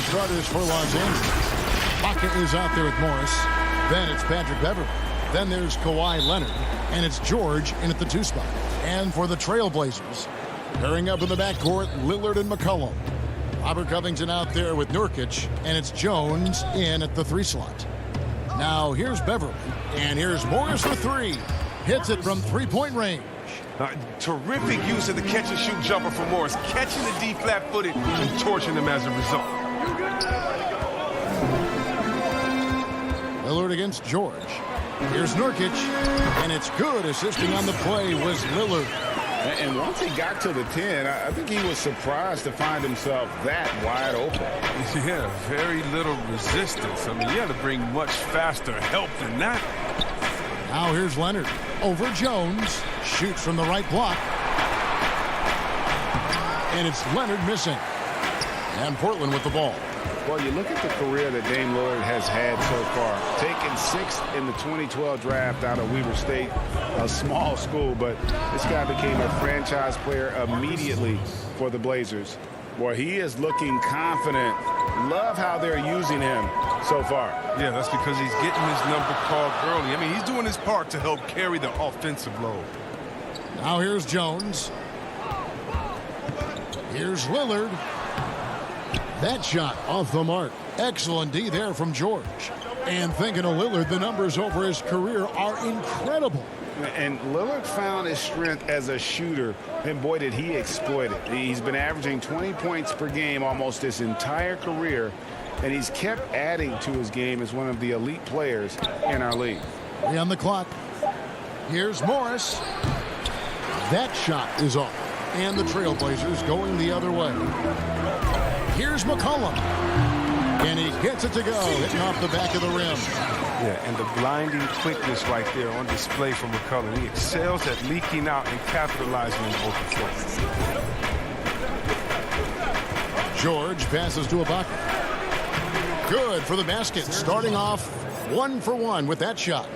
starters for Los Angeles. Baca is out there with Morris. Then it's Patrick Beverley. Then there's Kawhi Leonard. And it's George in at the 2 spot. And for the Trailblazers, pairing up in the backcourt, Lillard and McCollum. Robert Covington out there with Nurkic. And it's Jones in at the 3 slot. Now here's Beverley. And here's Morris for 3. Hits it from 3-point range. Terrific use of the catch-and-shoot jumper for Morris, catching the D flat-footed and torching them as a result. Lillard against George. Here's Nurkic, and it's good. Assisting on the play was Lillard. And once he got to the 10, I think he was surprised to find himself that wide open. Yeah, very little resistance. I mean, you had to bring much faster help than that. Now here's Leonard. Over Jones. Shoots from the right block. And it's Leonard missing. And Portland with the ball. Well, you look at the career that Dame Lillard has had so far. Taken 6th in the 2012 draft out of Weber State, a small school, but this guy became a franchise player immediately for the Blazers. Boy, he is looking confident. Love how they're using him so far. Yeah, that's because he's getting his number called early. I mean, he's doing his part to help carry the offensive load. Now here's Jones. Here's Lillard. That shot off the mark. Excellent D there from George. And thinking of Lillard, the numbers over his career are incredible. And Lillard found his strength as a shooter, and boy, did he exploit it. He's been averaging 20 points per game almost his entire career, and he's kept adding to his game as one of the elite players in our league. 3 on the clock. Here's Morris. That shot is off. And the Trailblazers going the other way. Here's McCollum. And he gets it to go, hitting off the back of the rim. Yeah, and the blinding quickness right there on display from McCollum. He excels at leaking out and capitalizing on the open floor. George passes to Ibaka. Good for the basket. Starting off 1 for 1 with that shot.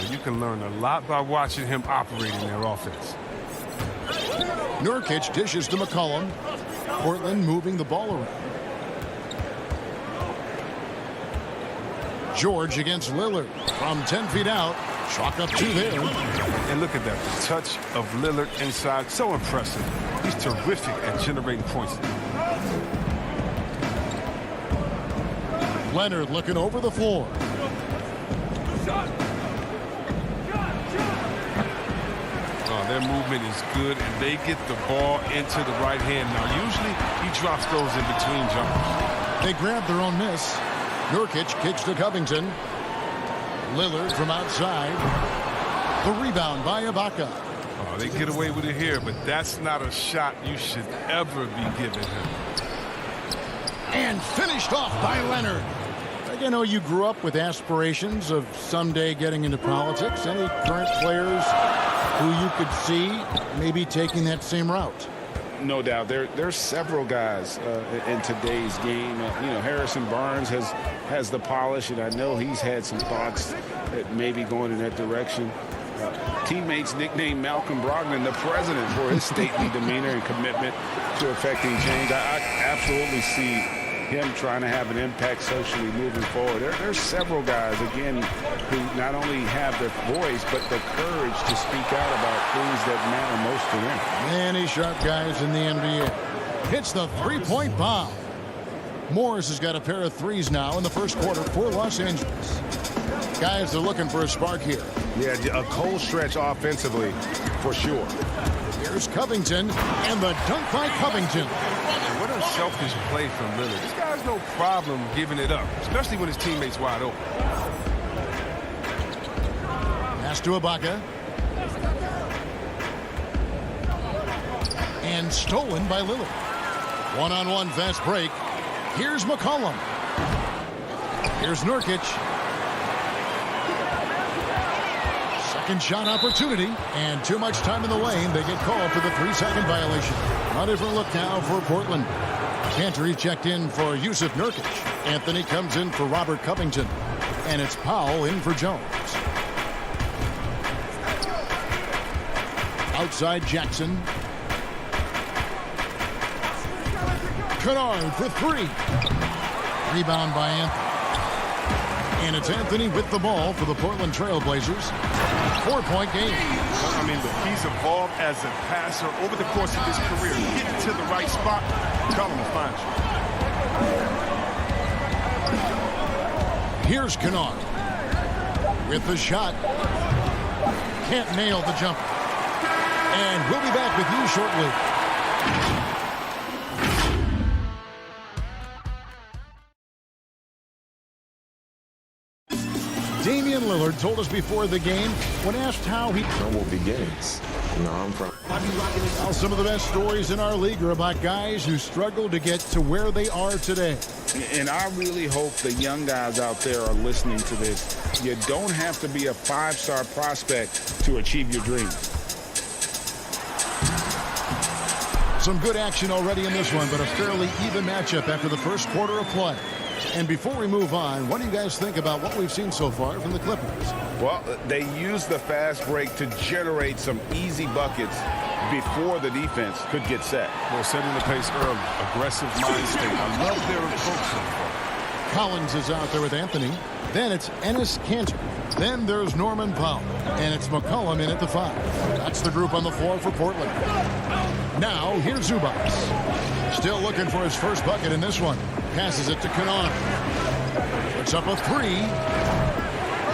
You can learn a lot by watching him operate in their offense. Nurkic dishes to McCollum. Portland moving the ball around. George against Lillard from 10 feet out. Chalk up 2 there. And look at that. The touch of Lillard inside. So impressive. He's terrific at generating points. Leonard looking over the floor. Their movement is good, and they get the ball into the right hand. Now, usually he drops those in between jumpers. They grab their own miss. Nurkic kicks to Covington. Lillard from outside. The rebound by Ibaka. Oh, they get away with it here, but that's not a shot you should ever be giving him. And finished off by Leonard. You know, you grew up with aspirations of someday getting into politics. Any current players who you could see maybe taking that same route? No doubt. There's several guys in today's game. Harrison Barnes has the polish, and I know he's had some thoughts that maybe going in that direction. Teammates nicknamed Malcolm Brogdon the president for his stately demeanor and commitment to effecting change. I absolutely see him trying to have an impact socially moving forward. There's several guys, again, who not only have the voice, but the courage to speak out about things that matter most to them. Many sharp guys in the NBA. Hits the three-point bomb. Morris has got a pair of threes now in the first quarter for Los Angeles. Guys are looking for a spark here. Yeah, a cold stretch offensively, for sure. Here's Covington, and the dunk by Covington. What a selfish play from Lillard. This guy has no problem giving it up, especially when his teammate's wide open. Pass to Ibaka. And stolen by Lillard. One-on-one fast break. Here's McCollum. Here's Nurkic. Second shot opportunity. And too much time in the lane. They get called for the 3-second violation. A different look now for Portland. Cantor checked in for Yusuf Nurkic. Anthony comes in for Robert Covington. And it's Powell in for Jones. Outside Jackson. Kennard for 3. Rebound by Anthony. And it's Anthony with the ball for the Portland Trail Blazers. 4-point game. I mean, look, he's evolved as a passer over the course of his career. Get to the right spot, tell him to find you. Here's Kennard with the shot. Can't nail the jumper. And we'll be back with you shortly. Damian Lillard told us before the game, when asked how he begins. I'm from. Well, some of the best stories in our league are about guys who struggled to get to where they are today. And I really hope the young guys out there are listening to this. You don't have to be a five-star prospect to achieve your dreams. Some good action already in this one, but a fairly even matchup after the first quarter of play. And before we move on, what do you guys think about what we've seen so far from the Clippers? Well, they used the fast break to generate some easy buckets before the defense could get set. Well, setting the pace early, aggressive mind state. I love their approach so far. Collins is out there with Anthony. Then it's Enes Kanter. Then there's Norman Powell. And it's McCollum in at the 5. That's the group on the floor for Portland. Now, here's Zubac. Still looking for his first bucket in this one. Passes it to Kennard. Puts up a 3.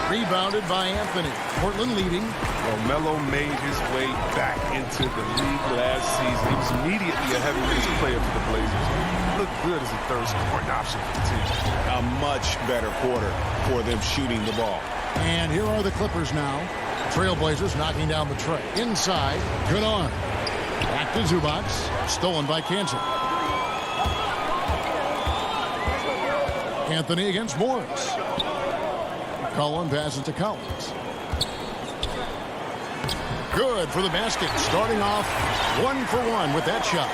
Rebounded by Anthony. Portland leading. Well, Melo made his way back into the league last season. He was immediately a heavy-risk player for the Blazers. He looked good as a third scoring option for the team. A much better quarter for them shooting the ball. And here are the Clippers now. Trailblazers knocking down the tray. Inside, Kennard. Back to Zubac. Stolen by Kanter. Anthony against Morris. Cullen passes to Collins. Good for the basket. Starting off 1 for 1 with that shot.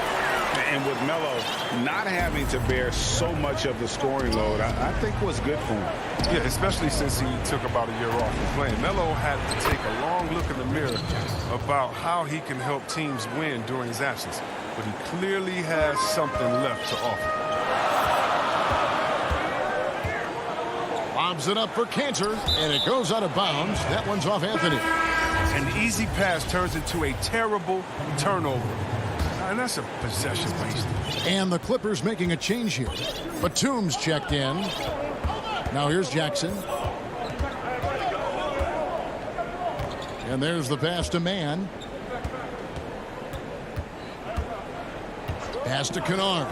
And with Melo not having to bear so much of the scoring load, I think was good for him. Yeah, especially since he took about a year off from playing. Melo had to take a long look in the mirror about how he can help teams win during his absence. But he clearly has something left to offer. Lobs it up for Kanter, and it goes out of bounds. That one's off Anthony. An easy pass turns into a terrible turnover. And that's a possession waste. And the Clippers making a change here. Batum's checked in. Now here's Jackson. And there's the pass to Mann. Pass to Kennard.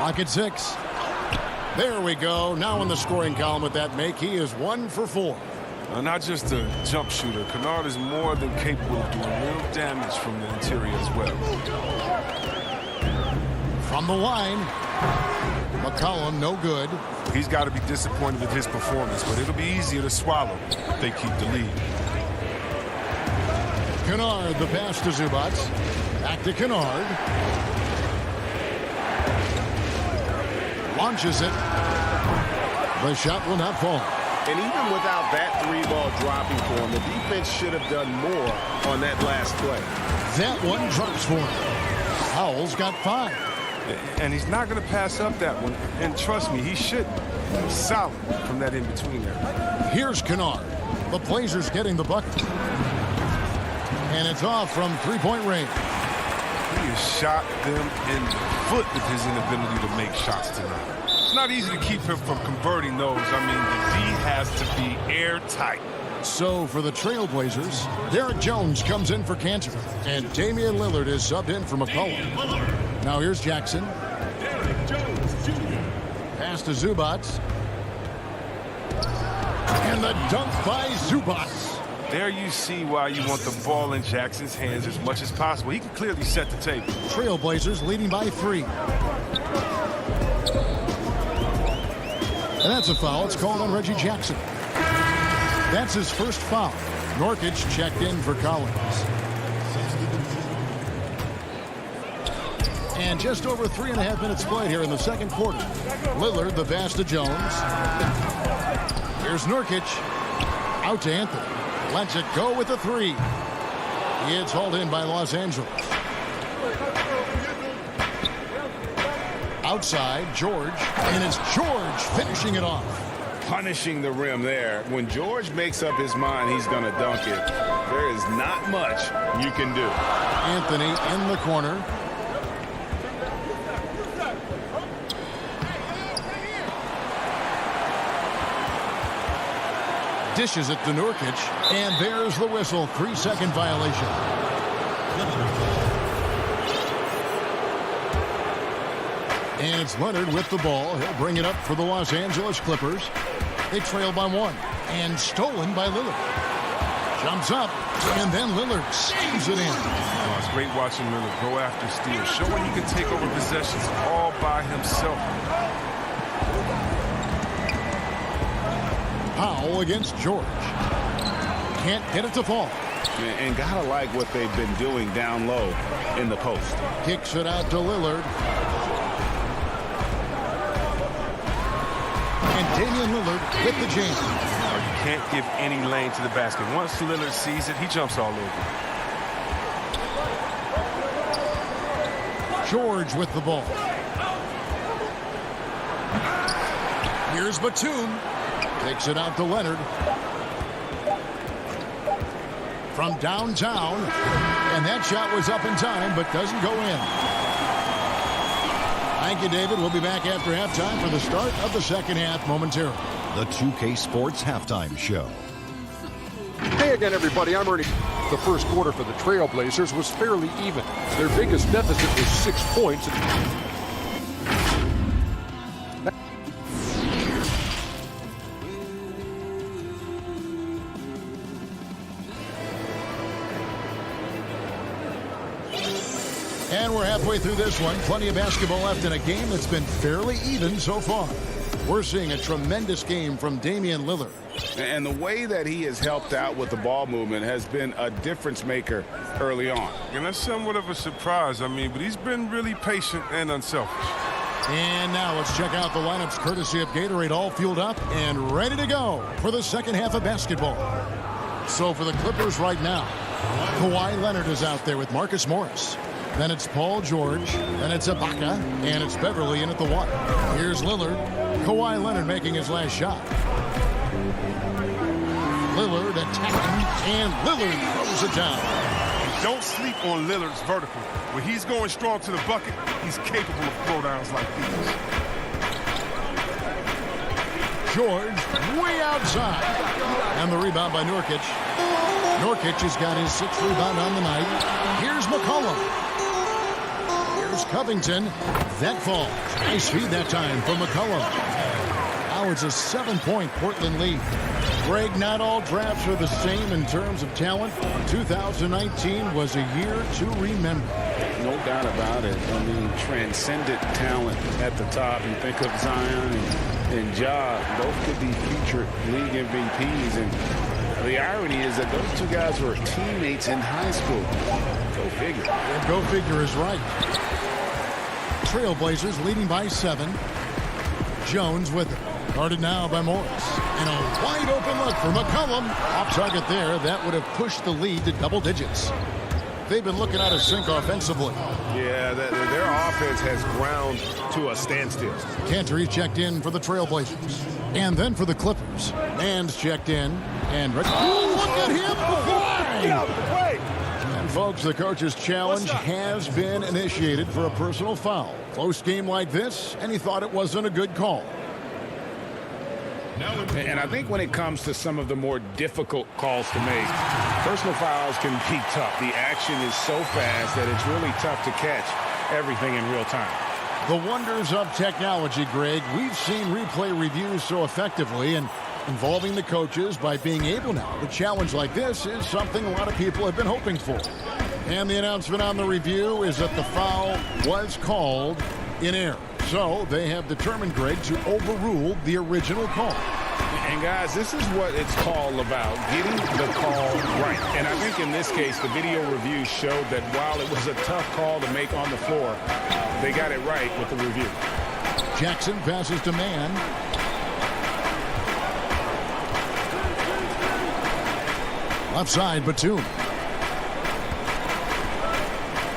Lock at 6. There we go. Now in the scoring column with that make, he is 1 for 4. Not just a jump shooter. Kennard is more than capable of doing real damage from the interior as well. From the line, McCollum, no good. He's got to be disappointed with his performance, but it'll be easier to swallow if they keep the lead. Kennard, the pass to Zubac. Back to Kennard. Launches it. The shot will not fall. And even without that 3-ball dropping for him, the defense should have done more on that last play. That one drops for him. Powell's got 5. And he's not going to pass up that one. And trust me, he shouldn't. He's solid from that in-between there. Here's Kennard. The Blazers getting the bucket. And it's off from 3-point range. He has shot them in the foot with his inability to make shots tonight. It's not easy to keep him from converting those. I mean, the D has to be airtight. So for the Trailblazers, Derek Jones comes in for Kanter. And Damian Lillard is subbed in for McCollum. Now here's Jackson. Pass to Zubac. And the dunk by Zubac. There you see why you want the ball in Jackson's hands as much as possible. He can clearly set the table. Trailblazers leading by 3. And that's a foul. It's called on Reggie Jackson. That's his first foul. Nurkic checked in for Collins. And just over 3.5 minutes played here in the second quarter. Lillard, the pass to Jones. Here's Nurkic. Out to Anthony. Lets it go with the 3. It's hauled in by Los Angeles. Outside, George. And it's George finishing it off. Punishing the rim there. When George makes up his mind he's going to dunk it, there is not much you can do. Anthony in the corner. Dishes it to Nurkic, and there's the whistle. 3-second violation. And it's Leonard with the ball. He'll bring it up for the Los Angeles Clippers. They trail by 1, and stolen by Lillard. Jumps up, and then Lillard saves it in. Oh, it's great watching Lillard go after steals, showing he can take over possessions all by himself. Powell against George. Can't get it to fall. And gotta like what they've been doing down low in the post. Kicks it out to Lillard. And Damian Lillard with the jam. You can't give any lane to the basket. Once Lillard sees it, he jumps all over. George with the ball. Here's Batum. Takes it out to Leonard. From downtown. And that shot was up in time, but doesn't go in. Thank you, David. We'll be back after halftime for the start of the second half momentarily. The 2K Sports Halftime Show. Hey again, everybody. I'm Ernie. The first quarter for the Trailblazers was fairly even. Their biggest deficit was 6 points. And we're halfway through this one. Plenty of basketball left in a game that's been fairly even so far. We're seeing a tremendous game from Damian Lillard. And the way that he has helped out with the ball movement has been a difference maker early on. And that's somewhat of a surprise, but he's been really patient and unselfish. And now let's check out the lineups courtesy of Gatorade, all fueled up and ready to go for the second half of basketball. So for the Clippers right now, Kawhi Leonard is out there with Marcus Morris. Then it's Paul George. Then it's Ibaka. And it's Beverly in at the 1. Here's Lillard. Kawhi Leonard making his last shot. Lillard attacking. And Lillard throws it down. And don't sleep on Lillard's vertical. When he's going strong to the bucket, he's capable of throwdowns like these. George way outside. And the rebound by Nurkic. Nurkic has got his 6th rebound on the night. Here's McCollum. Covington. That falls. Nice feed that time from McCollum. Now it's a 7-point Portland lead. Greg, not all drafts are the same in terms of talent. 2019 was a year to remember. No doubt about it. Transcendent talent at the top. You think of Zion and Ja. Both could be future league MVPs. And the irony is that those two guys were teammates in high school. Go figure. Yeah, go figure is right. Trailblazers leading by 7. Jones with it. Guarded now by Morris. And a wide open look for McCollum. Off target there. That would have pushed the lead to double digits. They've been looking out of sync offensively. Yeah, their offense has ground to a standstill. Cantor's checked in for the Trailblazers. And then for the Clippers. Mann's checked in. And look at him. Get out of the way. And folks, the coach's challenge has been initiated for a personal foul. Close game like this, and he thought it wasn't a good call. And I think when it comes to some of the more difficult calls to make, personal fouls can be tough. The action is so fast that it's really tough to catch everything in real time. The wonders of technology, Greg. We've seen replay reviews so effectively, and involving the coaches by being able now to challenge like this is something a lot of people have been hoping for. And the announcement on the review is that the foul was called in error. So they have determined, Greg, to overrule the original call. And guys, this is what it's all about, getting the call right. And I think in this case, the video review showed that while it was a tough call to make on the floor, they got it right with the review. Jackson passes to Mann. Left side, Batum.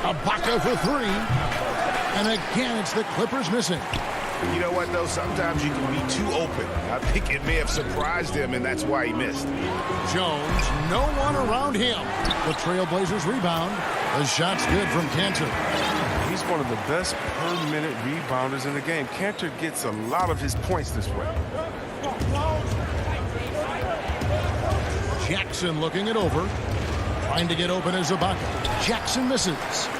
Ibaka for 3. And again, it's the Clippers missing. You know what, though? Sometimes you can be too open. I think it may have surprised him, and that's why he missed. Jones, no one around him. The Trailblazers rebound. The shot's good from Cantor. He's one of the best per-minute rebounders in the game. Cantor gets a lot of his points this way. Jackson looking it over. Trying to get open as Ibaka. Jackson misses.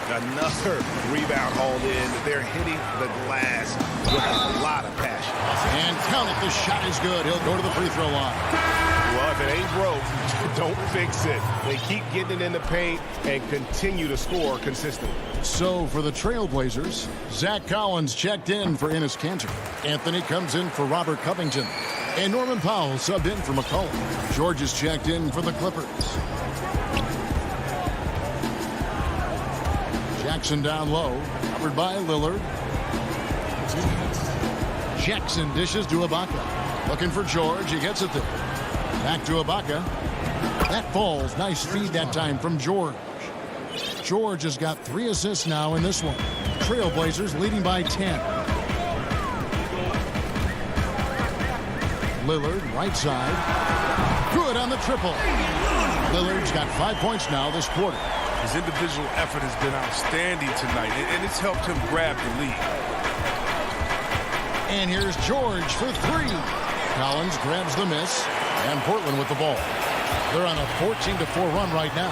Another rebound hauled in. They're hitting the glass with a lot of passion. And count it, the shot is good. He'll go to the free throw line. Well, if it ain't broke, don't fix it. They keep getting it in the paint and continue to score consistently. So for the Trailblazers, Zach Collins checked in for Enes Kanter. Anthony comes in for Robert Covington. And Norman Powell subbed in for McCollum. George is checked in for the Clippers. Jackson down low, covered by Lillard. Jackson dishes to Ibaka. Looking for George, he gets it there. Back to Ibaka. That falls, nice feed that time from George. George has got 3 assists now in this one. Trailblazers leading by 10. Lillard, right side. Good on the triple. Lillard's got 5 points now this quarter. His individual effort has been outstanding tonight, and it's helped him grab the lead. And here's George for 3. Collins grabs the miss, and Portland with the ball. They're on a 14-4 run right now.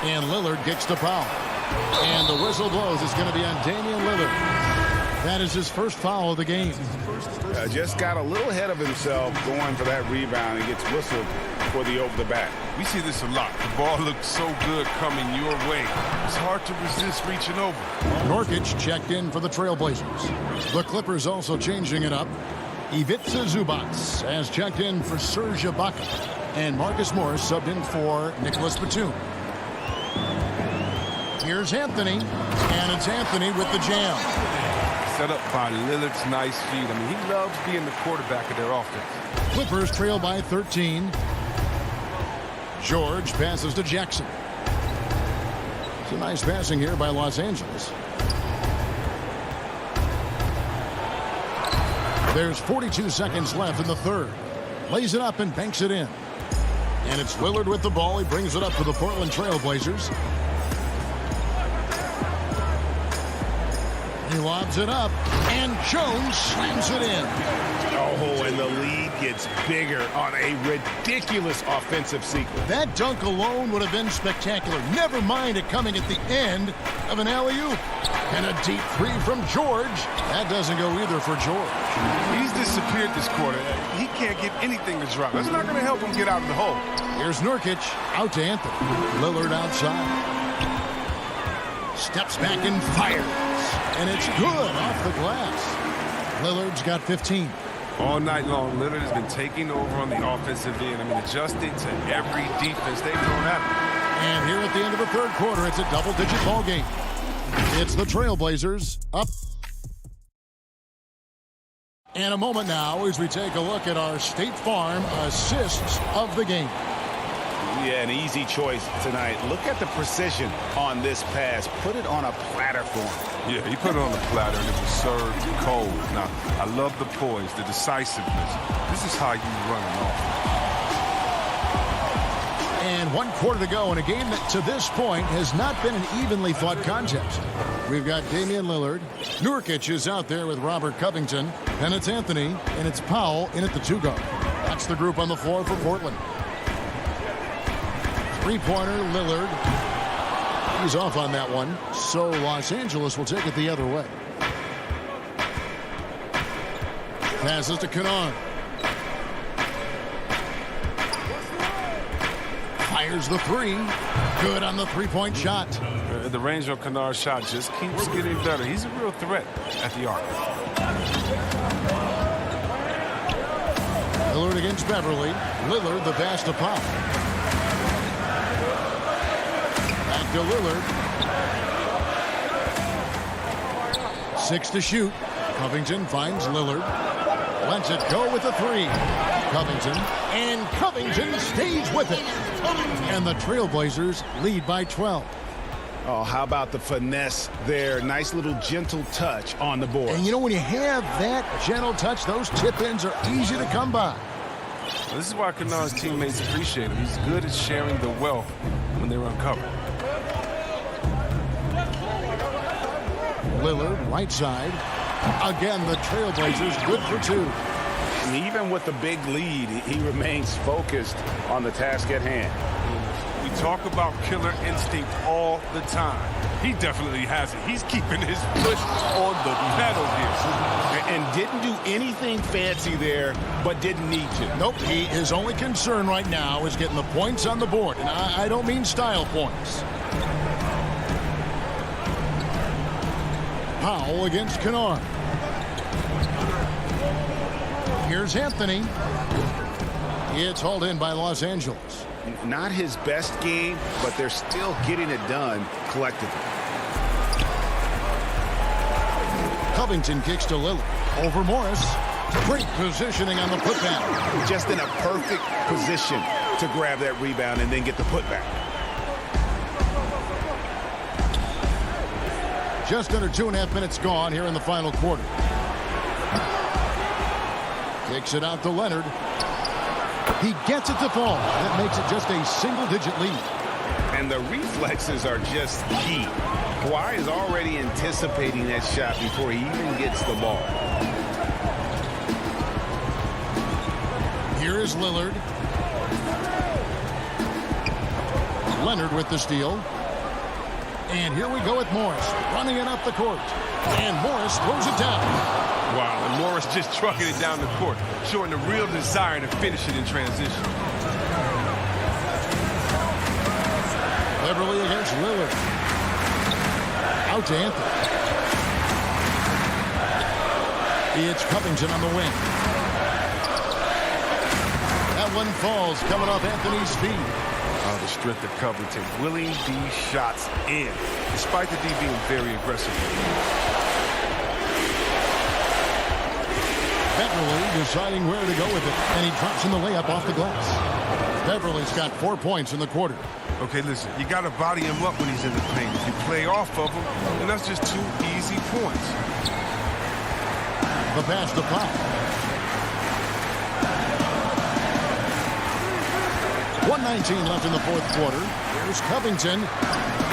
And Lillard gets the foul. And the whistle blows. It's going to be on Damian Lillard. That is his first foul of the game. Just got a little ahead of himself going for that rebound. He gets whistled for the over-the-back. We see this a lot. The ball looks so good coming your way. It's hard to resist reaching over. Nurkic checked in for the Trailblazers. The Clippers also changing it up. Ivica Zubac has checked in for Serge Ibaka. And Marcus Morris subbed in for Nicholas Batum. Here's Anthony. And it's Anthony with the jam. Set up by Lillard's nice feed. I mean, he loves being the quarterback of their offense. Clippers trail by 13. George passes to Jackson. Some nice passing here by Los Angeles. There's 42 seconds left in the third. Lays it up and banks it in. And it's Lillard with the ball. He brings it up for the Portland Trailblazers. He lobs it up, and Jones slams it in. Oh, and the lead gets bigger on a ridiculous offensive sequence. That dunk alone would have been spectacular. Never mind it coming at the end of an alley-oop. And a deep 3 from George. That doesn't go either for George. He's disappeared this quarter. He can't get anything to drop. That's not going to help him get out of the hole. Here's Nurkic out to Anthony. Lillard outside. Steps back and fires. And it's good off the glass. Lillard's got 15. All night long, Lillard has been taking over on the offensive end. I mean, adjusting to every defense they've thrown at him. And here at the end of the third quarter, it's a double-digit ball game. It's the Trailblazers up. And a moment now as we take a look at our State Farm assists of the game. Yeah, an easy choice tonight. Look at the precision on this pass. Put it on a platter for him. Yeah, he put it on the platter and it was served cold. Now, I love the poise, the decisiveness. This is how you run an offense. And 1 quarter to go in a game that to this point has not been an evenly fought contest. We've got Damian Lillard. Nurkic is out there with Robert Covington. And it's Anthony, and it's Powell in at the 2 guard. That's the group on the floor for Portland. Three-pointer, Lillard. He's off on that one, so Los Angeles will take it the other way. Passes to Kennard. Fires the 3. Good on the 3-point shot. The range on Kennard's shot just keeps getting better. He's a real threat at the arc. Lillard against Beverly. Lillard the pass to Pop. Back to Lillard. 6 to shoot. Covington finds Lillard. Lets it go with the 3. Covington. And Covington stays with it. And the Trailblazers lead by 12. Oh, how about the finesse there? Nice little gentle touch on the board. And you know, when you have that gentle touch, those tip-ins are easy to come by. Well, this is why Kanon's teammates appreciate him. He's good at sharing the wealth when they're uncovered. Lillard, right side. Again, the Trailblazers good for two. And even with the big lead, he remains focused on the task at hand. We talk about killer instinct all the time. He definitely has it. He's keeping his foot on the pedal here. And didn't do anything fancy there, but didn't need to. Nope, his only concern right now is getting the points on the board. And I don't mean style points. Powell against Kennard. Here's Anthony. It's hauled in by Los Angeles. Not his best game, but they're still getting it done collectively. Covington kicks to Lillard. Over Morris. Great positioning on the putback. Just in a perfect position to grab that rebound and then get the putback. Just under 2.5 minutes gone here in the final quarter. Kicks it out to Leonard. He gets it to fall. That makes it just a single-digit lead. And the reflexes are just key. Kawhi is already anticipating that shot before he even gets the ball. Here is Lillard. Leonard with the steal. And here we go with Morris, running it up the court. And Morris throws it down. Wow, and Morris just trucking it down the court, showing a real desire to finish it in transition. Beverly against Lillard. Out to Anthony. It's Covington on the wing. That one falls, coming off Anthony's feet. The strength of Covington, willing these shots in, despite the D being very aggressive. Beverly deciding where to go with it, and he drops in the layup off the glass. Beverly's got 4 points in the quarter. Okay, listen, you got to body him up when he's in the paint. If you play off of him, then that's just 2 easy points. The pass to Pop. 1:19 left in the fourth quarter. Here's Covington.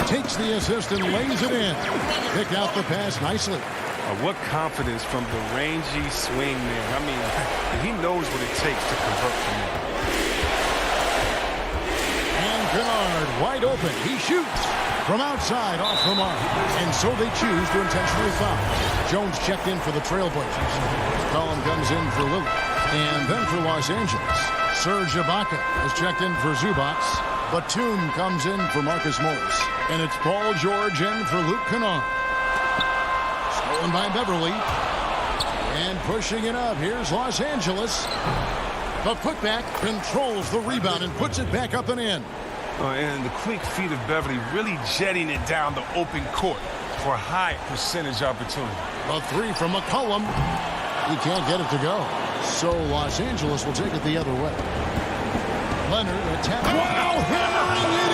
Takes the assist and lays it in. Picked out the pass nicely. What confidence from the rangy swing man. I mean, he knows what it takes to convert from that. And Kennard wide open. He shoots from outside off the mark. And so they choose to intentionally foul. Jones checked in for the Trailblazers. Collin comes in for Lillard. And then for Los Angeles, Serge Ibaka has checked in for Zubac. Batum comes in for Marcus Morris. And it's Paul George in for Luke Kennard. Stolen by Beverly. And pushing it up. Here's Los Angeles. The putback controls the rebound and puts it back up and in. And the quick feet of Beverly really jetting it down the open court for a high percentage opportunity. A three from McCollum. He can't get it to go. So Los Angeles will take it the other way. Leonard attack. Wow, hammering it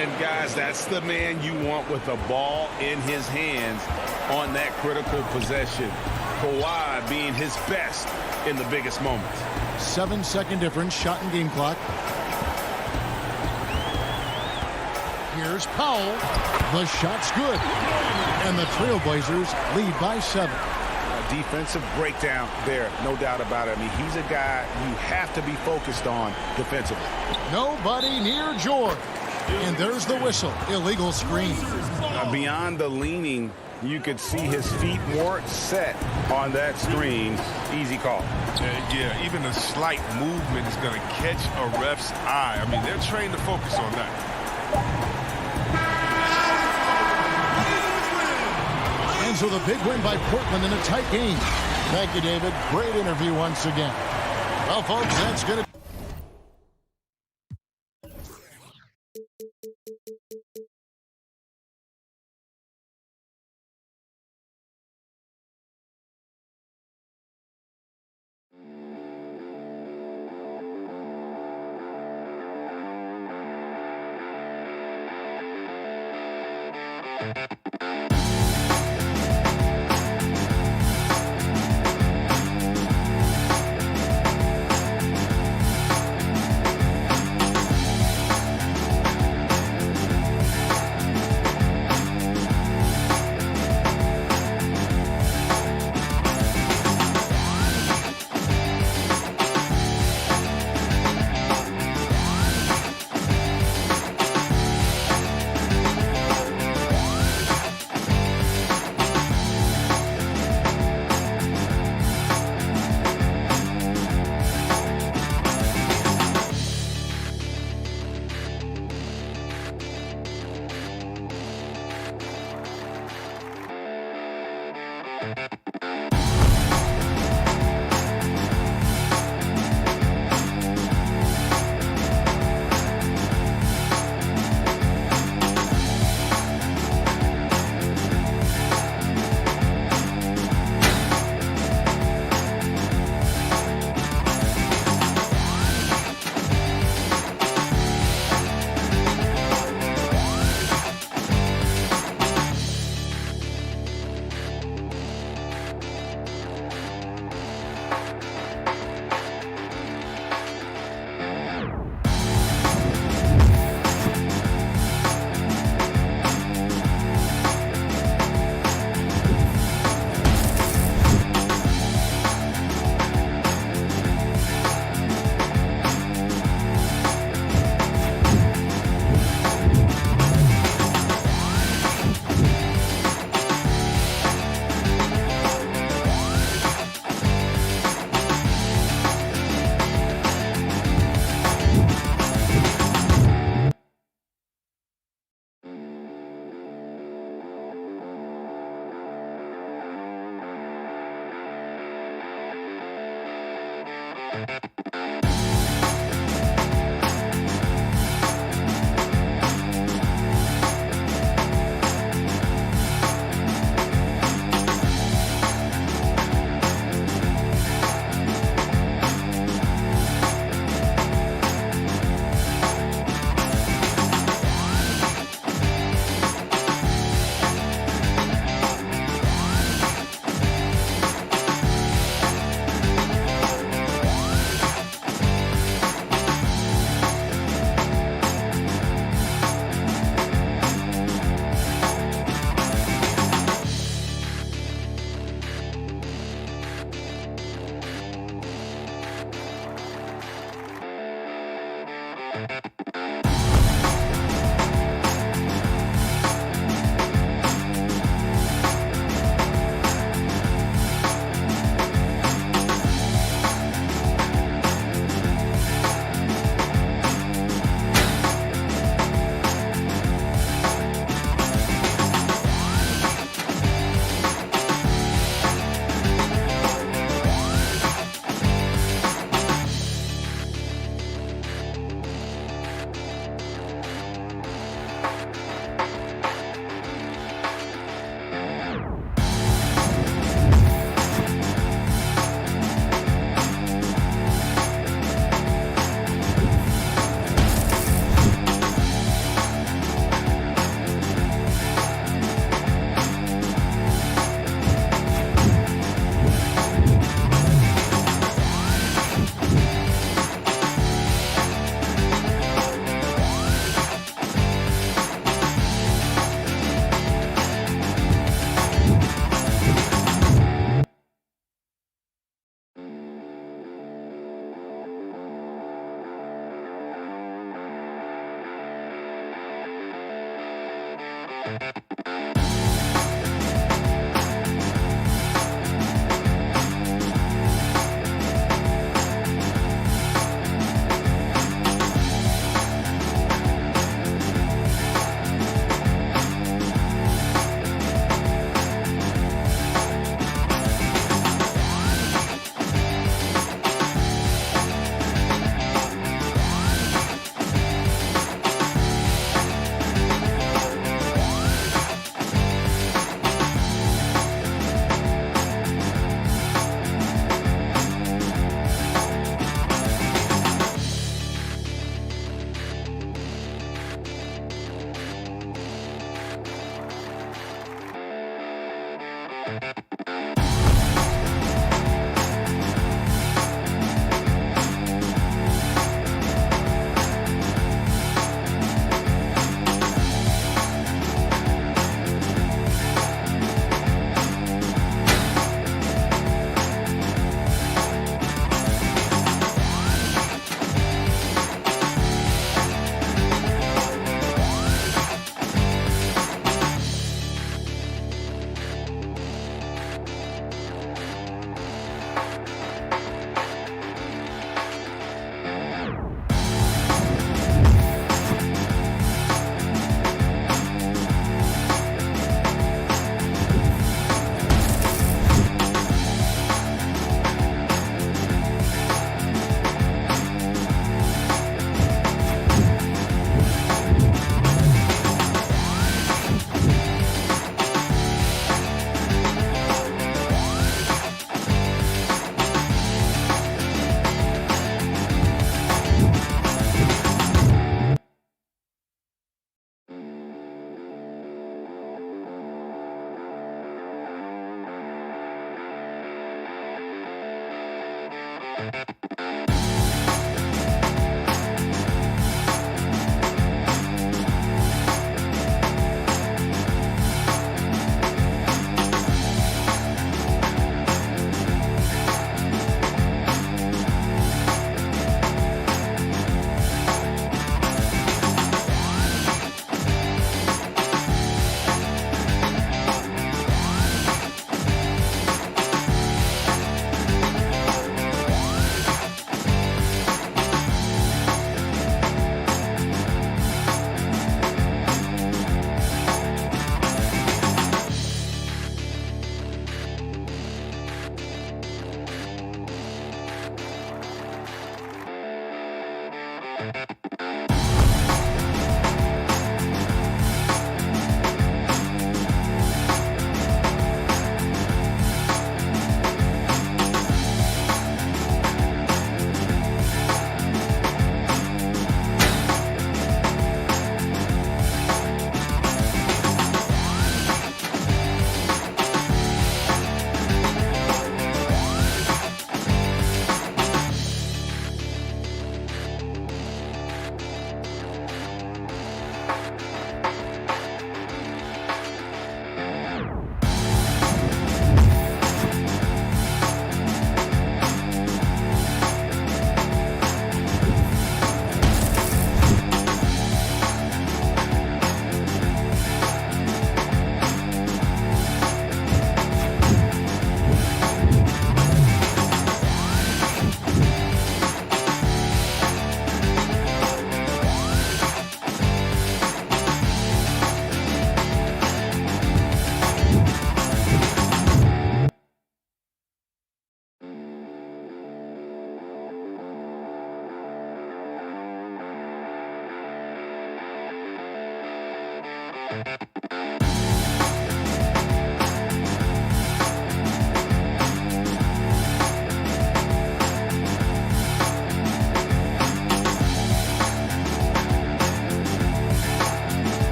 in. And guys, that's the man you want with the ball in his hands on that critical possession. Kawhi being his best in the biggest moments. 7-second difference, shot and game clock. Here's Powell. The shot's good. And the Trailblazers lead by 7. Defensive breakdown there, no doubt about it. I mean, he's a guy you have to be focused on defensively. Nobody near George. And there's the whistle. Illegal screen. Beyond the leaning, you could see his feet more set on that screen. Easy call. Yeah, even a slight movement is going to catch a ref's eye. I mean, they're trained to focus on that. And so the big win by Portland in a tight game. Thank you, David. Great interview once again. Well, folks, that's going to...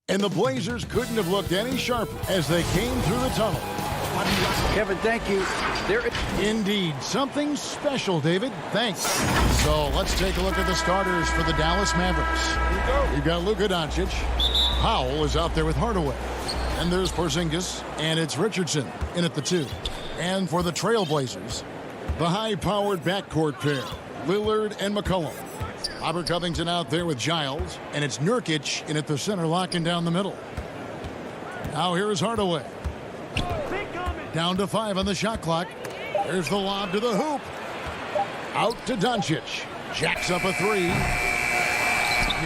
And the Blazers couldn't have looked any sharper as they came through the tunnel. Kevin, thank you. Indeed, something special, David. Thanks. So let's take a look at the starters for the Dallas Mavericks. You've got Luka Doncic. Powell is out there with Hardaway. And there's Porzingis, and it's Richardson in at the 2. And for the Trailblazers, the high-powered backcourt pair, Lillard and McCollum. Robert Covington out there with Giles, and it's Nurkic in at the center, locking down the middle. Now here is Hardaway. Down to 5 on the shot clock. There's the lob to the hoop. Out to Doncic. Jacks up a 3.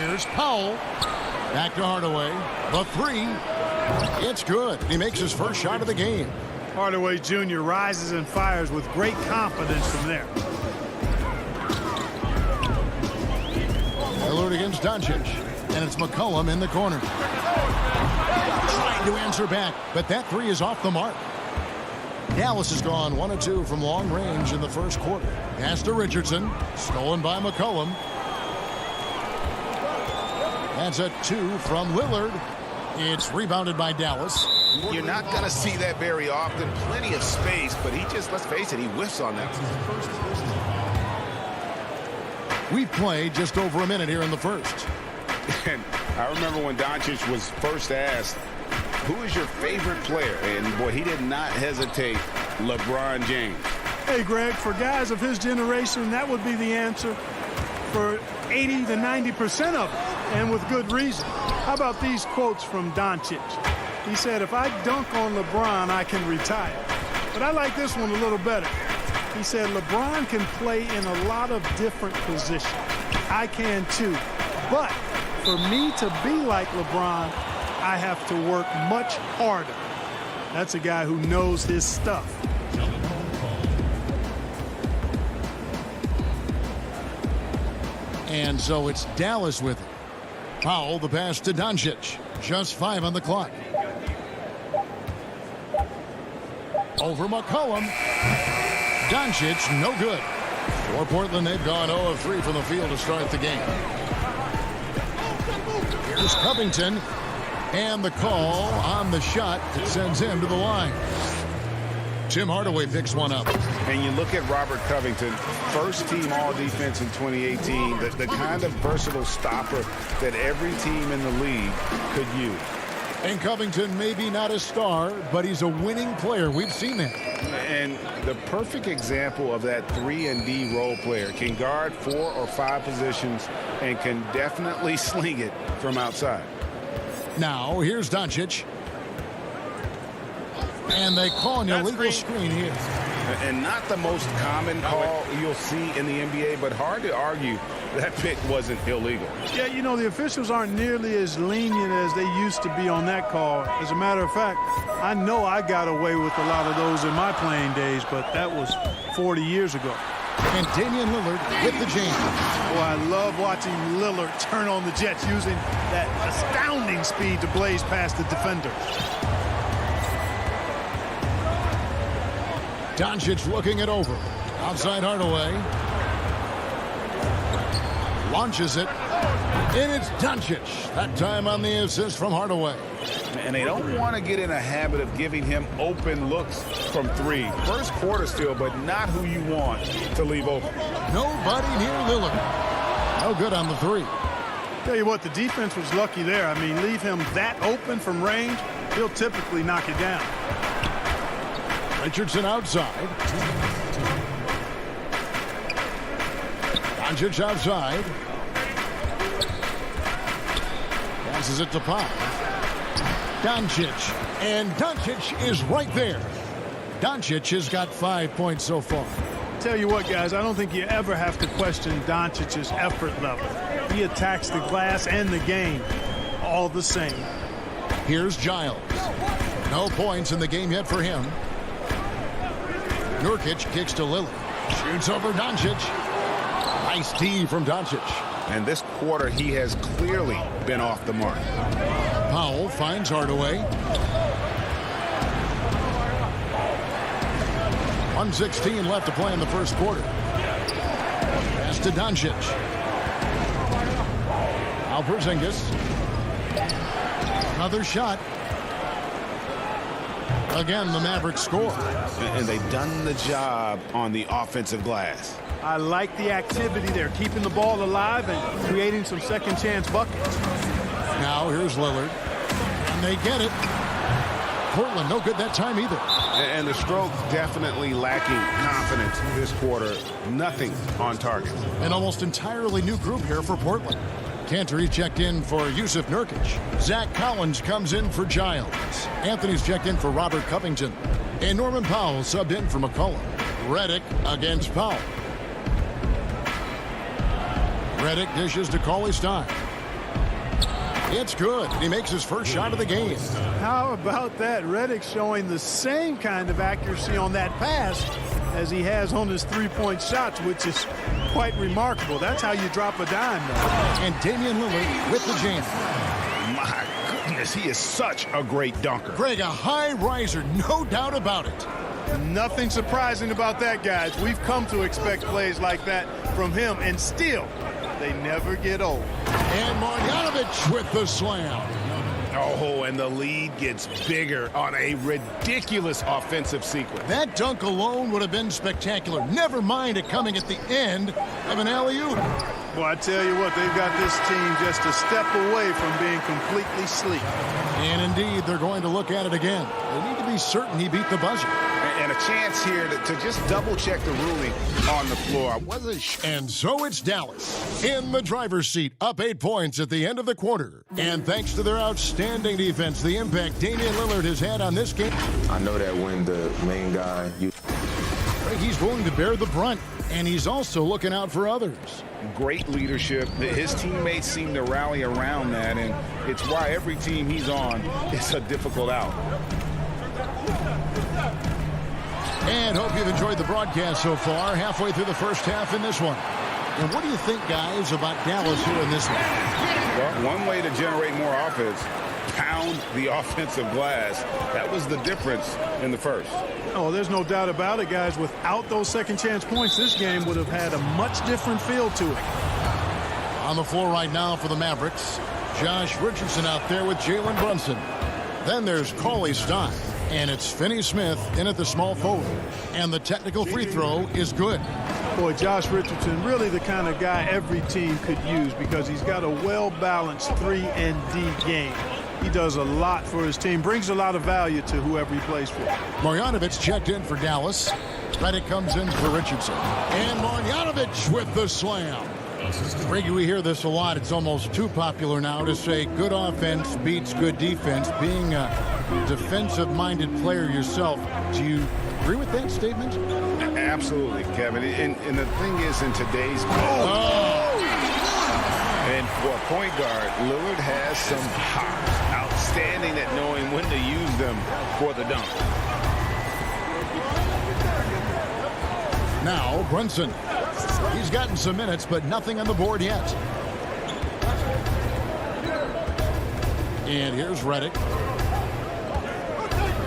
Here's Powell. Back to Hardaway. The 3. It's good. He makes his first shot of the game. Hardaway Jr. rises and fires with great confidence from there. Lillard against Doncic. And it's McCollum in the corner. Trying to answer back, but that 3 is off the mark. Dallas has gone 1 of 2 from long range in the first quarter. Pass to Richardson. Stolen by McCollum. That's a 2 from Lillard. It's rebounded by Dallas. You're not going to see that very often. Plenty of space, but he just, let's face it, he whiffs on that. We've played just over a minute here in the first. And I remember when Doncic was first asked, who is your favorite player? And boy, he did not hesitate. LeBron James. Hey, Greg, for guys of his generation, that would be the answer for 80 to 90% of it, and with good reason. How about these quotes from Doncic? He said, if I dunk on LeBron, I can retire. But I like this one a little better. He said, LeBron can play in a lot of different positions. I can too. But for me to be like LeBron, I have to work much harder. That's a guy who knows his stuff. And so it's Dallas with it. Powell, the pass to Doncic. Just 5 on the clock. Over McCollum. Doncic, no good. For Portland, they've gone 0 of 3 from the field to start the game. Here's Covington. And the call on the shot that sends him to the line. Tim Hardaway picks one up. And you look at Robert Covington, first team all-defense in 2018, the kind of versatile stopper that every team in the league could use. And Covington may be not a star, but he's a winning player. We've seen that. And the perfect example of that 3-and-D role player. Can guard 4 or 5 positions and can definitely sling it from outside. Now, here's Doncic. And they call an illegal screen here. And not the most common call you'll see in the NBA, but hard to argue that pick wasn't illegal. Yeah, you know, the officials aren't nearly as lenient as they used to be on that call. As a matter of fact, I know I got away with a lot of those in my playing days, but that was 40 years ago. And Damian Lillard with the jam. Oh, I love watching Lillard turn on the Jets using that astounding speed to blaze past the defender. Doncic looking it over. Outside Hardaway. Launches it. And it's Doncic. That time on the assist from Hardaway. And they don't want to get in a habit of giving him open looks from 3. First quarter still, but not who you want to leave open. Nobody near Lillard. No good on the 3. Tell you what, the defense was lucky there. I mean, leave him that open from range, he'll typically knock it down. Richardson outside. Doncic outside. Passes it to Pop. Doncic. And Doncic is right there. Doncic has got 5 points so far. Tell you what, guys, I don't think you ever have to question Doncic's effort level. He attacks the glass and the game all the same. Here's Giles. No points in the game yet for him. Nurkic kicks to Lillard. Shoots over Doncic. Nice D from Doncic. And this quarter, he has clearly been off the mark. Powell finds Hardaway. 1:16 left to play in the first quarter. Pass to Doncic. Now Porzingis. Another shot. Again, the Mavericks score. And they've done the job on the offensive glass. I like the activity there, keeping the ball alive and creating some second chance buckets. Now here's Lillard. And they get it. Portland no good that time either. And the stroke definitely lacking confidence this quarter. Nothing on target. An almost entirely new group here for Portland. Cantor checked in for Yusuf Nurkic. Zach Collins comes in for Giles. Anthony's checked in for Robert Covington. And Norman Powell subbed in for McCollum. Redick against Powell. Redick dishes to Cauley-Stein. It's good. He makes his first shot of the game. How about that? Redick showing the same kind of accuracy on that pass as he has on his three-point shots, which is quite remarkable. That's how you drop a dime, though. And Damian Lillard with the jam. My goodness, he is such a great dunker. Greg, a high riser, no doubt about it. Nothing surprising about that, guys. We've come to expect plays like that from him, and still, they never get old. And Marjanovic with the slam. Oh, and the lead gets bigger on a ridiculous offensive sequence. That dunk alone would have been spectacular. Never mind it coming at the end of an alley-oop. Well, I tell you what, they've got this team just a step away from being completely asleep. And indeed, they're going to look at it again. They need to be certain he beat the buzzer. And a chance here to just double-check the ruling on the floor. I wasn't sure. And so it's Dallas in the driver's seat, up 8 points at the end of the quarter. And thanks to their outstanding defense, the impact Damian Lillard has had on this game. I know that when the main guy... He's willing to bear the brunt, and he's also looking out for others. Great leadership. His teammates seem to rally around that, and it's why every team he's on is a difficult out. And hope you've enjoyed the broadcast so far, halfway through the first half in this one. And what do you think, guys, about Dallas here in this one? Well, one way to generate more offense, pound the offensive glass. That was the difference in the first. Oh, there's no doubt about it, guys. Without those second chance points, this game would have had a much different feel to it. On the floor right now for the Mavericks, Josh Richardson out there with Jalen Brunson. Then there's Cauley-Stein. And it's Finney-Smith in at the small forward. And the technical free throw is good. Boy, Josh Richardson, really the kind of guy every team could use because he's got a well-balanced 3 and D game. He does a lot for his team, brings a lot of value to whoever he plays for. Marjanovic checked in for Dallas. Redick comes in for Richardson. And Marjanovic with the slam. Greg, we hear this a lot. It's almost too popular now to say good offense beats good defense. Being a defensive-minded player yourself, do you agree with that statement? Absolutely, Kevin. And the thing is, in today's game, and for a point guard, Lillard has some hops. Outstanding at knowing when to use them for the dunk. Now, Brunson. He's gotten some minutes, but nothing on the board yet. And here's Redick.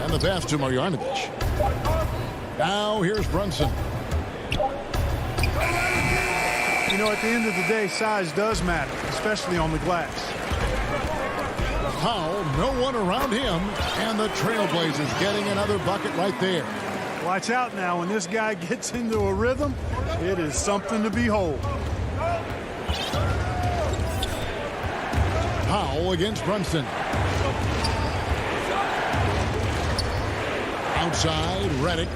And the pass to Marjanovic. Now here's Brunson. You know, at the end of the day, size does matter, especially on the glass. Powell, no one around him, and the Trailblazers getting another bucket right there. Watch out now. When this guy gets into a rhythm, it is something to behold. Powell against Brunson. Outside, Reddick.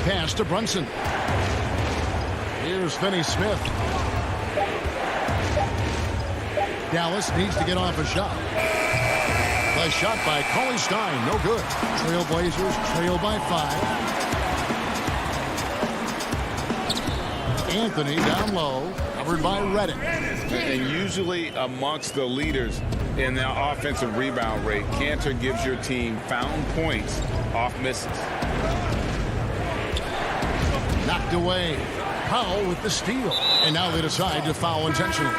Pass to Brunson. Here's Finney-Smith. Dallas needs to get off a shot. The shot by Cauley Stein, no good. Trailblazers trail by 5. Anthony down low, covered by Reddick. And usually amongst the leaders in their offensive rebound rate, Cantor gives your team found points off misses. Knocked away. Powell with the steal. And now they decide to foul intentionally.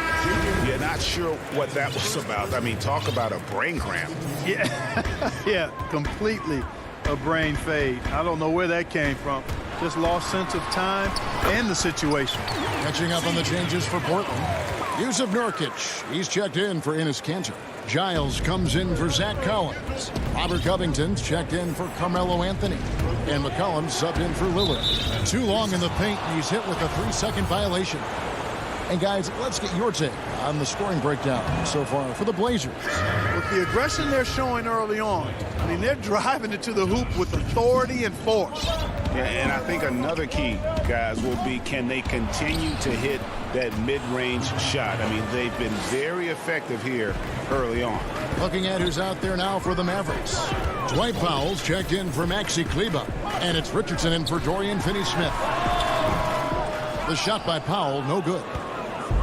You're not sure what that was about. I mean, talk about a brain cramp. Yeah, completely a brain fade. I don't know where that came from. Just lost sense of time and the situation. Catching up on the changes for Portland. Yusuf Nurkic. He's checked in for Enes Kanter. Giles comes in for Zach Collins. Robert Covington's checked in for Carmelo Anthony. And McCollum subbed in for Lillard. Too long in the paint, and he's hit with a 3-second violation. And guys, let's get your take on the scoring breakdown so far for the Blazers. With the aggression they're showing early on, I mean, they're driving it to the hoop with authority and force. Yeah, and I think another key, guys, will be can they continue to hit that mid-range shot? I mean, they've been very effective here early on. Looking at who's out there now for the Mavericks. Dwight Powell's checked in for Maxi Kleber. And it's Richardson in for Dorian Finney-Smith. The shot by Powell, no good.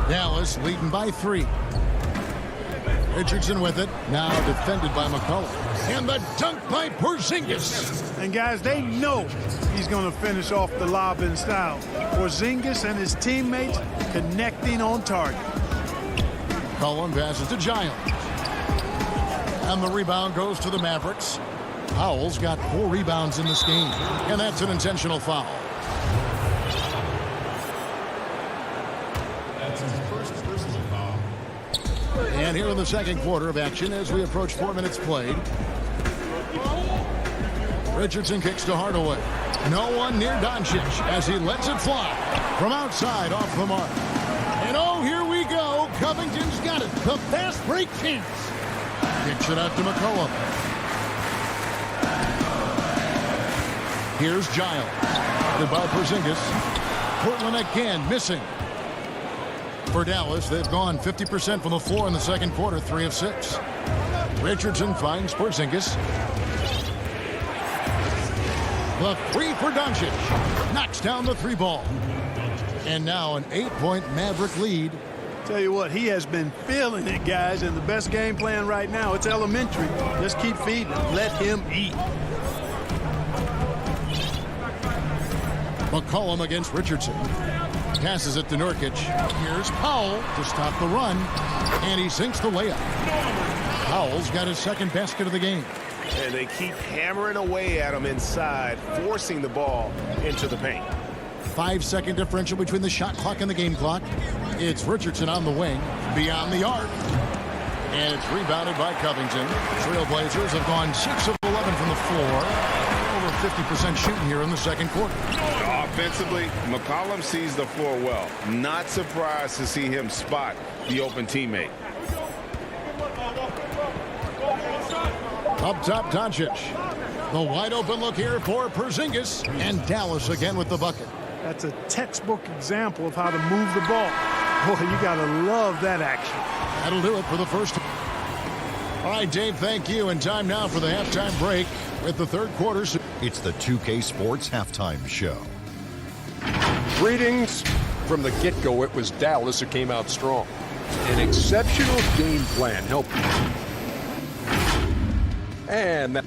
Dallas leading by 3. Richardson with it. Now defended by McCollum. And the dunk by Porzingis. And guys, they know he's going to finish off the lob in style. Porzingis and his teammates connecting on target. McCollum passes to Giles. And the rebound goes to the Mavericks. Powell's got 4 rebounds in this game. And that's an intentional foul. And here in the second quarter of action as we approach 4 minutes played. Richardson kicks to Hardaway. No one near Doncic as he lets it fly from outside off the mark. And oh, here we go. Covington's got it. The fast break chance. Kicks it out to McCollum. Here's Giles. Goodbye, Porzingis. Portland again missing. For Dallas, they've gone 50% from the floor in the second quarter, 3 of 6. Richardson finds Porzingis. The 3 for Doncic. Knocks down the 3 ball. And now an 8-point Maverick lead. Tell you what, he has been feeling it, guys, and the best game plan right now, it's elementary. Just keep feeding him. Let him eat. McCollum against Richardson. Passes it to Nurkic. Here's Powell to stop the run. And he sinks the layup. Powell's got his second basket of the game. And they keep hammering away at him inside, forcing the ball into the paint. 5-second differential between the shot clock and the game clock. It's Richardson on the wing, beyond the arc. And it's rebounded by Covington. Trailblazers have gone 6 of 11 from the floor. Over 50% shooting here in the second quarter. Offensively, McCollum sees the floor well. Not surprised to see him spot the open teammate. Up top, Doncic. The wide open look here for Porzingis. And Dallas again with the bucket. That's a textbook example of how to move the ball. Boy, you got to love that action. That'll do it for the first. All right, Dave, thank you. And time now for the halftime break with the third quarter. It's the 2K Sports Halftime Show. Greetings. From the get-go, it was Dallas who came out strong. An exceptional game plan helped. And that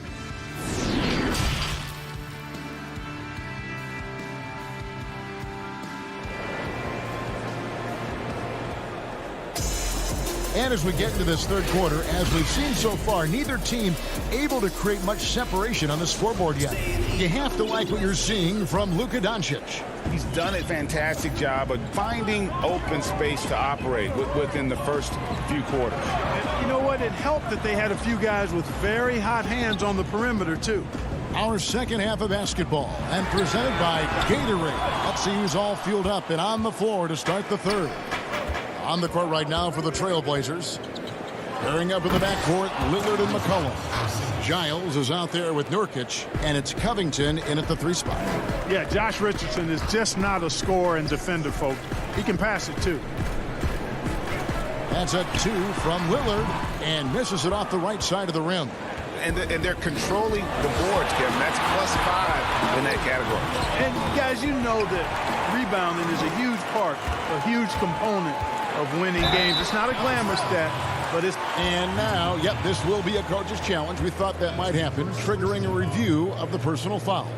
And as we get into this third quarter, as we've seen so far, neither team able to create much separation on the scoreboard yet. You have to like what you're seeing from Luka Doncic. He's done a fantastic job of finding open space to operate within the first few quarters. And you know what? It helped that they had a few guys with very hot hands on the perimeter, too. Our second half of basketball and presented by Gatorade. Let's see who's all fueled up and on the floor to start the third. On the court right now for the Trailblazers. Pairing up in the backcourt, Lillard and McCollum. Giles is out there with Nurkic, and it's Covington in at the 3 spot. Yeah, Josh Richardson is just not a scorer and defender, folks. He can pass it, too. That's a 2 from Lillard, and misses it off the right side of the rim. And they're controlling the boards, Kevin. That's +5 in that category. And, guys, you know that rebounding is a huge part, a huge component of winning games. It's not a glamour stat, but it's... And now, yep, this will be a coach's challenge. We thought that might happen, triggering a review of the personal foul.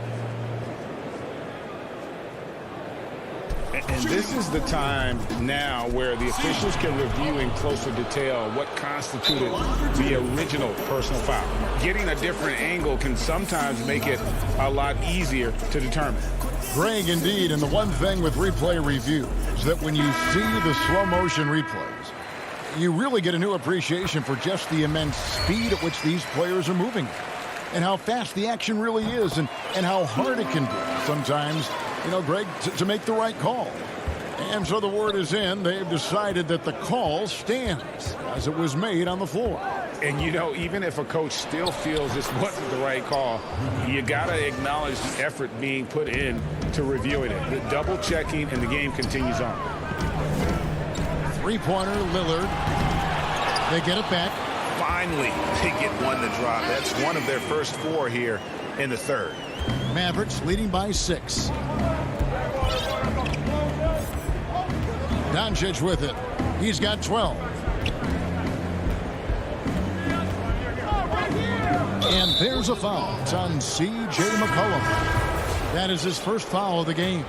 And this is the time now where the officials can review in closer detail what constituted the original personal foul. Getting a different angle can sometimes make it a lot easier to determine. Greg, indeed, and the one thing with replay review is that when you see the slow motion replays, you really get a new appreciation for just the immense speed at which these players are moving and how fast the action really is and how hard it can be sometimes, you know, Greg, to make the right call. And so the word is in. They've decided that the call stands as it was made on the floor. And, you know, even if a coach still feels this wasn't the right call, you got to acknowledge the effort being put in to reviewing it. The double checking, and the game continues on. 3-pointer, Lillard. They get it back. Finally, they get one to drop. That's one of their first 4 here in the third. Mavericks leading by 6. Doncic with it. He's got 12. And there's a foul. It's on C.J. McCollum. That is his first foul of the game.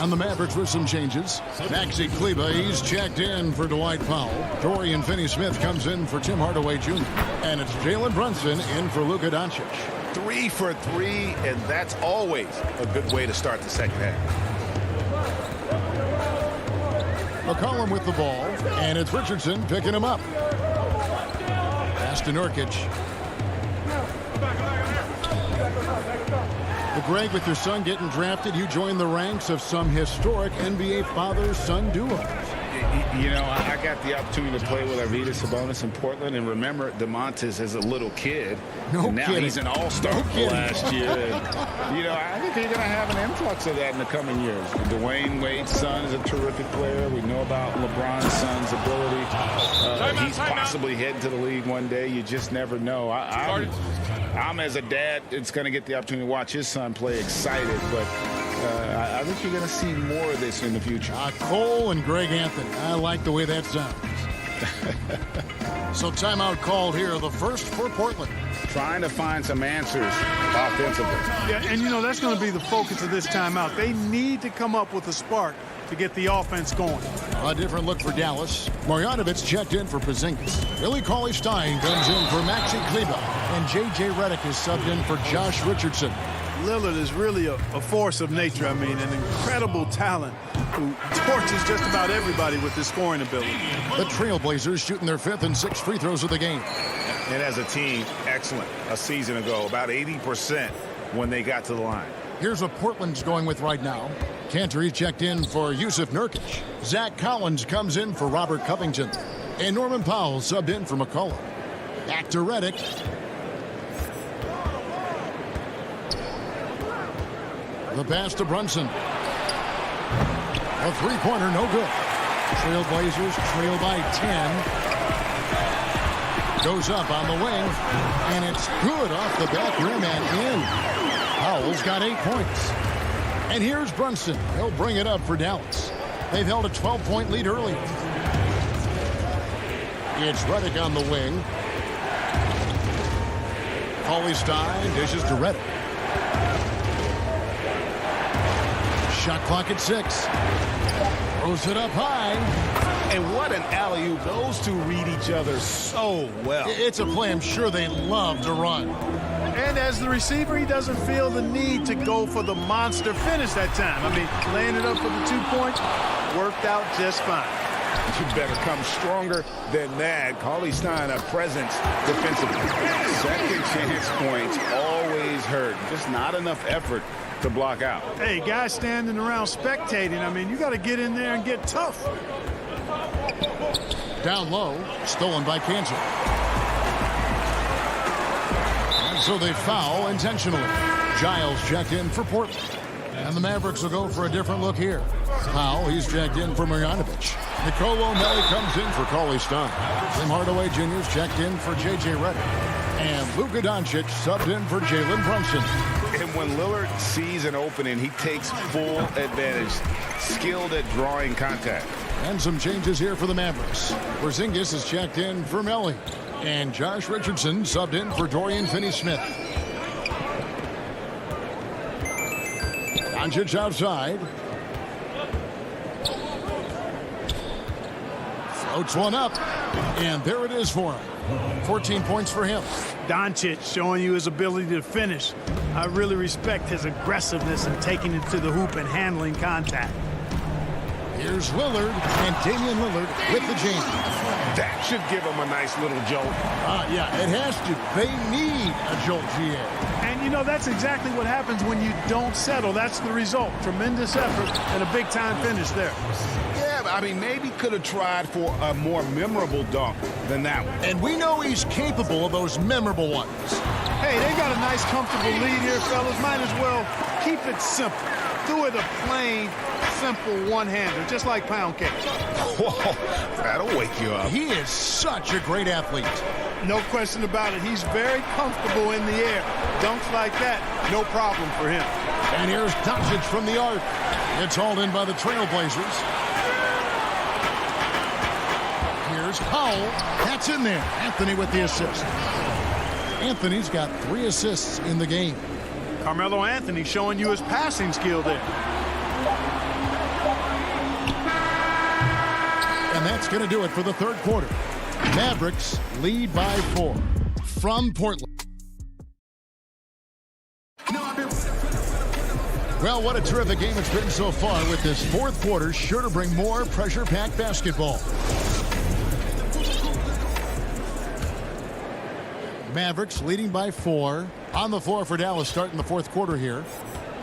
On the Mavericks with some changes. Maxi Kleber, he's checked in for Dwight Powell. Dorian Finney-Smith comes in for Tim Hardaway Jr. And it's Jalen Brunson in for Luka Doncic. 3 for 3, and that's always a good way to start the second half. McCollum with the ball, and it's Richardson picking him up. Pass to Nurkic. Well, Greg, with your son getting drafted, you joined the ranks of some historic NBA father-son duos. You know, I got the opportunity to play with Arvydas Sabonis in Portland, and remember DeMontis as a little kid. No and now kidding. He's an all-star last year. And, you know, I think they're going to have an influx of that in the coming years. Dwayne Wade's son is a terrific player. We know about LeBron's son's ability. He's possibly heading to the league one day. You just never know. I'm as a dad, it's going to get the opportunity to watch his son play excited, but I think you're going to see more of this in the future. Cole and Greg Anthony. I like the way that sounds. So timeout called here, the first for Portland. Trying to find some answers offensively. Yeah, and you know, that's going to be the focus of this timeout. They need to come up with a spark to get the offense going. A different look for Dallas. Marjanovic checked in for Porzingis. Billy Cauley-Stein comes in for Maxi Kleber. And J.J. Redick is subbed in for Josh Richardson. Lillard is really a force of nature. I mean, an incredible talent who torches just about everybody with his scoring ability. The Trailblazers shooting their 5th and 6th free throws of the game. And as a team, excellent. A season ago, about 80% when they got to the line. Here's what Portland's going with right now. Cantor checked in for Yusuf Nurkic. Zach Collins comes in for Robert Covington. And Norman Powell subbed in for McCollum. Back to Redick. The pass to Brunson. A 3-pointer, no good. Trailblazers trail by 10. Goes up on the wing. And it's good off the back rim and in. Powell's got 8 points. And here's Brunson. He'll bring it up for Dallas. They've held a 12-point lead early. It's Redick on the wing. Cauley-Stein dishes to Redick. Shot clock at 6. Throws it up high. And what an alley-oop. Those two read each other so well. It's a play I'm sure they love to run. And as the receiver, he doesn't feel the need to go for the monster finish that time. I mean, laying it up for the 2 points worked out just fine. You better come stronger than that. Cauley-Stein, a presence defensively. Second chance points always hurt. Just not enough effort to block out. Hey, guys standing around spectating, I mean, you got to get in there and get tough. down low, stolen by Kansas. And so they foul intentionally. Giles checked in for Portland. And the Mavericks will go for a different look here. Powell, he's checked in for Marjanovic. Nicolo Melli comes in for Cauley Stein. Tim Hardaway Jr.'s checked in for J.J. Redick. And Luka Doncic subbed in for Jalen Brunson. And when Lillard sees an opening, he takes full advantage. Skilled at drawing contact. And some changes here for the Mavericks. Porzingis is checked in for Melli. And Josh Richardson subbed in for Dorian Finney-Smith. Doncic outside. Floats one up. And there it is for him. 14 points for him. Doncic showing you his ability to finish. I really respect his aggressiveness in taking it to the hoop and handling contact. Here's Lillard, and Damian Lillard with the jam. That should give him a nice little jolt. Yeah, it has to. They need a jolt, GA. And, you know, that's exactly what happens when you don't settle. That's the result. Tremendous effort and a big-time finish there. Yeah, I mean, maybe could have tried for a more memorable dunk than that one. And we know he's capable of those memorable ones. Hey, they got a nice, comfortable lead here, fellas. Might as well keep it simple. Do it a plain, simple one-hander, just like pound cake. Whoa, that'll wake you up. He is such a great athlete. No question about it. He's very comfortable in the air. Dunks like that, no problem for him. And here's Doncic from the arc. It's hauled in by the Trailblazers. Here's Powell. That's in there. Anthony with the assist. Anthony's got 3 assists in the game. Carmelo Anthony showing you his passing skill there. And that's going to do it for the third quarter. Mavericks lead by 4 from Portland. Well, what a terrific game it's been so far, with this fourth quarter sure to bring more pressure-packed basketball. Mavericks leading by 4. On the floor for Dallas starting the fourth quarter here.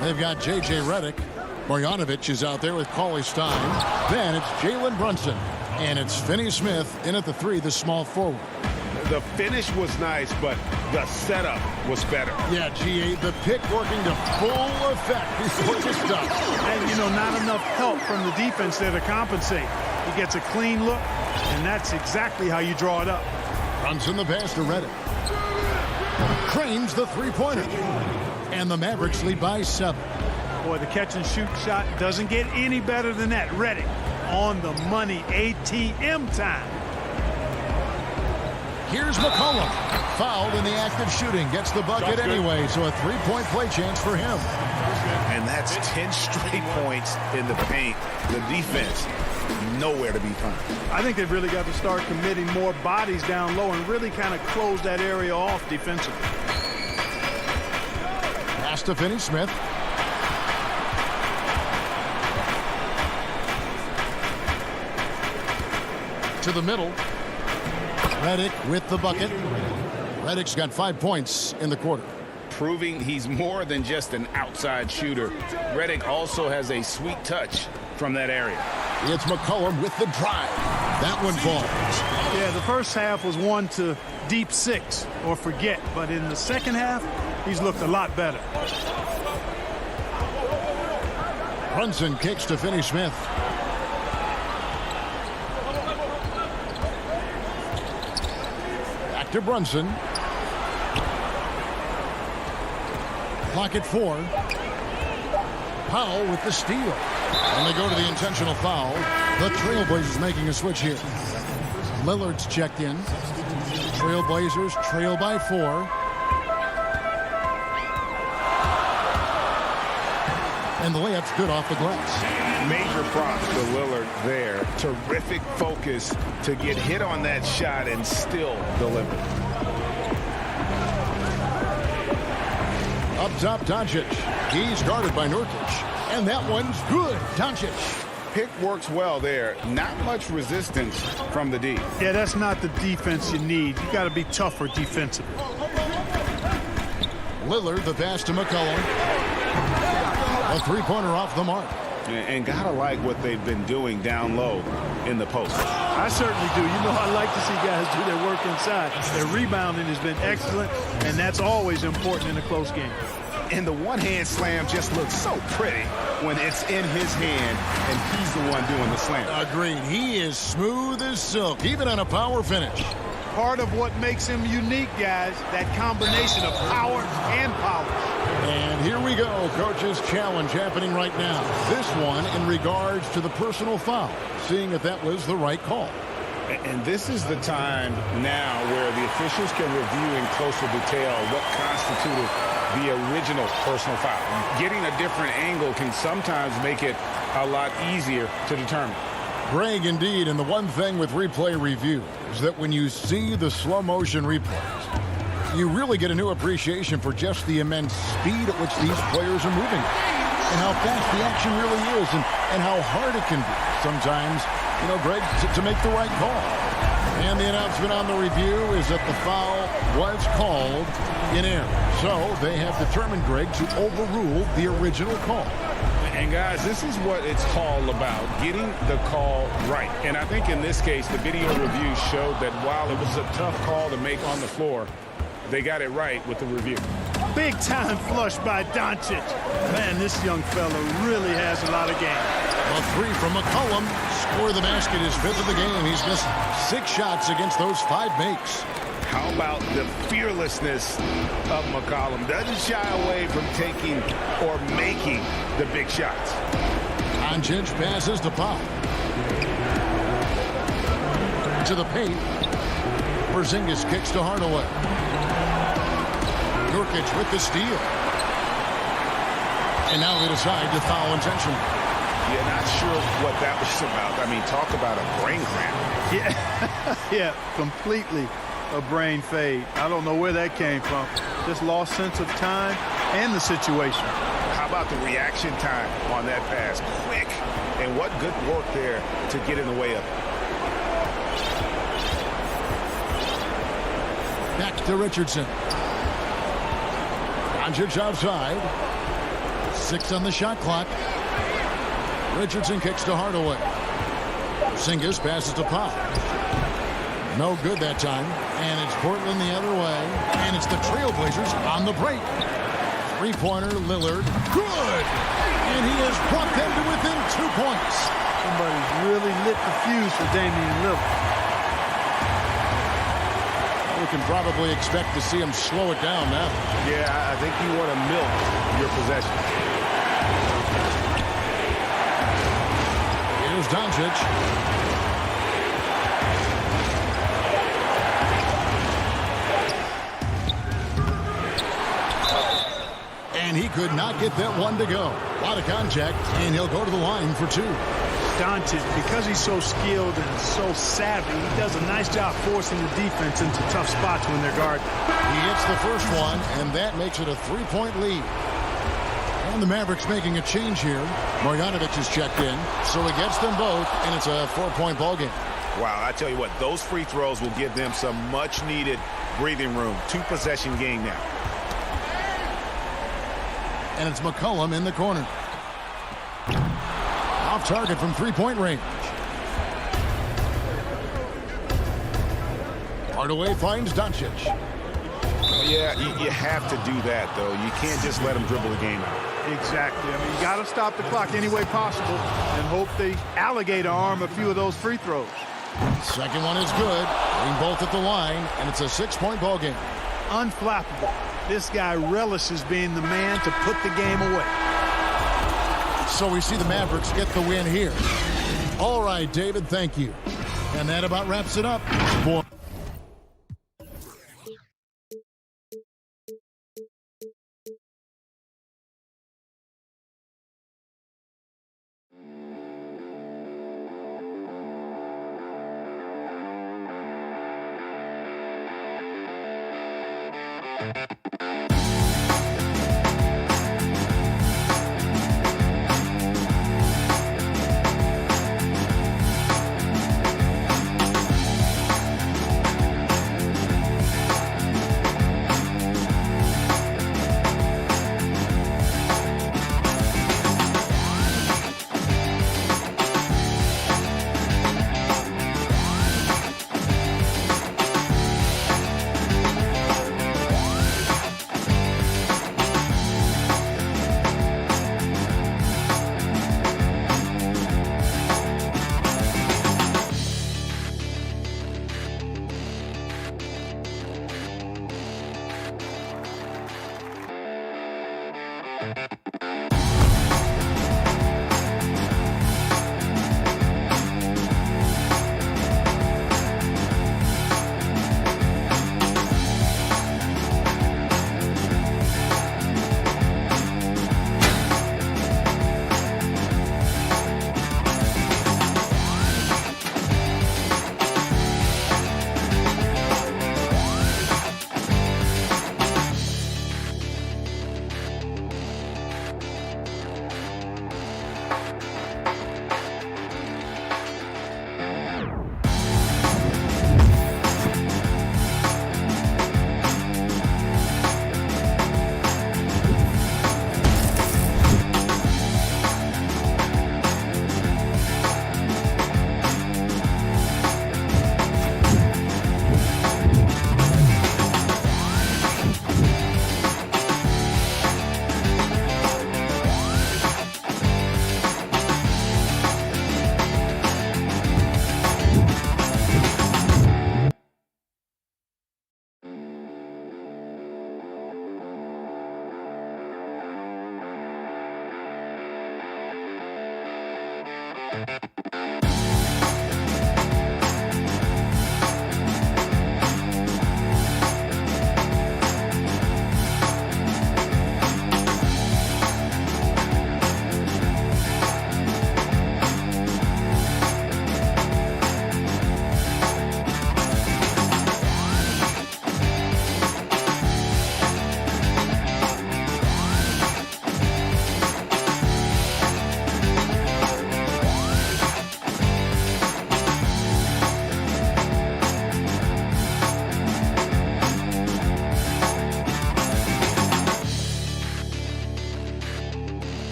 They've got J.J. Redick. Marjanovic is out there with Cauley Stein. Then it's Jalen Brunson. And it's Finney-Smith in at the 3, the small forward. The finish was nice, but the setup was better. Yeah, GA, the pick working to full effect before this stuff. And, you know, not enough help from the defense there to compensate. He gets a clean look, and that's exactly how you draw it up. Brunson the pass to Redick. Cranes the three-pointer. And the Mavericks lead by 7. Boy, the catch-and-shoot shot doesn't get any better than that. Redick on the money, ATM time. Here's McCollum. Fouled in the act of shooting. Gets the bucket anyway, so a 3-point play chance for him. And that's 10 straight points in the paint. The defense, nowhere to be found. I think they've really got to start committing more bodies down low and really kind of close that area off defensively. Pass to Finney-Smith. To the middle. Redick with the bucket. Redick's got 5 points in the quarter. Proving he's more than just an outside shooter. Redick also has a sweet touch from that area. It's McCollum with the drive. That one falls. Yeah, the first half was one to deep 6 or forget. But in the second half, he's looked a lot better. Brunson kicks to Finney-Smith. To Brunson. Clock at 4. Powell with the steal. And they go to the intentional foul. The Trailblazers making a switch here. Lillard's checked in. Trailblazers trail by 4. And the layup's good off the glass. Major props to Lillard there. Terrific focus to get hit on that shot and still deliver. Up top, Doncic. He's guarded by Nurkic. And that one's good. Doncic. Pick works well there. Not much resistance from the D. Yeah, that's not the defense you need. You got to be tougher defensively. Lillard, the pass to McCollum. A 3-pointer off the mark. And gotta like what they've been doing down low. in the post. I certainly do. You know, I like to see guys do their work inside. Their rebounding has been excellent, and that's always important in a close game. And the one-hand slam just looks so pretty when it's in his hand and he's the one doing the slam. Agreed. He is smooth as silk, even on a power finish. Part of what makes him unique, guys, that combination of power and polish. And here we go. Coach's challenge happening right now. This one in regards to the personal foul, seeing if that was the right call. And this is the time now where the officials can review in closer detail what constituted the original personal foul. Getting a different angle can sometimes make it a lot easier to determine. Greg, indeed, and the one thing with replay review is that when you see the slow motion replays, you really get a new appreciation for just the immense speed at which these players are moving and how fast the action really is and how hard it can be sometimes, you know, Greg, to make the right call. And the announcement on the review is that the foul was called in error. So they have determined, Greg, to overrule the original call. And guys, this is what it's all about, getting the call right. And I think in this case, the video review showed that while it was a tough call to make on the floor, they got it right with the review. Big time flush by Doncic. Man, this young fella really has a lot of game. A three from McCollum. Score the basket, his fifth of the game. He's missed 6 shots against those 5 makes. How about the fearlessness of McCollum? Doesn't shy away from taking or making the big shots. Doncic passes to Pop. To the paint. Porzingis kicks to Hardaway. Nurkic with the steal. And now they decide to foul intentionally. Yeah, not sure what that was about. I mean, talk about a brain cramp. Yeah, yeah, completely a brain fade. I don't know where that came from. Just lost sense of time and the situation. How about the reaction time on that pass? Quick. And what good work there to get in the way of it. Back to Richardson. Doncic outside. 6 on the shot clock. Richardson kicks to Hardaway. Porzingis passes to Pop. No good that time. And it's Portland the other way. And it's the Trailblazers on the break. Three-pointer, Lillard. Good! And he has brought them to within 2 points. Somebody's really lit the fuse for Damian Lillard. We can probably expect to see him slow it down now. Yeah, I think you want to milk your possession. Here's Doncic. And he could not get that one to go. A lot of contact, and he'll go to the line for 2. Doncic, because he's so skilled and so savvy, he does a nice job forcing the defense into tough spots when they're guarding. He hits the first one, and that makes it a 3-point lead. And the Mavericks making a change here. Marjanovic is checked in, so he gets them both, and it's a 4-point ball game. Wow, I tell you what, those free throws will give them some much-needed breathing room. 2-possession game now. And it's McCollum in the corner. Off target from 3-point range. Hardaway finds Doncic. Yeah, you have to do that, though. You can't just let him dribble the game out. Exactly. I mean, you got to stop the clock any way possible and hope they alligator arm a few of those free throws. Second one is good. Being both at the line, and it's a 6-point ball game. Unflappable. This guy relishes being the man to put the game away. So we see the Mavericks get the win here. All right, David, thank you. And that about wraps it up.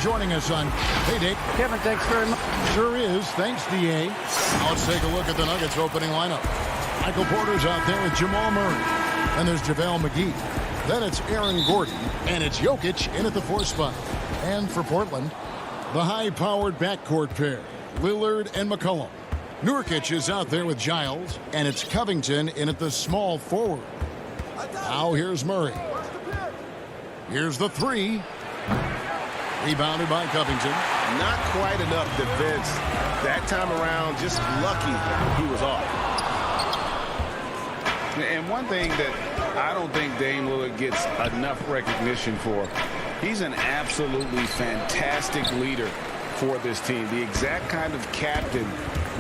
Joining us on Payday. Kevin, thanks very much. Sure is. Thanks, DA. Now let's take a look at the Nuggets opening lineup. Michael Porter's out there with Jamal Murray. And there's JaVale McGee. Then it's Aaron Gordon. And it's Jokic in at the 4th spot. And for Portland, the high-powered backcourt pair, Lillard and McCollum. Nurkic is out there with Giles. And it's Covington in at the small forward. Now here's Murray. Here's the 3. Rebounded by Covington. Not quite enough defense that time around. Just lucky he was off. And one thing that I don't think Dame Lillard gets enough recognition for, he's an absolutely fantastic leader for this team. The exact kind of captain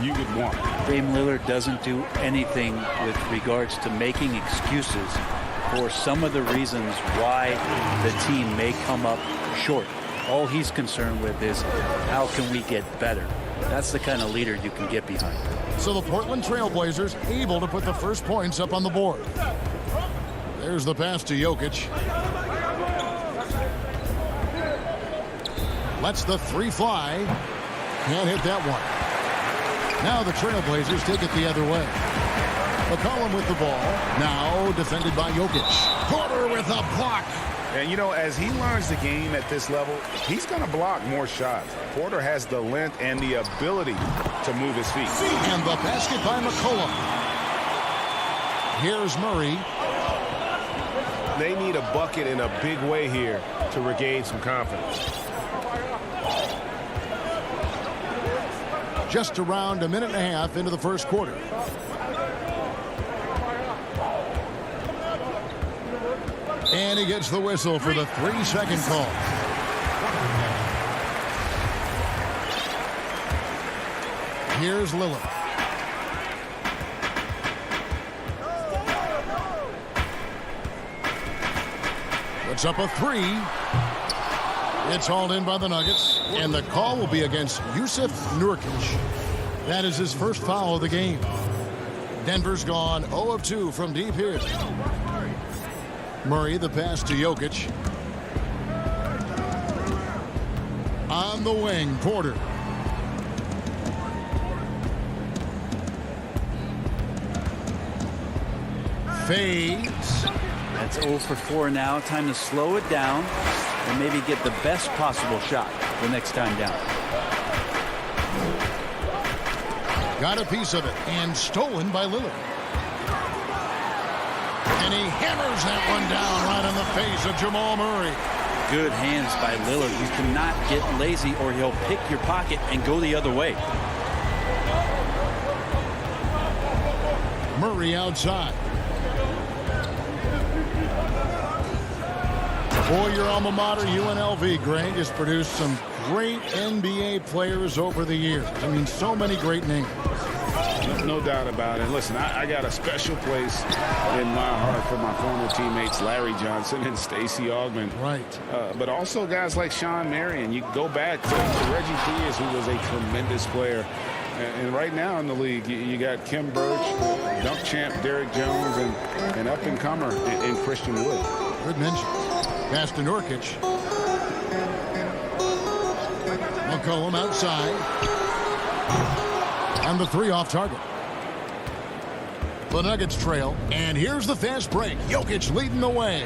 you would want. Dame Lillard doesn't do anything with regards to making excuses for some of the reasons why the team may come up short. All he's concerned with is how can we get better. That's the kind of leader you can get behind. So the Portland Trailblazers able to put the first points up on the board. There's the pass to Jokic. Lets the 3 fly. Can't hit that one. Now the Trailblazers take it the other way. McCollum with the ball. Now defended by Jokic. Porter with a block. And, you know, as he learns the game at this level, he's going to block more shots. Porter has the length and the ability to move his feet. And the basket by McCollum. Here's Murray. They need a bucket in a big way here to regain some confidence. Just around a minute and a half into the first quarter. And he gets the whistle for the 3-second call. Here's Lillard. Puts up a 3. It's hauled in by the Nuggets. And the call will be against Jusuf Nurkic. That is his first foul of the game. Denver's gone 0 of 2 from deep here. Murray, the pass to Jokic. On the wing, Porter. Fades. That's 0 for 4 now. Time to slow it down and maybe get the best possible shot the next time down. Got a piece of it and stolen by Lillard. And he hammers that one down right on the face of Jamal Murray. Good hands by Lillard. You cannot get lazy or he'll pick your pocket and go the other way. Murray outside. Boy, your alma mater, UNLV, Greg, has produced some great NBA players over the years. I mean, so many great names. No doubt about it. Listen, I got a special place in my heart for my former teammates Larry Johnson and Stacey Augmon. Right. But also guys like Sean Marion. You go back to Reggie Theus, who was a tremendous player. And right now in the league, you got Kim Birch, dunk champ Derrick Jones, and up-and-comer in Christian Wood. Good mention. Pass to Nurkic. McCollum outside. And the three off target. The Nuggets trail. And here's the fast break. Jokic leading the way.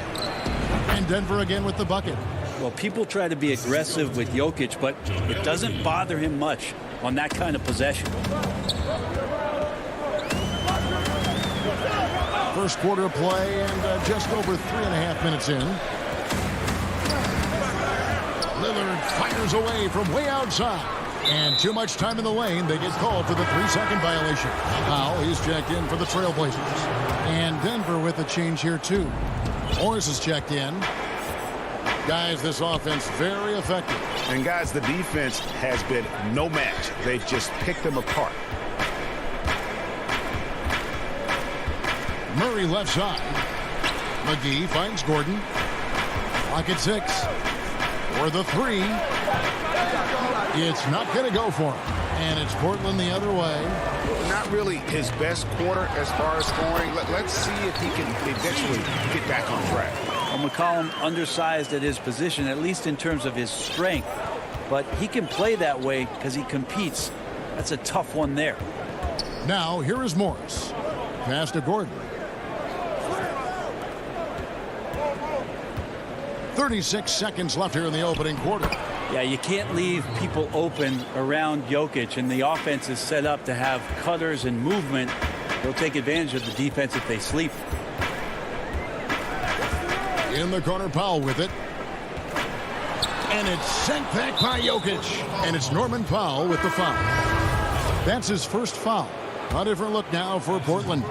And Denver again with the bucket. Well, people try to be aggressive with Jokic, but it doesn't bother him much on that kind of possession. First quarter of play and just over 3.5 minutes in. Lillard fires away from way outside. And too much time in the lane. They get called for the 3-second violation. Powell, he's checked in for the Trailblazers. And Denver with a change here, too. Morris is checked in. Guys, this offense very effective. And, guys, the defense has been no match. They've just picked them apart. Murray left side. McGee finds Gordon. Clock at 6. For the 3. It's not going to go for him. And it's Portland the other way. Not really his best quarter as far as scoring. Let's see if he can eventually get back on track. Well, McCollum undersized at his position, at least in terms of his strength. But he can play that way because he competes. That's a tough one there. Now, here is Morris. Pass to Gordon. 36 seconds left here in the opening quarter. Yeah, you can't leave people open around Jokic, and the offense is set up to have cutters and movement. They'll take advantage of the defense if they sleep. In the corner, Powell with it. And it's sent back by Jokic. And it's Norman Powell with the foul. That's his first foul. A different look now for Portland.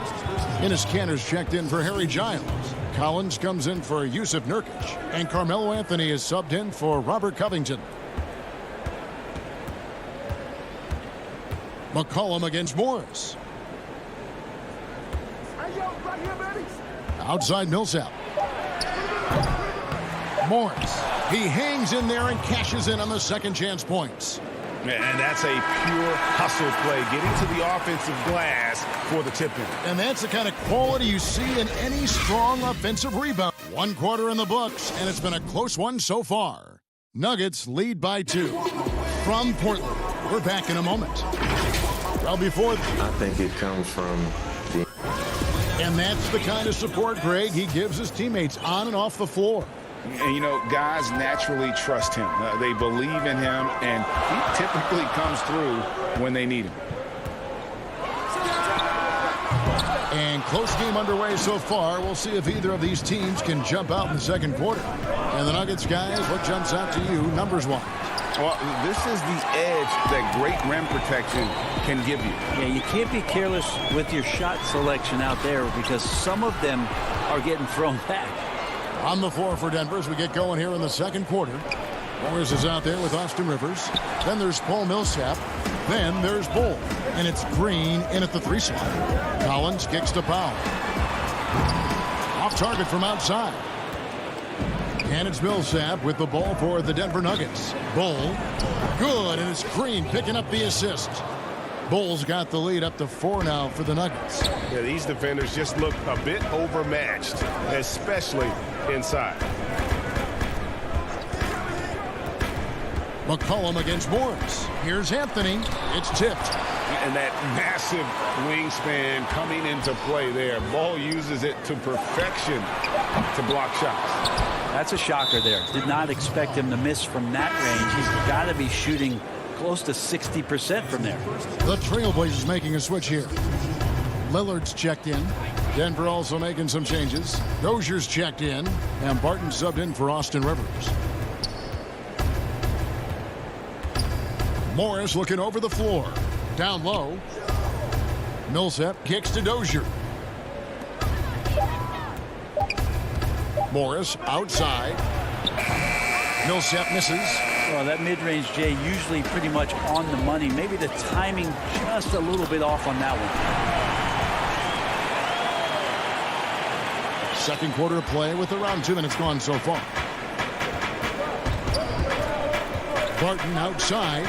Enes Kanter's checked in for Harry Giles. Collins comes in for Yusuf Nurkic. And Carmelo Anthony is subbed in for Robert Covington. McCollum against Morris. Outside Millsap. Morris. He hangs in there and cashes in on the second chance points. And that's a pure hustle play, getting to the offensive glass for the tip-in. And that's the kind of quality you see in any strong offensive rebound. 1 quarter in the books, and it's been a close one so far. Nuggets lead by 2. From Portland, we're back in a moment. Well, before... I think it comes from the... And that's the kind of support, Greg, he gives his teammates on and off the floor. And, you know, guys naturally trust him. They believe in him, and he typically comes through when they need him. And close game underway so far. We'll see if either of these teams can jump out in the second quarter. And the Nuggets, guys, what jumps out to you numbers-wise? Well, this is the edge that great rim protection can give you. Yeah, you can't be careless with your shot selection out there because some of them are getting thrown back. On the floor for Denver as we get going here in the second quarter. Morris is out there with Austin Rivers. Then there's Paul Millsap. Then there's Bull. And it's Green in at the 3 slot. Collins kicks to Powell. Off target from outside. And it's Millsap with the ball for the Denver Nuggets. Bull. Good. And it's Green picking up the assist. Bull's got the lead up to 4 now for the Nuggets. Yeah, these defenders just look a bit overmatched, especially inside. McCollum against Morris. Here's Anthony. It's tipped. And that massive wingspan coming into play there. Ball uses it to perfection to block shots. That's a shocker there. Did not expect him to miss from that range. He's got to be shooting close to 60% from there. The Trailblazers making a switch here. Lillard's checked in. Denver also making some changes. Dozier's checked in. And Barton subbed in for Austin Rivers. Morris looking over the floor. Down low. Millsap kicks to Dozier. Morris outside. Millsap misses. Well, that mid-range, Jay, usually pretty much on the money. Maybe the timing just a little bit off on that one. Second quarter of play with around 2 minutes gone so far. Barton outside.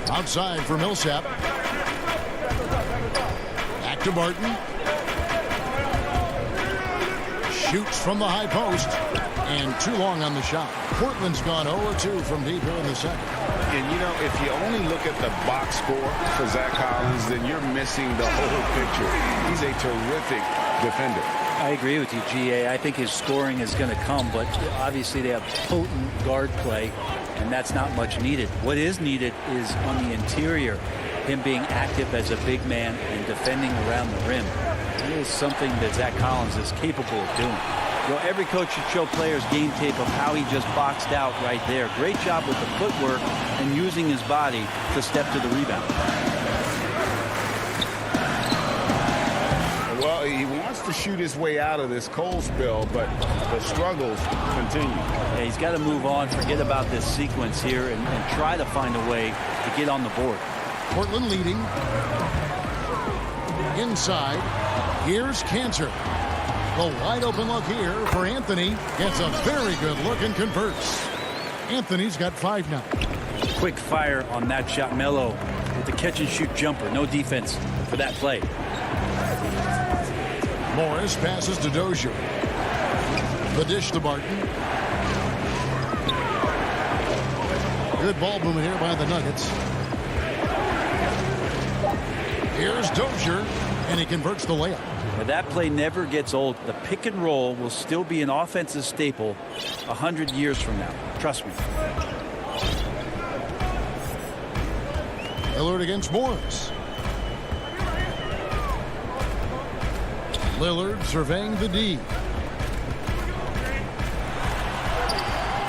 Outside for Millsap. Back to Barton. Shoots from the high post. And too long on the shot. Portland's gone 0-2 from deep here in the second. And, you know, if you only look at the box score for Zach Collins, then you're missing the whole picture. He's a terrific defender. I agree with you, GA. I think his scoring is going to come, but obviously they have potent guard play, and that's not much needed. What is needed is on the interior, him being active as a big man and defending around the rim. That is something that Zach Collins is capable of doing. You know, every coach should show players game tape of how he just boxed out right there. Great job with the footwork and using his body to step to the rebound. Well, he wants to shoot his way out of this cold spell, but the struggles continue. Yeah, he's got to move on, forget about this sequence here, and try to find a way to get on the board. Portland leading. Inside. Here's Cantor. The wide open look here for Anthony. Gets a very good look and converts. Anthony's got 5 now. Quick fire on that shot. Melo with the catch and shoot jumper. No defense for that play. Morris passes to Dozier. The dish to Barton. Good ball movement here by the Nuggets. Here's Dozier, and he converts the layup. But that play never gets old. The pick and roll will still be an offensive staple 100 years from now. Trust me. Lillard against Morris. Lillard surveying the D.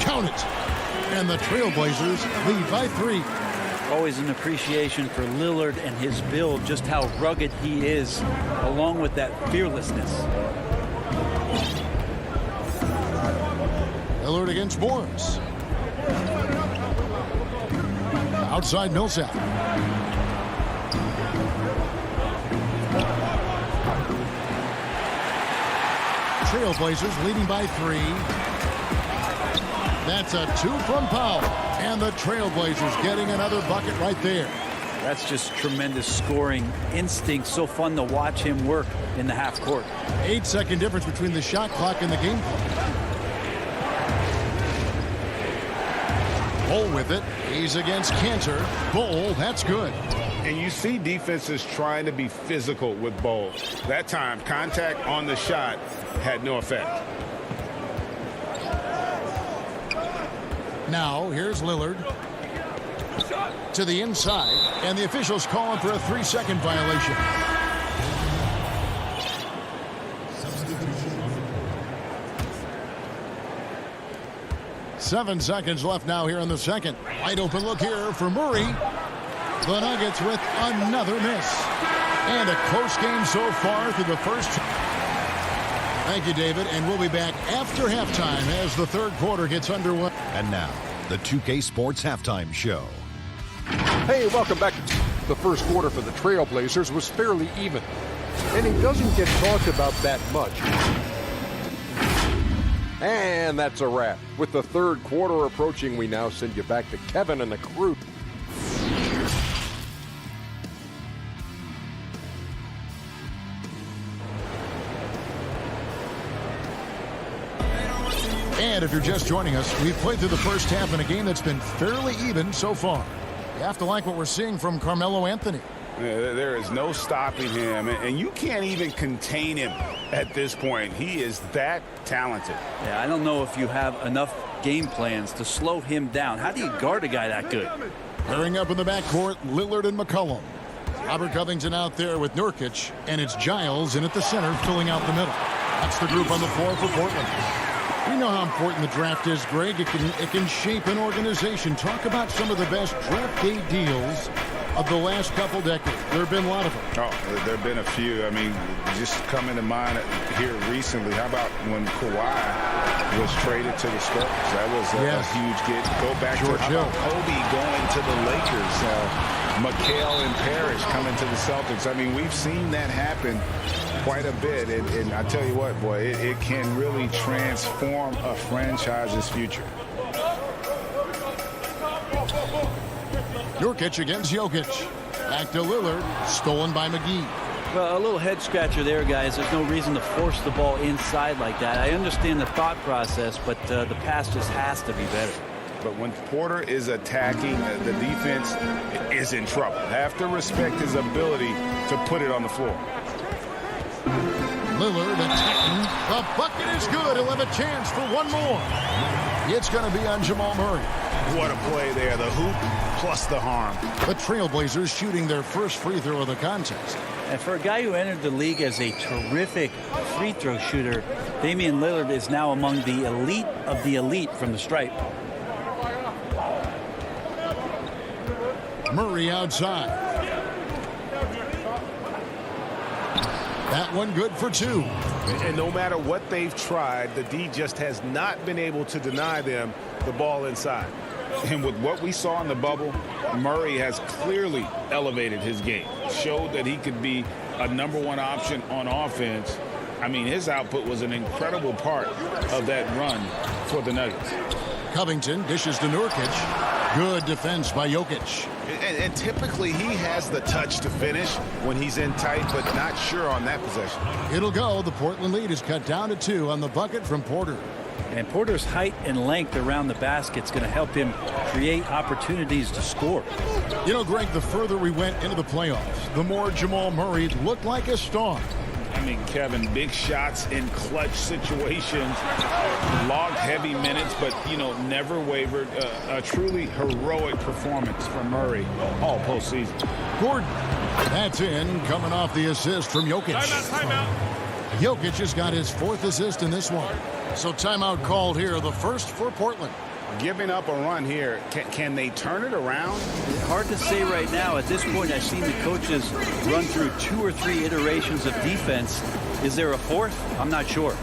Count it. And the Trailblazers lead by 3. Always an appreciation for Lillard and his build, just how rugged he is, along with that fearlessness. Lillard against Morris. Outside Millsap. Trailblazers leading by 3. That's a 2 from Powell. And the Trailblazers getting another bucket right there. That's just tremendous scoring instinct. So fun to watch him work in the half court. 8-second difference between the shot clock and the game clock. Bull with it. He's against Cantor. Bull, that's good. And you see defenses trying to be physical with Bull. That time, contact on the shot had no effect. Now, here's Lillard to the inside, and the officials calling for a 3-second violation. Seven seconds left now here in the second. Wide open look here for Murray. The Nuggets with another miss. And a close game so far through the first. Thank you, David, and we'll be back after halftime as the third quarter gets underway. And now, the 2K Sports Halftime Show. Hey, welcome back. The first quarter for the Trailblazers was fairly even, and he doesn't get talked about that much. And that's a wrap. With the third quarter approaching, we now send you back to Kevin and the crew. And if you're just joining us, we've played through the first half in a game that's been fairly even so far. You have to like what we're seeing from Carmelo Anthony. There is no stopping him, and you can't even contain him at this point. He is that talented. Yeah, I don't know if you have enough game plans to slow him down. How do you guard a guy that good? Pairing up in the backcourt, Lillard and McCollum. Robert Covington out there with Nurkic, and it's Giles in at the center filling out the middle. That's the group on the floor for Portland. We know how important the draft is, Greg. It can shape an organization. Talk about some of the best draft day deals of the last couple decades. There have been a lot of them. Oh, there have been a few. I mean, just coming to mind here recently, how about when Kawhi was traded to the Spurs? That was a huge get. Go back to how about Kobe going to the Lakers, McHale and Parrish coming to the Celtics. I mean, we've seen that happen quite a bit, and I tell you what, boy, it can really transform a franchise's future. Nurkic against Jokic. Back to Lillard. Stolen by McGee. Well, a little head scratcher there, guys. There's no reason to force the ball inside like that. I understand the thought process, but the pass just has to be better. But when Porter is attacking, the defense is in trouble. Have to respect his ability to put it on the floor. Lillard attacking. The bucket is good. He'll have a chance for one more. It's going to be on Jamal Murray. What a play there. The hoop plus the harm. The Trailblazers shooting their first free throw of the contest. And for a guy who entered the league as a terrific free throw shooter, Damian Lillard is now among the elite from the stripe. Murray outside. That one good for two. And no matter what they've tried, the D just has not been able to deny them the ball inside. And with what we saw in the bubble, Murray has clearly elevated his game. Showed that he could be a #1 option on offense. I mean, his output was an incredible part of that run for the Nuggets. Covington dishes to Nurkic. Good defense by Jokic. And typically he has the touch to finish when he's in tight, but not sure on that possession. It'll go. The Portland lead is cut down to 2 on the bucket from Porter. And Porter's height and length around the basket is going to help him create opportunities to score. You know, Greg, the further we went into the playoffs, the more Jamal Murray looked like a star. I mean, Kevin, big shots in clutch situations, logged heavy minutes, but, you know, never wavered. A truly heroic performance from Murray all postseason. Gordon, that's in, coming off the assist from Jokic. Timeout. Jokic has got his 4th assist in this one. So timeout called here, the first for Portland. Giving up a run here, can they turn it around? Hard to say right now. At this point, I've seen the coaches run through 2 or 3 iterations of defense. Is there a 4th? I'm not sure.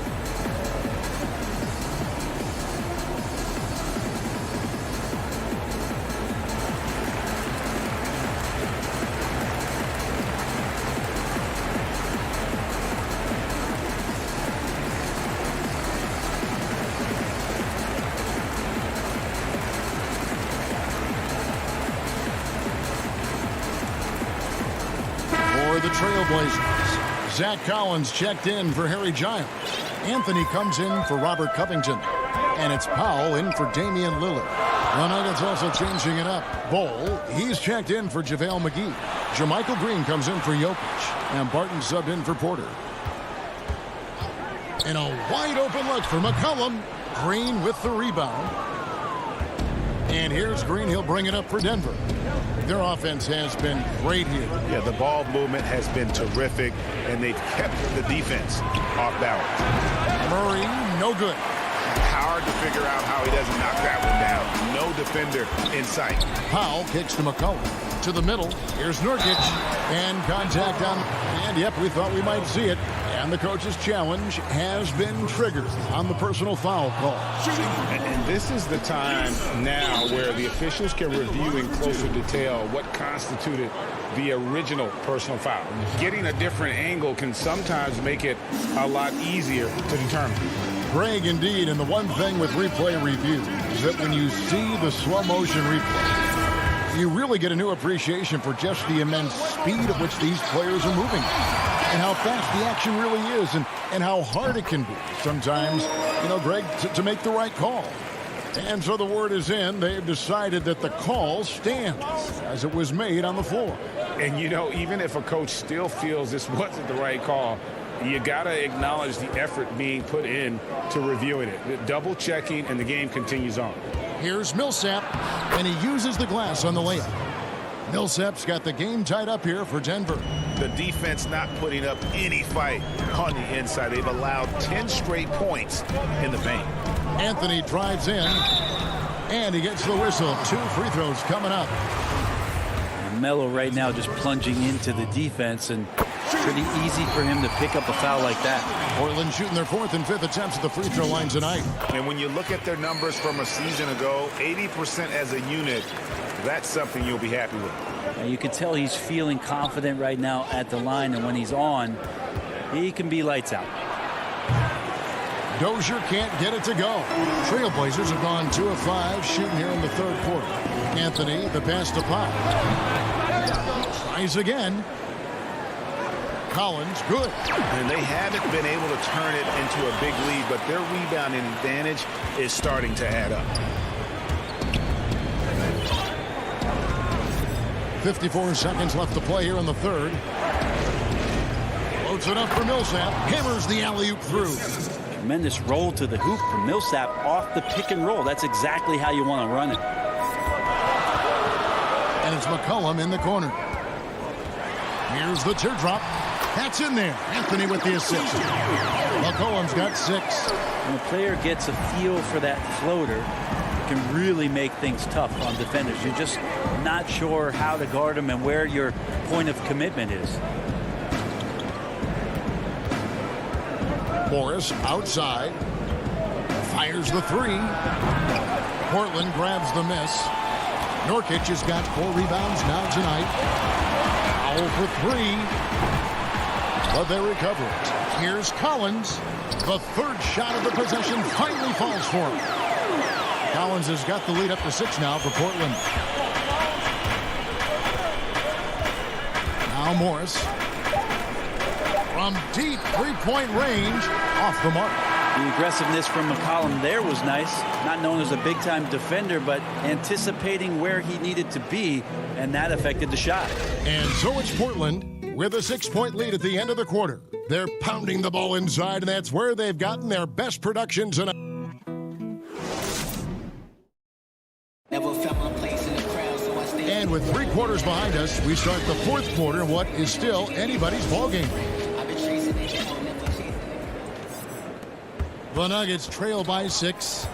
The Trailblazers. Zach Collins checked in for Harry Giles. Anthony comes in for Robert Covington. And it's Powell in for Damian Lillard. The Nuggets also changing it up. Bol, he's checked in for JaVale McGee. Jermichael Green comes in for Jokic. And Barton subbed in for Porter. And a wide open look for McCollum. Green with the rebound. And here's Green. He'll bring it up for Denver. Their offense has been great here. Yeah, the ball movement has been terrific, and they've kept the defense off balance. Murray, no good. Hard to figure out how he doesn't knock that one down. No defender in sight. Powell kicks to McCollum. To the middle. Here's Nurkic. And contact on. And, yep, we thought we might see it. And the coach's challenge has been triggered on the personal foul call. And this is the time now where the officials can review in closer detail what constituted the original personal foul. Getting a different angle can sometimes make it a lot easier to determine. Greg, indeed, and the one thing with replay review is that when you see the slow motion replay, you really get a new appreciation for just the immense speed at which these players are moving and how fast the action really is and how hard it can be sometimes, you know, Greg, to make the right call. And so the word is in. They've decided that the call stands as it was made on the floor. And, you know, even if a coach still feels this wasn't the right call, you got to acknowledge the effort being put in to reviewing it. Double checking, and the game continues on. Here's Millsap, and he uses the glass on the layup. Millsap's got the game tied up here for Denver. the defense not putting up any fight on the inside. They've allowed 10 straight points in the paint. Anthony drives in, and he gets the whistle. 2 free throws coming up. Melo right now just plunging into the defense, and pretty easy for him to pick up a foul like that. Portland shooting their 4th and 5th attempts at the free throw line tonight. And when you look at their numbers from a season ago, 80% as a unit, that's something you'll be happy with. And you can tell he's feeling confident right now at the line, and when he's on, he can be lights out. Dozier can't get it to go. Trailblazers have gone 2 of 5 shooting here in the 3rd quarter. Anthony, the pass to Pop. Tries again. Collins, good. And they haven't been able to turn it into a big lead, but their rebounding advantage is starting to add up. 54 seconds left to play here in the 3rd. Loads it up for Millsap. Hammers the alley-oop through. Tremendous roll to the hoop from Millsap off the pick and roll. That's exactly how you want to run it. And it's McCollum in the corner. Here's the teardrop. That's in there. Anthony with the assist. McCollum's got 6. When a player gets a feel for that floater, it can really make things tough on defenders. You're just not sure how to guard them and where your point of commitment is. Morris outside. Fires the 3. Portland grabs the miss. Nurkic has got 4 rebounds now tonight. Foul for 3. But they recover it. Here's Collins. The 3rd shot of the possession finally falls for him. Collins has got the lead up to 6 now for Portland. Now Morris. From deep 3-point range, off the mark. The aggressiveness from McCollum there was nice. Not known as a big-time defender, but anticipating where he needed to be, and that affected the shot. And so it's Portland with a 6-point lead at the end of the quarter. They're pounding the ball inside, and that's where they've gotten their best production tonight. And with 3 quarters behind us, we start the 4th quarter, what is still anybody's ballgame. The Nuggets trail by 6.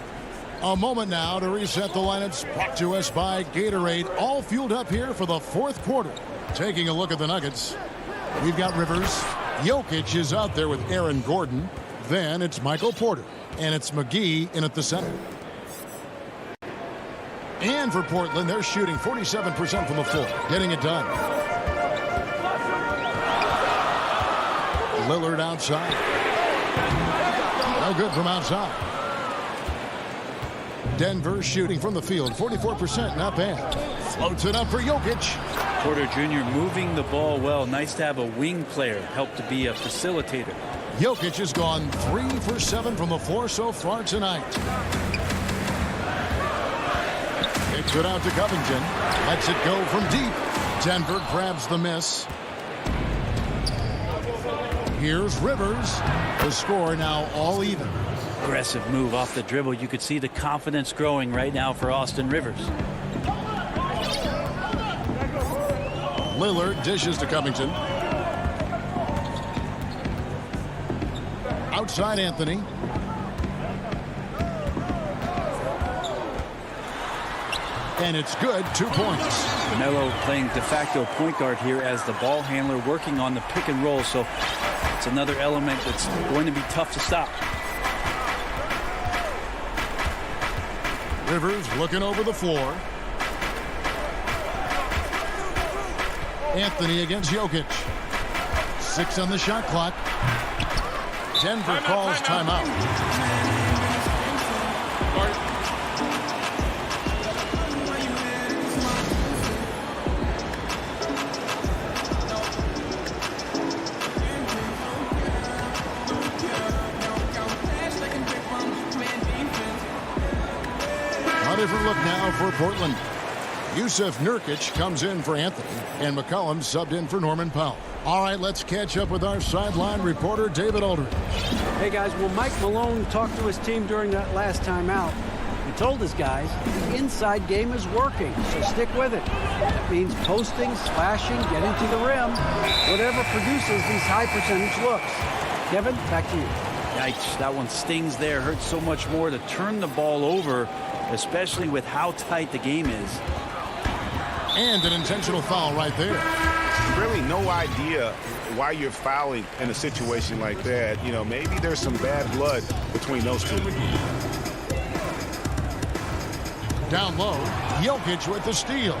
A moment now to reset the lineups, brought to us by Gatorade, all fueled up here for the 4th quarter. Taking a look at the Nuggets, we've got Rivers. Jokic is out there with Aaron Gordon. Then it's Michael Porter, and it's McGee in at the center. And for Portland, they're shooting 47% from the floor, getting it done. Lillard outside. No good from outside. Denver shooting from the field, 44%, not bad. Floats it up for Jokic. Porter Jr. moving the ball well. Nice to have a wing player help to be a facilitator. Jokic has gone 3 for 7 from the floor so far tonight. Kicks it out to Covington. Lets it go from deep. Denver grabs the miss. Here's Rivers. The score now all even. Aggressive move off the dribble. You could see the confidence growing right now for Austin Rivers. Lillard dishes to Covington. Outside Anthony. And it's good, 2 points. Melo playing de facto point guard here as the ball handler, working on the pick and roll. So it's another element that's going to be tough to stop. Rivers looking over the floor. Anthony against Jokic. 6 on the shot clock. Denver calls timeout. A different look now for Portland. Yusuf Nurkic comes in for Anthony, and McCollum subbed in for Norman Powell. All right, let's catch up with our sideline reporter, David Aldridge. Hey, guys, well, Mike Malone talked to his team during that last timeout. He told his guys the inside game is working, so stick with it. That means posting, slashing, getting to the rim, whatever produces these high percentage looks. Kevin, back to you. Yikes, that one stings there. Hurts so much more to turn the ball over, especially with how tight the game is. And an intentional foul right there. Really no idea why you're fouling in a situation like that. You know, maybe there's some bad blood between those two. Down low, Jokic with the steal.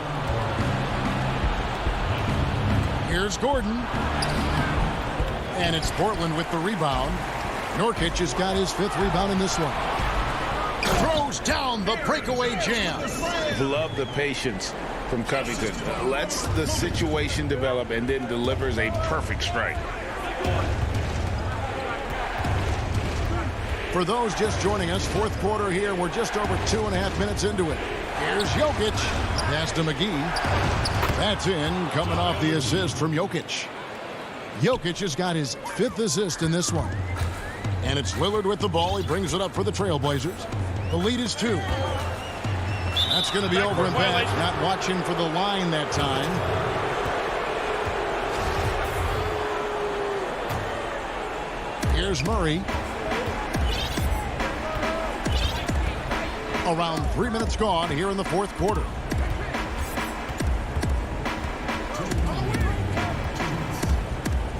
Here's Gordon. And it's Portland with the rebound. Nurkic has got his 5th rebound in this one. Throws down the breakaway jam. Love the patience from Covington. Lets the situation develop and then delivers a perfect strike. For those just joining us, 4th quarter here. We're just over 2.5 minutes into it. Here's Jokic. Pass to McGee. That's in, coming off the assist from Jokic. Jokic has got his 5th assist in this one. And it's Lillard with the ball. He brings it up for the Trailblazers. The lead is 2. That's going to be over and back. Not watching for the line that time. Here's Murray. Around 3 minutes gone here in the 4th quarter.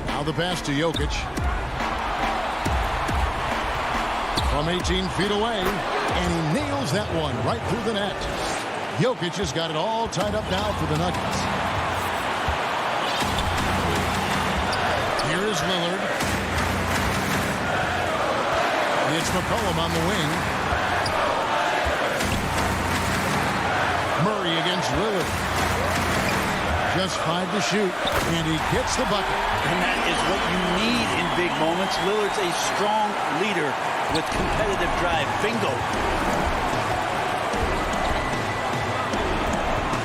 Now the pass to Jokic. From 18 feet away. And he nails that one right through the net. Jokic has got it all tied up now for the Nuggets. Here is Lillard. It's McCollum on the wing. Murray against Lillard. Just 5 to shoot. And he gets the bucket. And that is what you need in big moments. Lillard's a strong leader with competitive drive. Bingo.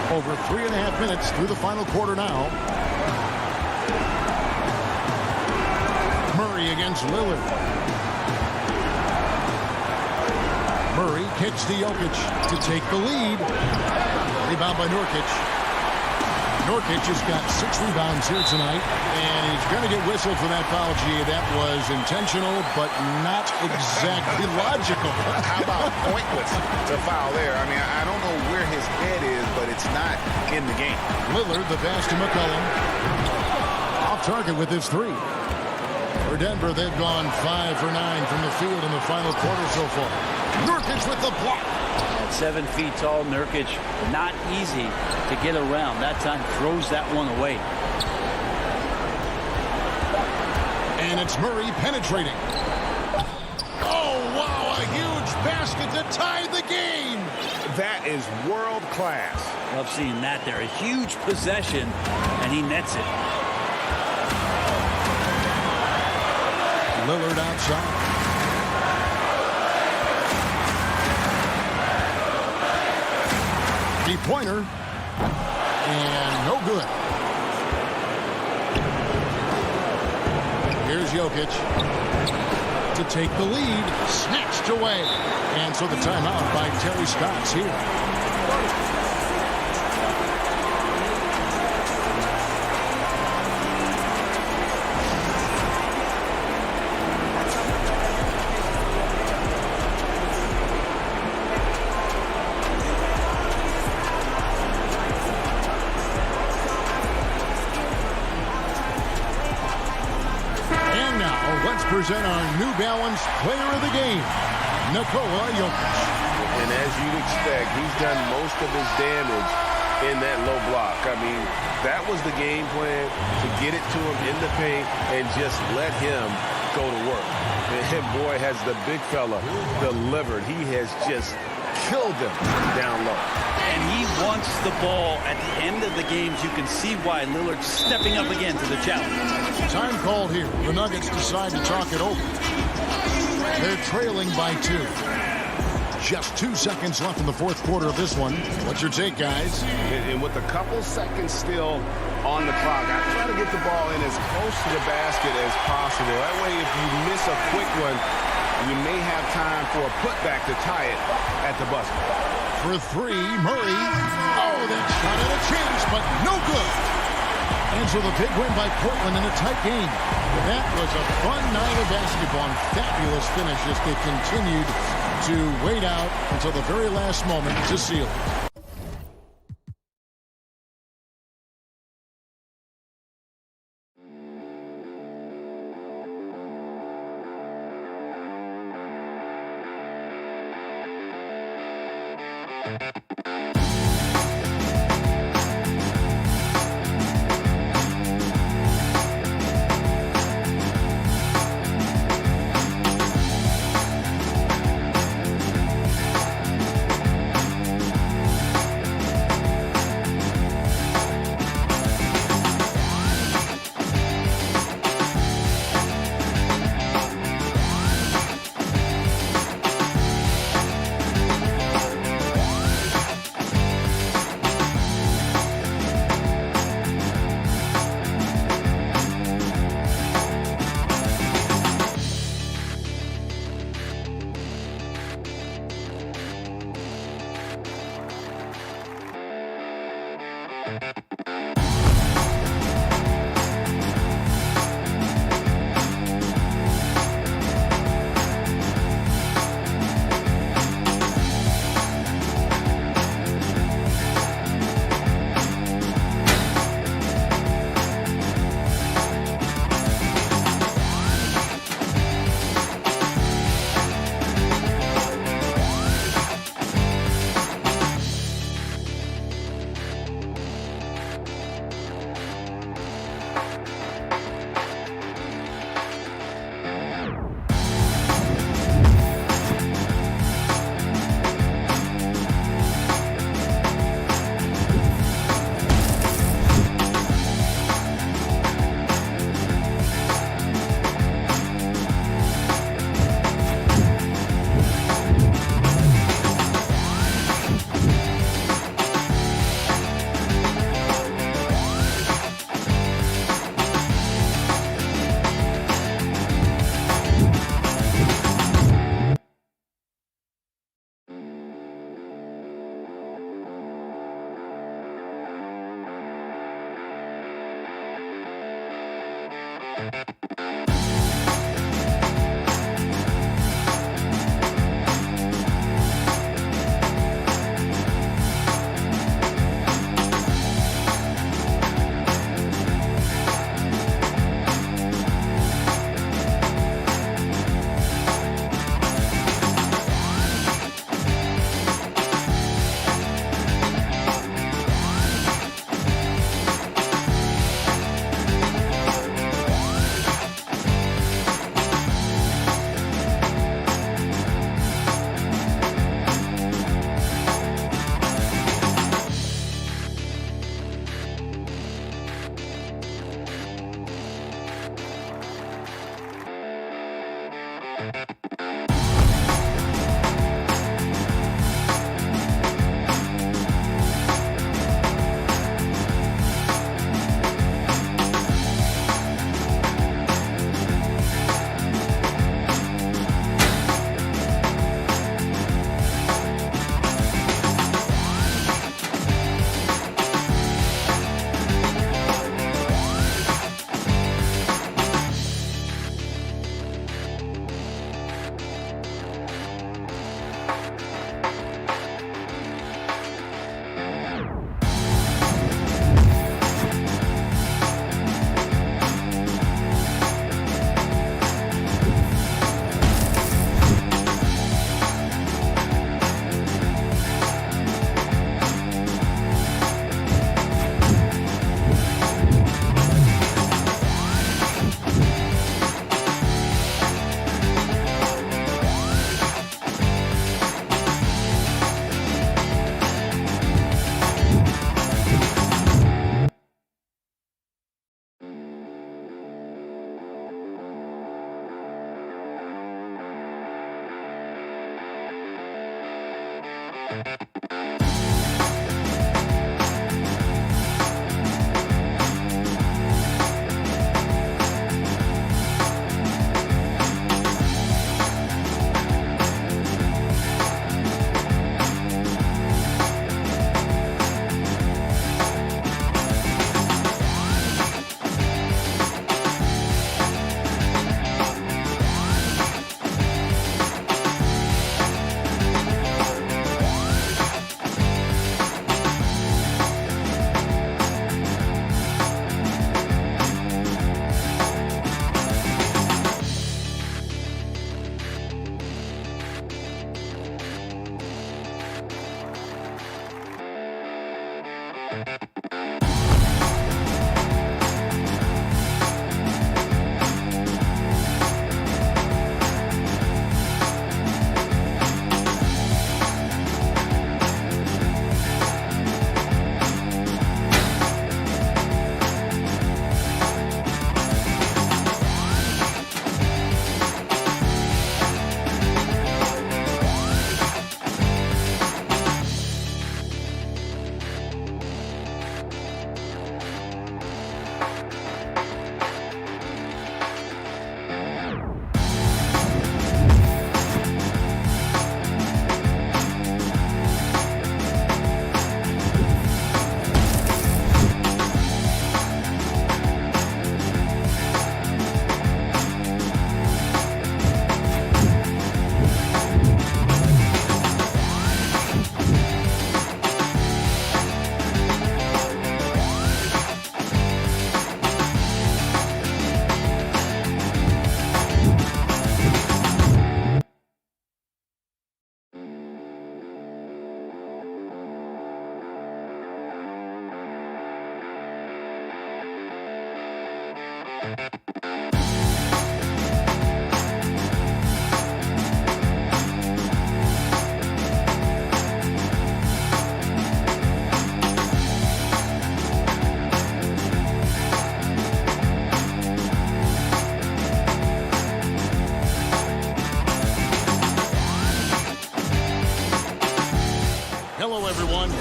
Over 3.5 minutes through the final quarter now. Murray against Lillard. Murray kicks to Jokic to take the lead. Rebound by Nurkic. Nurkic has got 6 rebounds here tonight, and he's going to get whistled for that foul. Gee, that was intentional, but not exactly logical. How about pointless to foul there? I mean, I don't know where his head is, but it's not in the game. Lillard, the pass to McCollum. Off target with his 3. For Denver, they've gone 5 for 9 from the field in the final quarter so far. Nurkic with the block. At 7 feet tall, Nurkic, not easy to get around. That time throws that one away. And it's Murray penetrating. Oh, wow, a huge basket to tie the game. That is world class. Love seeing that there. A huge possession, and he nets it. Lillard outside. Pointer, and no good. Here's Jokic to take the lead, snatched away. And so the timeout by Terry Stotts here. Present our New Balance player of the game, Nikola Jokic. And as you'd expect, he's done most of his damage in that low block. I mean, that was the game plan, to get it to him in the paint and just let him go to work. And boy, has the big fella delivered. He has just killed them down low. And he wants the ball at the end of the games. You can see why Lillard's stepping up again to the challenge. Time called here. The Nuggets decide to talk it over. They're trailing by 2. Just 2 seconds left in the 4th quarter of this one. What's your take, guys? And with a couple seconds still on the clock, I try to get the ball in as close to the basket as possible. That way, if you miss a quick one, you may have time for a putback to tie it at the buzzer. For three, Murray. Oh, that shot at a chance, but no good. And so the big win by Portland in a tight game. That was a fun night of basketball and fabulous finish as they continued to wait out until the very last moment to seal it.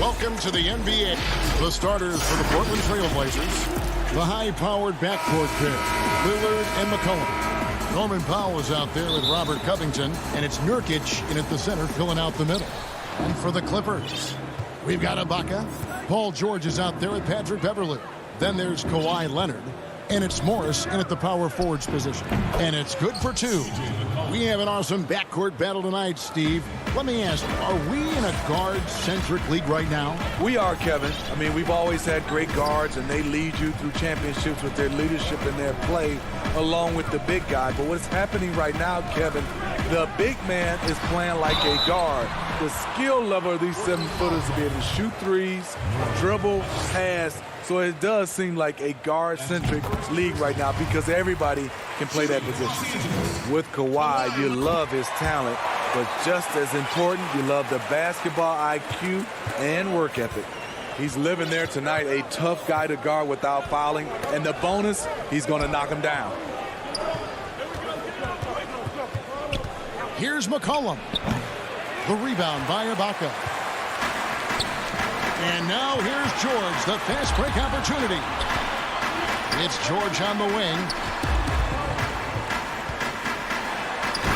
Welcome to the NBA. The starters for the Portland Trail Blazers. The high-powered backcourt pair, Lillard and McCollum. Norman Powell is out there with Robert Covington, and it's Nurkic in at the center filling out the middle. And for the Clippers, we've got Ibaka. Paul George is out there with Patrick Beverley. Then there's Kawhi Leonard. And it's Morris in at the power forwards position. And it's good for two. We have an awesome backcourt battle tonight, Steve. Let me ask, are we in a guard-centric league right now? We are, Kevin. I mean, we've always had great guards, and they lead you through championships with their leadership and their play, along with the big guy. But what's happening right now, Kevin, the big man is playing like a guard. The skill level of these 7-footers to be able to shoot threes, dribble, pass. So it does seem like a guard-centric league right now because everybody can play that position. With Kawhi, you love his talent, but just as important, you love the basketball IQ and work ethic. He's living there tonight, a tough guy to guard without fouling, and the bonus, he's going to knock him down. Here's McCollum. The rebound by Ibaka. And now here's George, the fast break opportunity. It's George on the wing.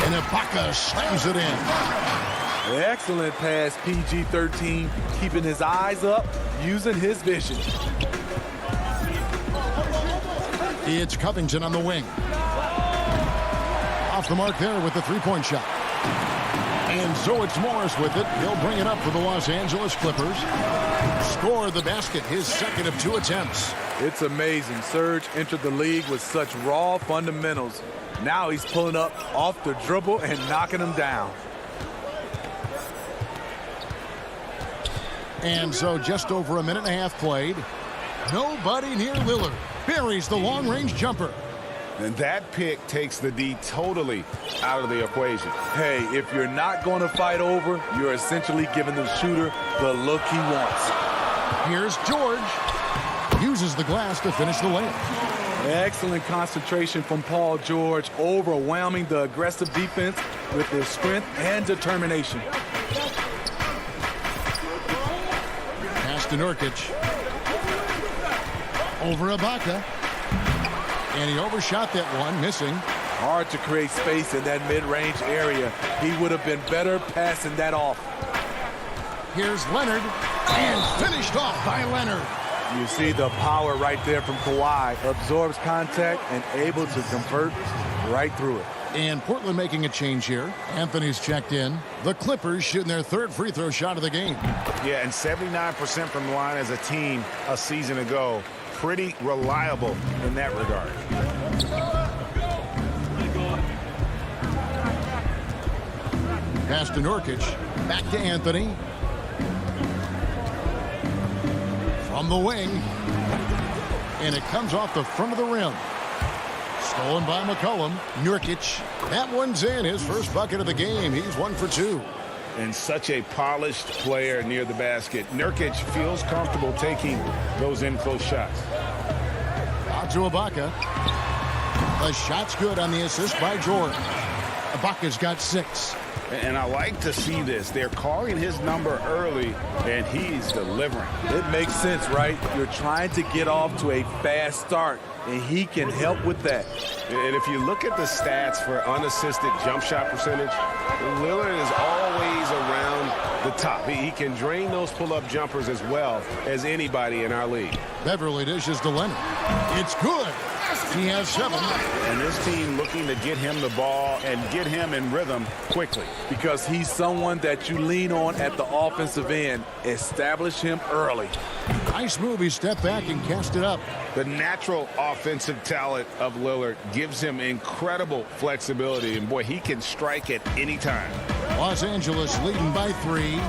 And Ibaka slams it in. Excellent pass, PG-13, keeping his eyes up, using his vision. It's Covington on the wing. Off the mark there with the three-point shot. And so it's Morris with it. He'll bring it up for the Los Angeles Clippers. Score the basket, his second of 2 attempts. It's amazing. Serge entered the league with such raw fundamentals. Now he's pulling up off the dribble and knocking them down. And so just over a minute and a half played. Nobody near Lillard. Buries the long-range jumper. And that pick takes the D totally out of the equation. Hey, if you're not going to fight over, you're essentially giving the shooter the look he wants. Here's George. Uses the glass to finish the layup. Excellent concentration from Paul George, overwhelming the aggressive defense with his strength and determination. Pass to Nurkic. Over Ibaka. And he overshot that one, missing. Hard to create space in that mid-range area. He would have been better passing that off. Here's Leonard, and finished off by Leonard. You see the power right there from Kawhi. Absorbs contact and able to convert right through it. And Portland making a change here. Anthony's checked in. The Clippers shooting their third free throw shot of the game. Yeah, and 79% from the line as a team a season ago. Pretty reliable in that regard. Pass to Nurkic. Back to Anthony. From the wing. And it comes off the front of the rim. Stolen by McCollum. Nurkic. That one's in. His first bucket of the game. He's 1 for 2. And such a polished player near the basket. Nurkic feels comfortable taking those in-close shots. Out to Ibaka. The shot's good on the assist by George. Ibaka's got 6. And I like to see this. They're calling his number early, and he's delivering. It makes sense, right? You're trying to get off to a fast start, and he can help with that. And if you look at the stats for unassisted jump shot percentage, Lillard is always around the top. He can drain those pull-up jumpers as well as anybody in our league. Beverly dishes to Leonard. It's good. He has 7. And this team looking to get him the ball and get him in rhythm quickly. Because he's someone that you lean on at the offensive end. Establish him early. Nice move. He stepped back and cast it up. The natural offensive talent of Lillard gives him incredible flexibility. And, boy, he can strike at any time. Los Angeles leading by 3.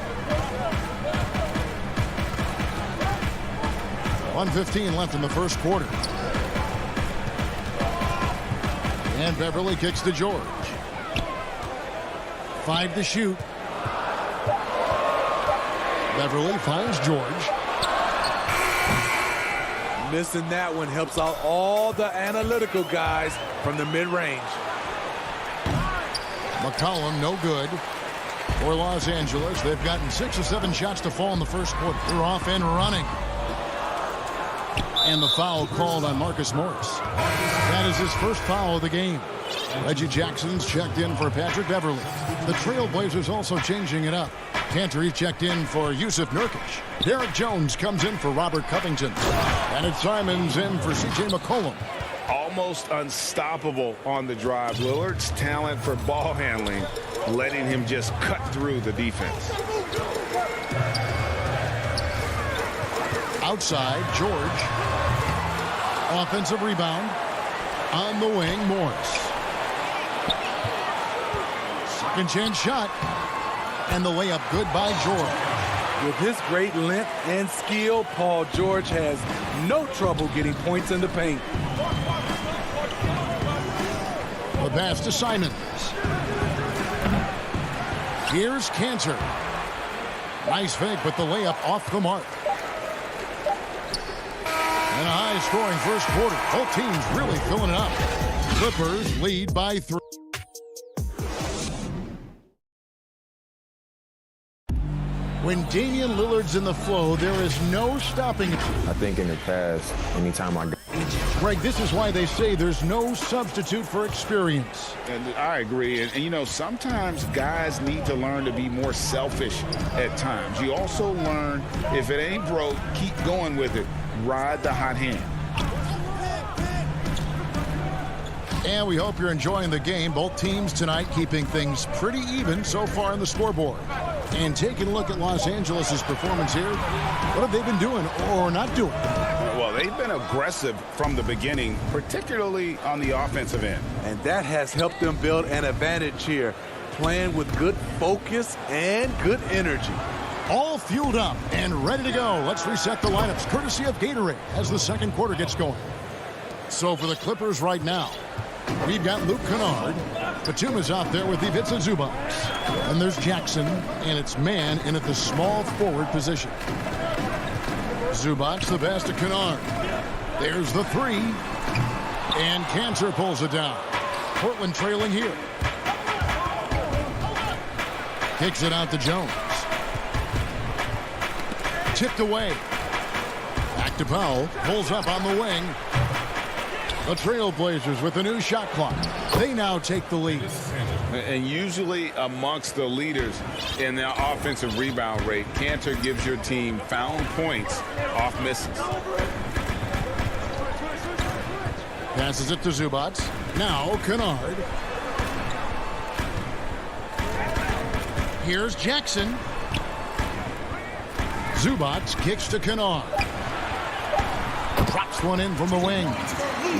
1:15 left in the first quarter. And Beverly kicks to George. 5 to shoot. Beverly finds George. Missing that one helps out all the analytical guys from the mid-range. McCollum, no good. For Los Angeles, they've gotten 6 or 7 shots to fall in the first quarter. They're off and running. And the foul called on Marcus Morris. That is his first foul of the game. Reggie Jackson's checked in for Patrick Beverly. The Trailblazers also changing it up. Cantor checked in for Yusuf Nurkic. Derek Jones comes in for Robert Covington. And it's Simons in for C.J. McCollum. Almost unstoppable on the drive. Lillard's talent for ball handling, letting him just cut through the defense. Outside, George. Offensive rebound. On the wing, Morris. Second chance shot. And the layup good by George. With his great length and skill, Paul George has no trouble getting points in the paint. The pass to Simons. Here's Cantor. Nice fake, but the layup off the mark. And a high-scoring first quarter. Both teams really filling it up. Clippers lead by 3. When Damian Lillard's in the flow, there is no stopping it. I think in the past, anytime I got... Greg, this is why they say there's no substitute for experience. And I agree. And, you know, sometimes guys need to learn to be more selfish at times. You also learn, if it ain't broke, keep going with it. Ride the hot hand. And we hope you're enjoying the game. Both teams tonight keeping things pretty even so far on the scoreboard. And taking a look at Los Angeles' performance here, what have they been doing or not doing? Well, they've been aggressive from the beginning, particularly on the offensive end. And that has helped them build an advantage here, playing with good focus and good energy. All fueled up and ready to go. Let's reset the lineups, courtesy of Gatorade, as the second quarter gets going. So for the Clippers right now, we've got Luke Kennard. Batum is out there with Ivica Zubac. And there's Jackson, and it's man in at the small forward position. Zubac, the pass to Kennard. There's the three. And Cantor pulls it down. Portland trailing here. Kicks it out to Jones. Tipped away. Back to Powell. Pulls up on the wing. The Trailblazers with a new shot clock. They now take the lead. And usually amongst the leaders in their offensive rebound rate, Cantor gives your team found points off misses. Passes it to Zubac. Now Kennard. Here's Jackson. Zubac kicks to Kennard. Drops one in from the wing.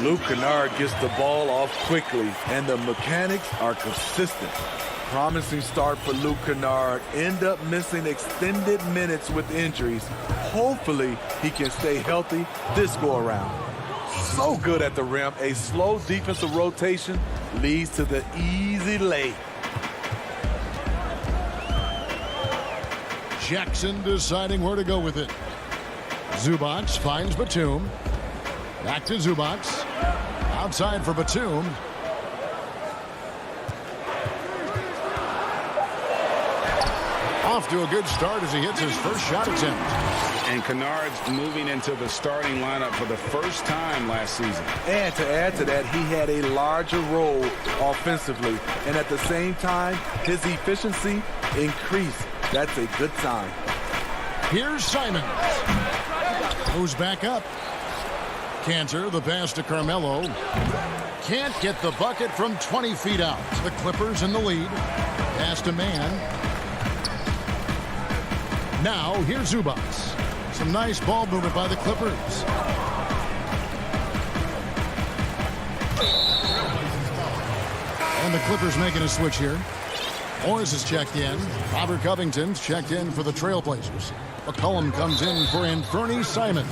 Luke Kennard gets the ball off quickly, and the mechanics are consistent. Promising start for Luke Kennard. End up missing extended minutes with injuries. Hopefully, he can stay healthy this go-around. So good at the rim. A slow defensive rotation leads to the easy lay. Jackson deciding where to go with it. Zubac finds Batum. Back to Zubac. Outside for Batum. Off to a good start as he hits his first shot attempt. And Kennard's moving into the starting lineup for the first time last season. And to add to that, he had a larger role offensively. And at the same time, his efficiency increased. That's a good sign. Here's Simons. Moves back up. Cantor, the pass to Carmelo. Can't get the bucket from 20 feet out. The Clippers in the lead. Pass to man. Now, here's Zubac. Some nice ball movement by the Clippers. And the Clippers making a switch here. Morris is checked in. Robert Covington's checked in for the Trailblazers. McCollum comes in for Anthony Simons.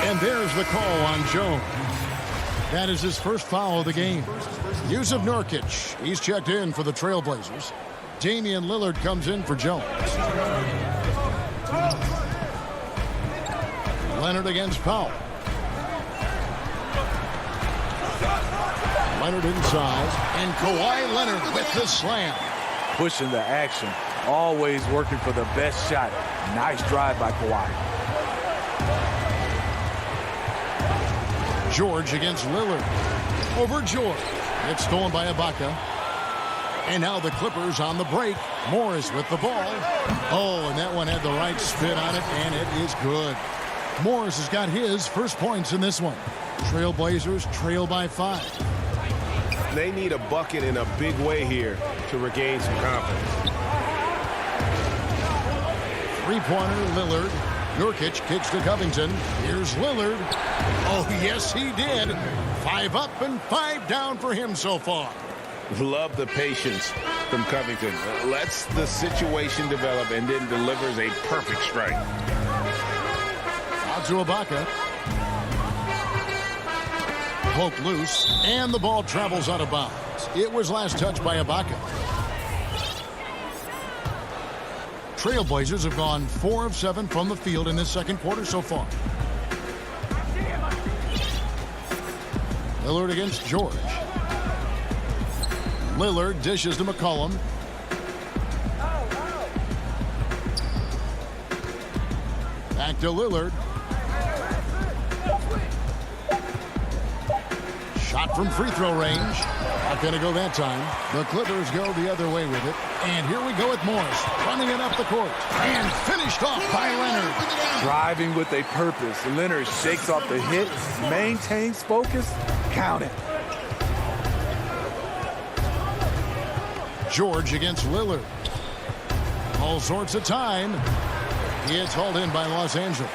And there's the call on Jones. That is his first foul of the game. Yusuf Nurkic, he's checked in for the Trailblazers. Damian Lillard comes in for Jones. Leonard against Powell. Leonard inside. And Kawhi Leonard with the slam. Pushing the action. always working for the best shot. Nice drive by Kawhi. George against Lillard. Over George. It's stolen by Ibaka. And now the Clippers on the break. Morris with the ball. Oh, and that one had the right spin on it, and it is good. Morris has got his first points in this one. Trailblazers trail by 5. They need a bucket in a big way here to regain some confidence. Three-pointer, Lillard. Nurkic kicks to Covington. Here's Lillard. Oh, yes, he did. 5 up and 5 down for him so far. Love the patience from Covington. Lets the situation develop and then delivers a perfect strike. Out to Ibaka. Poke loose, and the ball travels out of bounds. It was last touched by Ibaka. Trailblazers have gone 4 of 7 from the field in this second quarter so far. Lillard against George. Lillard dishes to McCollum. Back to Lillard. Shot from free throw range. Not going to go that time. The Clippers go the other way with it. And here we go with Morris. Running it up the court. And finished off by Leonard. Driving with a purpose. Leonard shakes off the hit. Maintains focus. Count it. George against Lillard. All sorts of time. He gets hauled in by Los Angeles.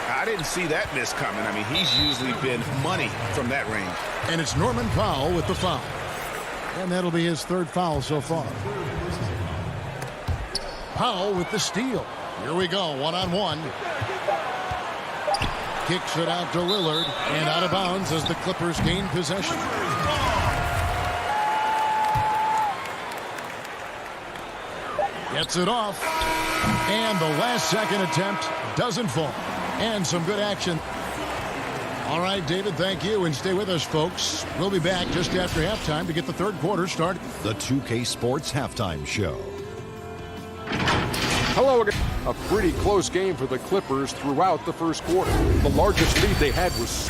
I didn't see that miss coming. I mean, he's usually been money from that range. And it's Norman Powell with the foul. And that'll be his 3rd foul so far. Powell with the steal. Here we go, one-on-one. Kicks it out to Lillard. And out of bounds as the Clippers gain possession. Gets it off. And the last-second attempt doesn't fall. And some good action. All right, David, thank you. And stay with us, folks. We'll be back just after halftime to get the third quarter started. The 2K Sports Halftime Show. Hello again. A pretty close game for the Clippers throughout the first quarter. The largest lead they had was...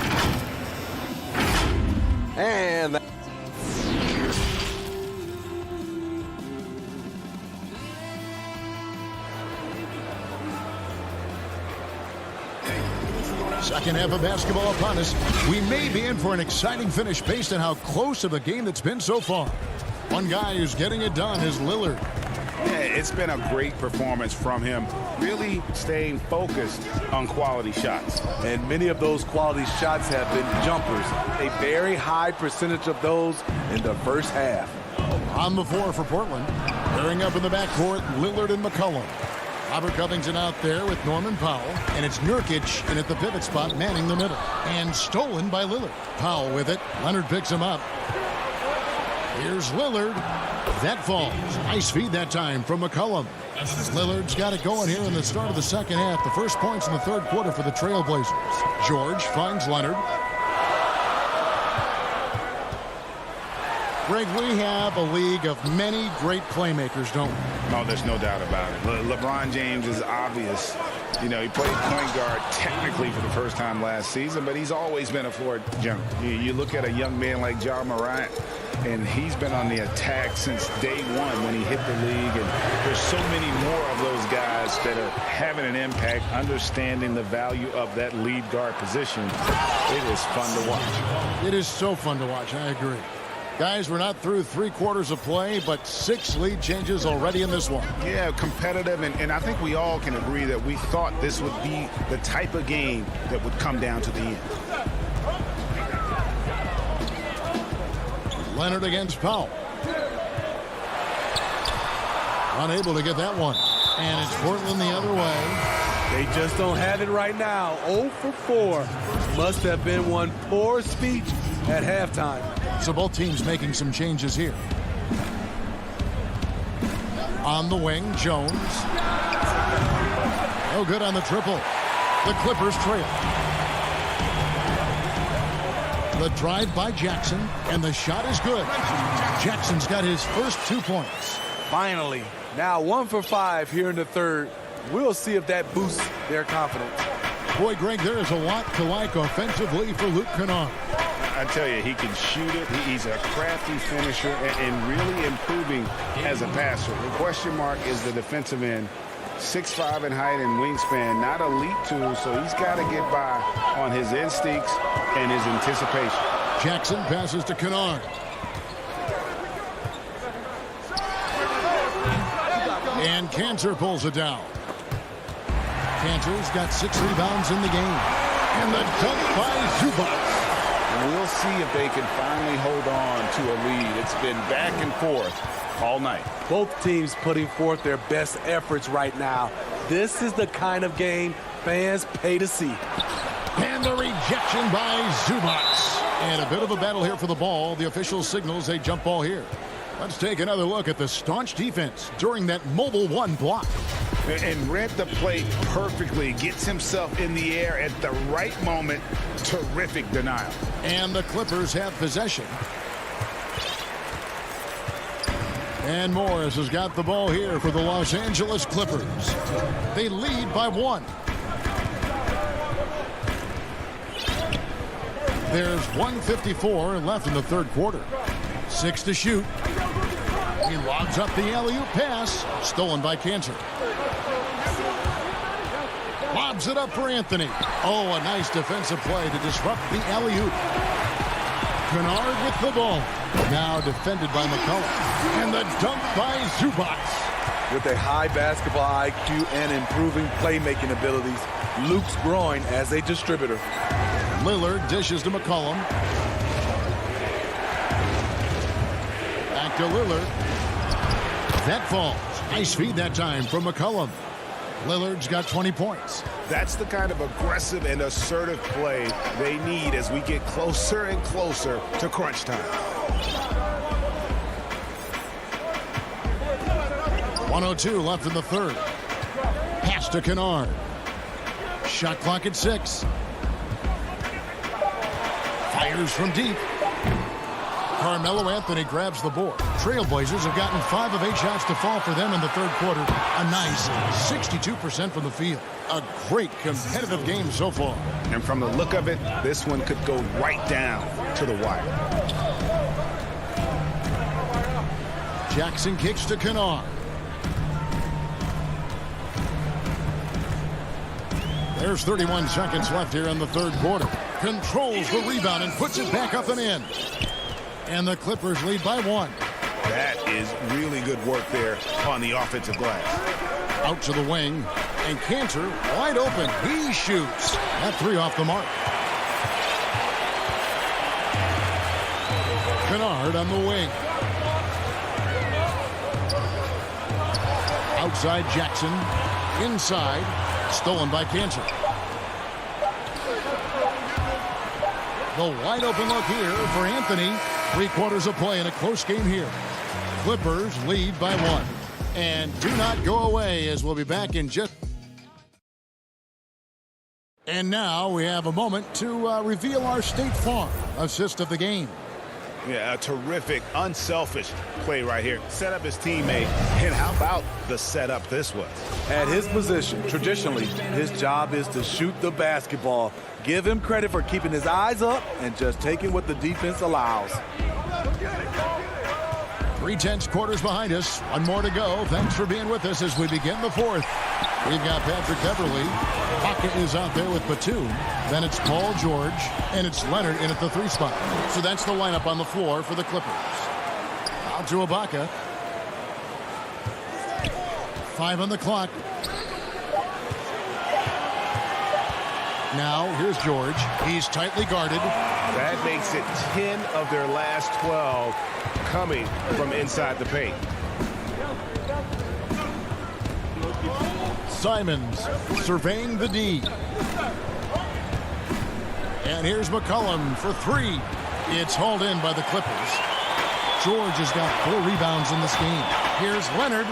And... Second half of basketball upon us. We may be in for an exciting finish based on how close of a game that's been so far. One guy who's getting it done is Lillard. Yeah, it's been a great performance from him. Really staying focused on quality shots. And many of those quality shots have been jumpers. A very high percentage of those in the first half. On the floor for Portland. Pairing up in the backcourt, Lillard and McCollum. Robert Covington out there with Norman Powell. And it's Nurkic in at the pivot spot, manning the middle. And stolen by Lillard. Powell with it. Leonard picks him up. Here's Lillard. That falls. Nice feed that time from McCollum. Lillard's got it going here in the start of the second half. The first points in the third quarter for the Trailblazers. George finds Leonard. Greg, we have a league of many great playmakers, don't we? Oh, there's no doubt about it. LeBron James is obvious. You know, he played point guard technically for the first time last season, but he's always been a floor general. You look at a young man like Ja Morant, and he's been on the attack since day one when he hit the league. And there's so many more of those guys that are having an impact, understanding the value of that lead guard position. It is fun to watch. It is so fun to watch. I agree. Guys, we're not through 3 quarters of play, but 6 lead changes already in this one. Yeah, competitive, and I think we all can agree that we thought this would be the type of game that would come down to the end. Leonard against Powell. Unable to get that one. And it's Portland the other way. They just don't have it right now. 0 for 4. Must have been one poor speech at halftime. So both teams making some changes here. On the wing, Jones. No good on the triple. The Clippers trail. The drive by Jackson, and the shot is good. Jackson's got his first 2 points. Finally, Now 1 for 5 here in the third. We'll see if that boosts their confidence. Boy, Greg, there is a lot to like offensively for Luke Kennard. I tell you, he can shoot it. He's a crafty finisher and really improving as a passer. The question mark is the defensive end. 6'5" in height and wingspan, not elite tool, so he's got to get by on his instincts and his anticipation. Jackson passes to Kennard. And Cantor pulls it down. Cantor's got 6 rebounds in the game. And the dunk by Zubac. We'll see if they can finally hold on to a lead. It's been back and forth all night. Both teams putting forth their best efforts right now. This is the kind of game fans pay to see. And the rejection by Zubac. And a bit of a battle here for the ball. The official signals a jump ball here. Let's take another look at the staunch defense during that mobile 1 block. And read the play perfectly. Gets himself in the air at the right moment. Terrific denial. And the Clippers have possession. And Morris has got the ball here for the Los Angeles Clippers. They lead by 1. There's 1:54 left in the third quarter. 6 to shoot. He lobs up the alley-oop pass. Stolen by Cantor. Lobs it up for Anthony. Oh, a nice defensive play to disrupt the alley-oop. Kennard with the ball. Now defended by McCullough. And the dunk by Zubac. With a high basketball IQ and improving playmaking abilities, Luke's growing as a distributor. Lillard dishes to McCollum. Back to Lillard. That falls. Nice feed that time from McCollum. Lillard's got 20 points. That's the kind of aggressive and assertive play they need as we get closer and closer to crunch time. 1:02 left in the third. Pass to Kennard. Shot clock at 6. Fires from deep. Carmelo Anthony grabs the board. Trailblazers have gotten 5 of 8 shots to fall for them in the third quarter. A nice 62% from the field. A great competitive game so far. And from the look of it, this one could go right down to the wire. Jackson kicks to Kennard. There's 31 seconds left here in the third quarter. Controls the rebound and puts it back up and in. And the Clippers lead by 1. That is really good work there on the offensive glass. Out to the wing. And Cantor wide open. He shoots. That 3 off the mark. Kennard on the wing. Outside Jackson. Inside. Stolen by Cantor. The wide open look here for Anthony. 3 quarters of play in a close game here. Clippers lead by 1. And do not go away, as we'll be back in just... And now we have a moment to reveal our State Farm assist of the game. Yeah, a terrific, unselfish play right here. Set up his teammate. And how about the setup this was? At his position, traditionally, his job is to shoot the basketball. Give him credit for keeping his eyes up and just taking what the defense allows. 3/10 quarters behind us. 1 more to go. Thanks for being with us as we begin the fourth. We've got Patrick Beverly. Pocket is out there with Batum. Then it's Paul George. And it's Leonard in at the 3 spot. So that's the lineup on the floor for the Clippers. Out to Ibaka. 5 on the clock. Now, here's George. He's tightly guarded. That makes it 10 of their last 12 coming from inside the paint. Simons surveying the D. And here's McCollum for 3. It's hauled in by the Clippers. George has got 4 rebounds in this game. Here's Leonard.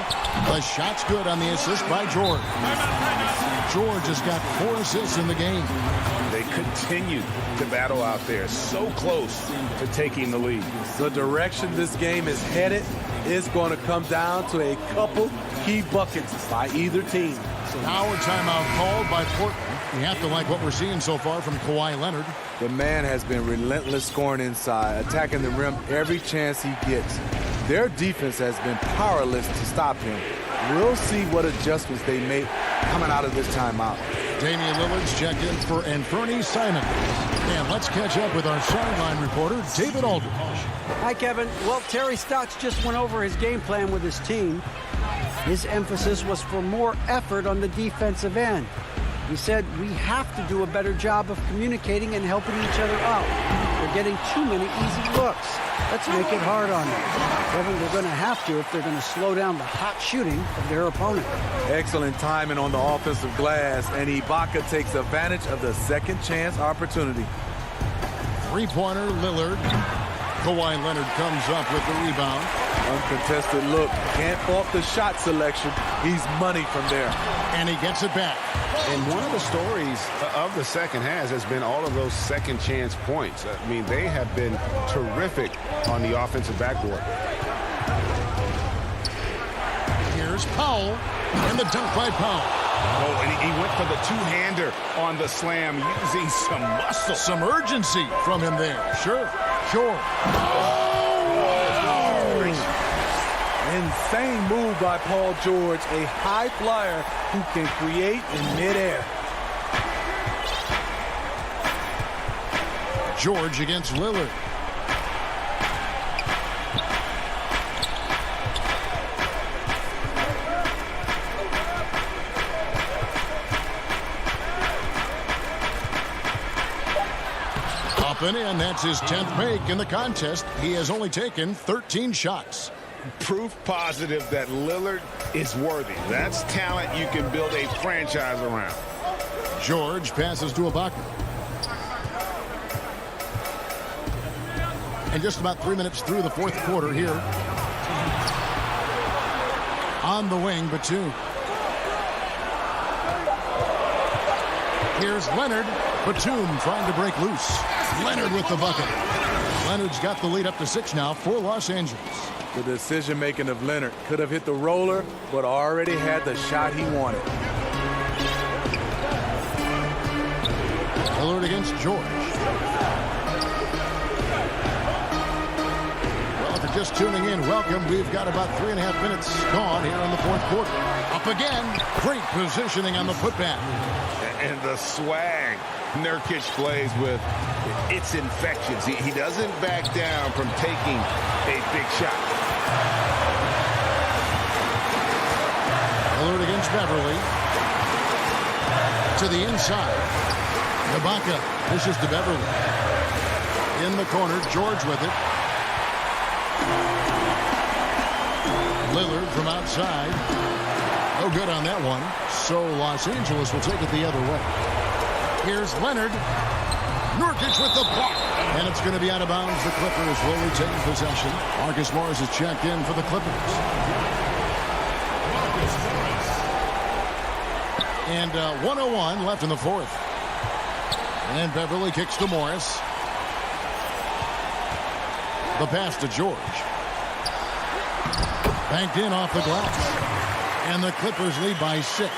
The shot's good on the assist by George. George has got 4 assists in the game. They continue to battle out there, so close to taking the lead. The direction this game is headed is going to come down to a couple key buckets by either team. So now a timeout called by Portland. We have to like what we're seeing so far from Kawhi Leonard. The man has been relentless scoring inside, attacking the rim every chance he gets. Their defense has been powerless to stop him. We'll see what adjustments they make coming out of this timeout. Damian Lillard's checked in for Anthony Simons. And let's catch up with our sideline reporter, David Aldridge. Hi, Kevin. Well, Terry Stotts just went over his game plan with his team. His emphasis was for more effort on the defensive end. He said, we have to do a better job of communicating and helping each other out. They're getting too many easy looks. Let's make it hard on them. Kevin, they're going to have to if they're going to slow down the hot shooting of their opponent. Excellent timing on the offensive glass, and Ibaka takes advantage of the second chance opportunity. Three-pointer, Lillard. Kawhi Leonard comes up with the rebound. Uncontested look. Can't fault the shot selection. He's money from there. And he gets it back. And one of the stories of the second half has been all of those second chance points. I mean, they have been terrific on the offensive backboard. Here's Powell, and the dunk by Powell. Oh, and he went for the two-hander on the slam, using some muscle. Some urgency from him there. Sure. Insane move by Paul George, a high flyer who can create in midair. George against Lillard. Up and in, that's his 10th make in the contest. He has only taken 13 shots. Proof positive that Lillard is worthy. That's talent you can build a franchise around. George passes to Ibaka. And just about 3 minutes through the fourth quarter here. On the wing, Batum. Here's Leonard. Batum trying to break loose. Leonard with the bucket. Leonard's got the lead up to 6 now for Los Angeles. The decision-making of Leonard could have hit the roller, but already had the shot he wanted. Lillard against George. Well, if you're just tuning in, welcome. We've got about 3.5 minutes gone here in the fourth quarter. Up again. Great positioning on the putback. And the swag Nurkic plays with, it's infectious. He doesn't back down from taking a big shot. Lillard against Beverly. To the inside. Ibaka pushes to Beverly. In the corner, George with it. Lillard from outside. No good on that one. So Los Angeles will take it the other way. Here's Leonard. Nurkic with the block. And it's going to be out of bounds. The Clippers will retain possession. Marcus Morris is checked in for the Clippers. And 1:01 left in the fourth. And Beverly kicks to Morris. The pass to George. Banked in off the glass. And the Clippers lead by 6.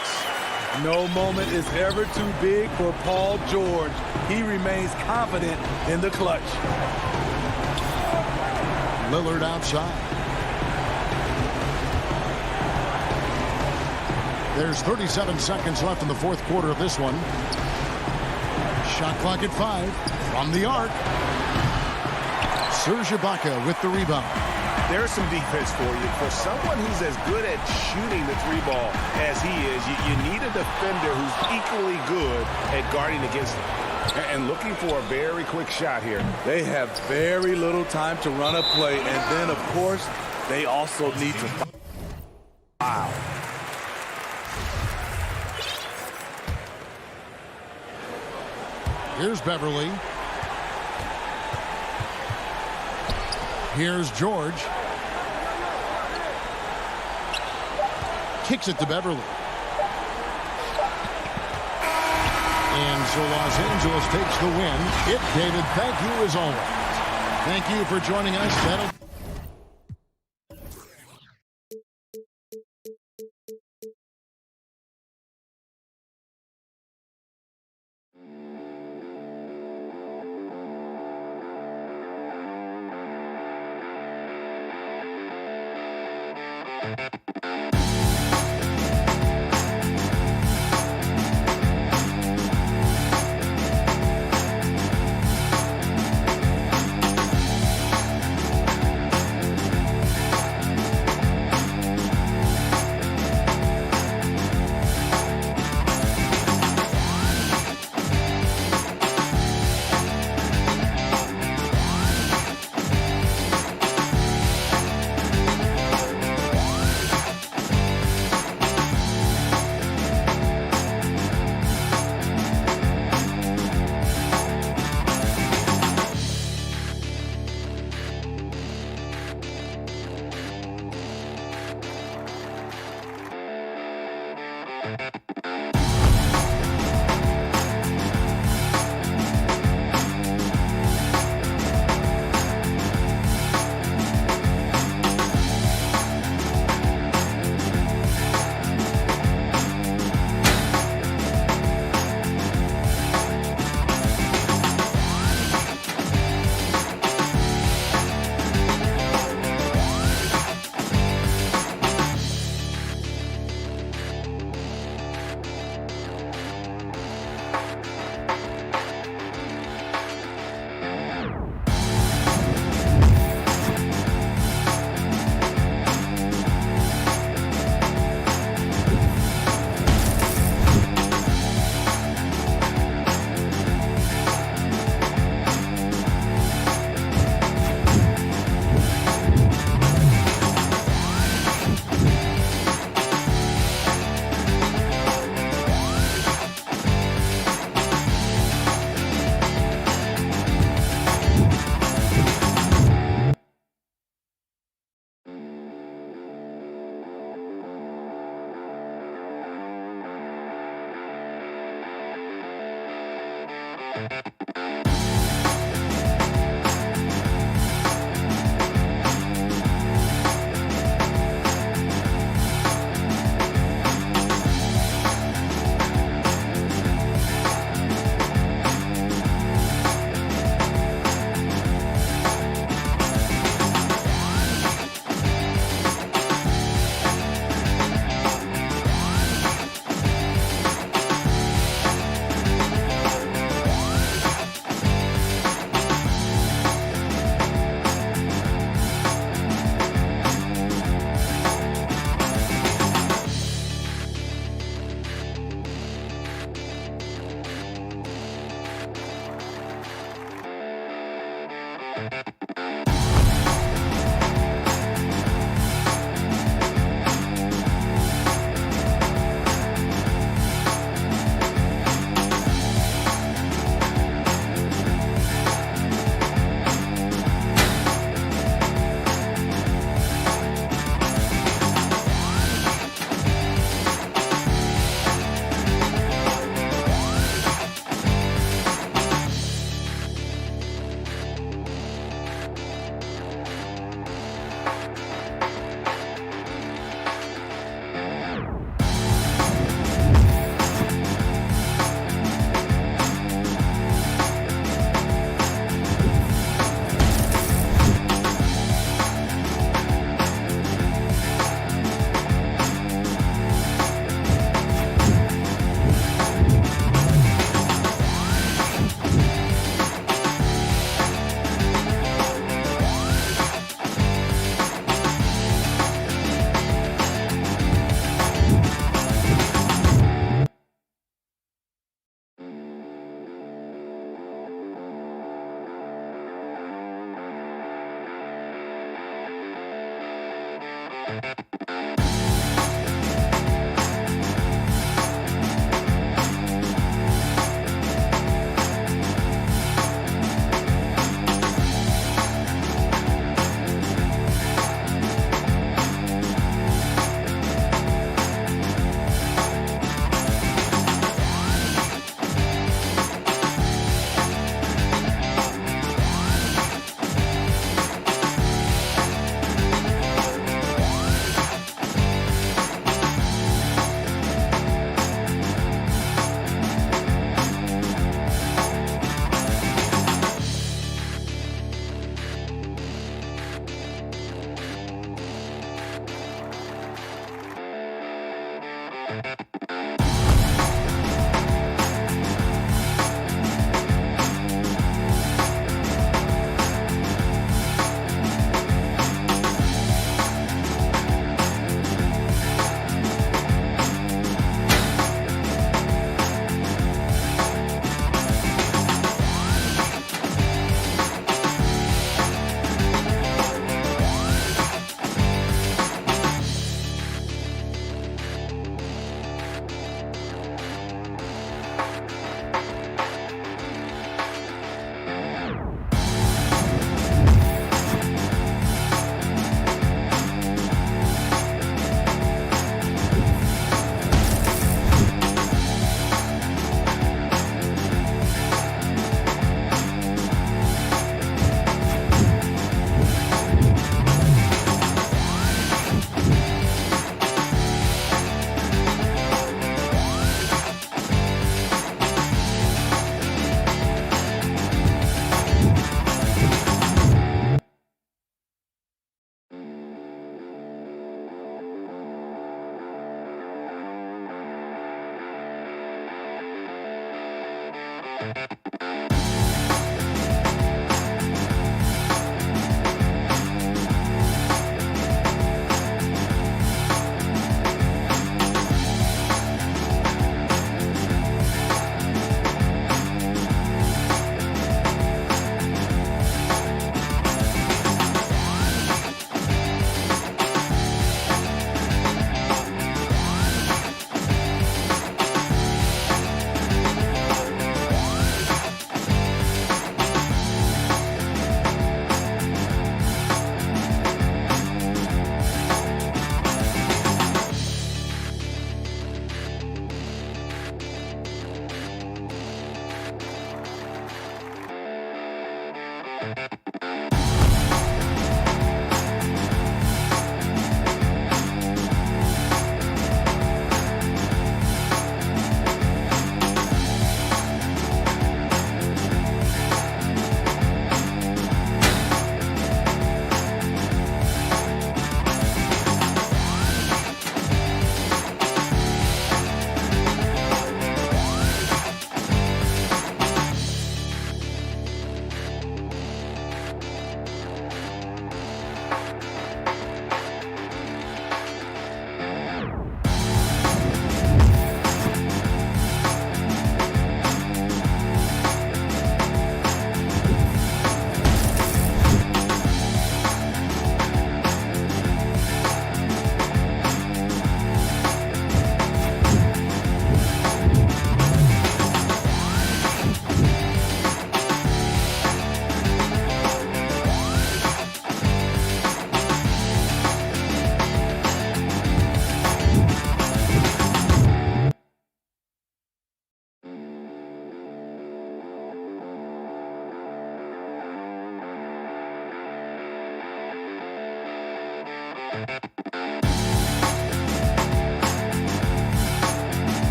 No moment is ever too big for Paul George. He remains confident in the clutch. Lillard outside. There's 37 seconds left in the fourth quarter of this one. Shot clock at 5. From the arc. Serge Ibaka with the rebound. There's some defense for you. For someone who's as good at shooting the three ball as he is, you need a defender who's equally good at guarding against him. And looking for a very quick shot here. They have very little time to run a play, and then, of course, they also need to foul. Here's Beverly. Here's George. Kicks it to Beverly. And so Los Angeles takes the win. David, thank you as always. Thank you for joining us. That'll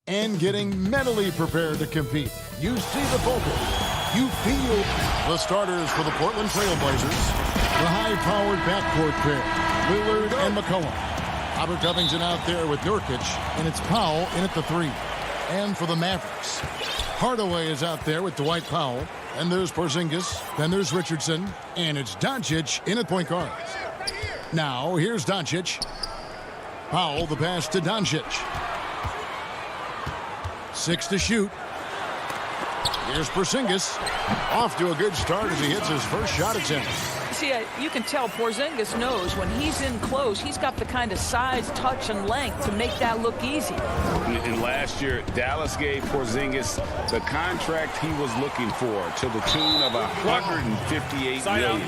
and getting mentally prepared to compete. You see the focus. You feel the starters for the Portland Trail Blazers. The high-powered backcourt pair, Lillard and McCollum. Robert Covington out there with Nurkic, and it's Powell in at the 3. And for the Mavericks, Hardaway is out there with Dwight Powell. And there's Porzingis. Then there's Richardson. And it's Doncic in at point guard. Now, here's Doncic. Powell, the pass to Doncic. 6 to shoot. Here's Porzingis. Off to a good start as he hits his first shot attempt. See, you can tell Porzingis knows when he's in close, he's got the kind of size, touch, and length to make that look easy. And last year, Dallas gave Porzingis the contract he was looking for to the tune of $158 million.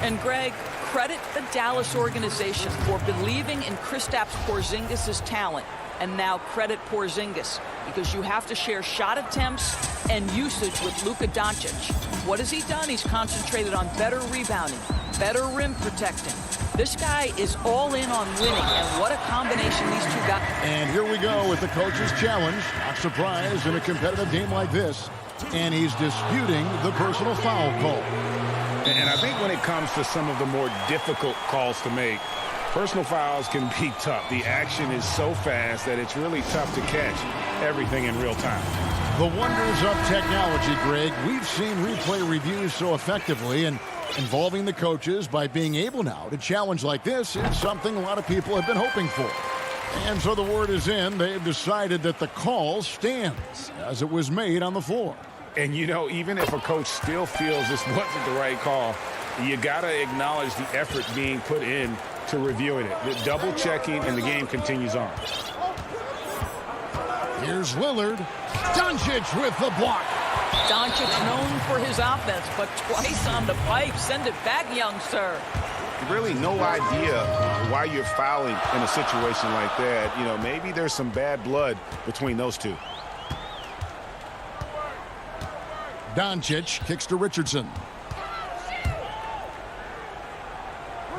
And Greg, credit the Dallas organization for believing in Kristaps Porzingis' talent. And now credit Porzingis, because you have to share shot attempts and usage with Luka Doncic. What has he done? He's concentrated on better rebounding, better rim protecting. This guy is all in on winning, and what a combination these two got. And here we go with the coach's challenge. Not surprised in a competitive game like this. And he's disputing the personal foul call. And I think when it comes to some of the more difficult calls to make, personal fouls can be tough. The action is so fast that it's really tough to catch everything in real time. The wonders of technology, Greg. We've seen replay reviews so effectively, and involving the coaches by being able now to challenge like this is something a lot of people have been hoping for. And so the word is in. They've decided that the call stands as it was made on the floor. And, you know, even if a coach still feels this wasn't the right call, you got to acknowledge the effort being put in to reviewing it. The double checking, and the game continues on. Here's Lillard. Doncic with the block. Doncic known for his offense, but twice on the pipe. Send it back, young sir. Really no idea why you're fouling in a situation like that. You know, maybe there's some bad blood between those two. Doncic kicks to Richardson.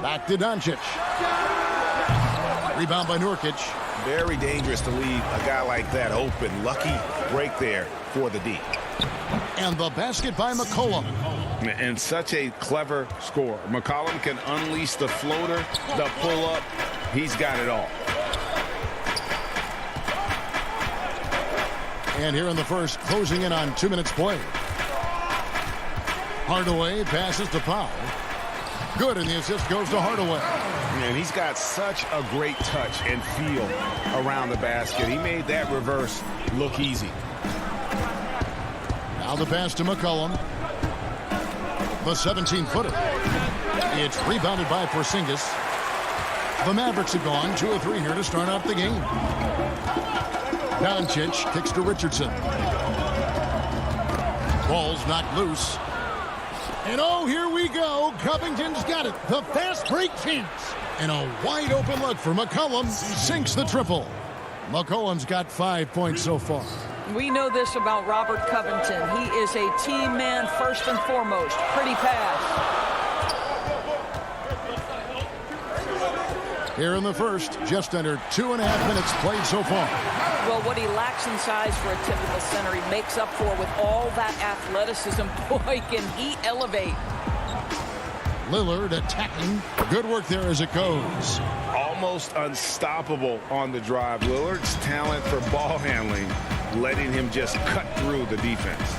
Back to Doncic. Rebound by Nurkic. Very dangerous to leave a guy like that open. Lucky break there for the D. And the basket by McCollum. And such a clever score. McCollum can unleash the floater, the pull-up. He's got it all. And here in the first, closing in on 2 minutes played. Hardaway passes to Powell. Good, and the assist goes to Hardaway. And he's got such a great touch and feel around the basket. He made that reverse look easy. Now the pass to McCollum. The 17-footer. It's rebounded by Porzingis. The Mavericks have gone 2 of 3 here to start out the game. Doncic kicks to Richardson. Ball's knocked loose. And oh, here we go. Covington's got it. The fast break chance. And a wide open look for McCollum. Sinks the triple. McCollum's got 5 points so far. We know this about Robert Covington. He is a team man first and foremost. Pretty pass. Here in the first, just under 2.5 minutes played so far. Well, what he lacks in size for a typical center, he makes up for with all that athleticism. Boy, can he elevate. Lillard attacking. Good work there as it goes. Almost unstoppable on the drive. Lillard's talent for ball handling, letting him just cut through the defense.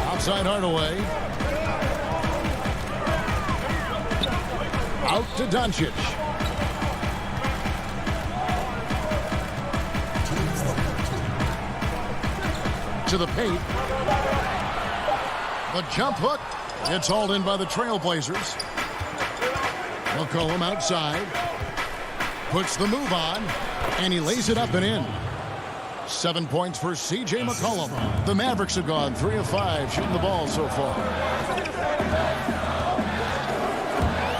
Outside Hardaway. Out to Doncic. To the paint. The jump hook. It's hauled in by the Trailblazers. McCollum outside. Puts the move on. And he lays it up and in. 7 points for C.J. McCollum. The Mavericks have gone 3 of 5 shooting the ball so far.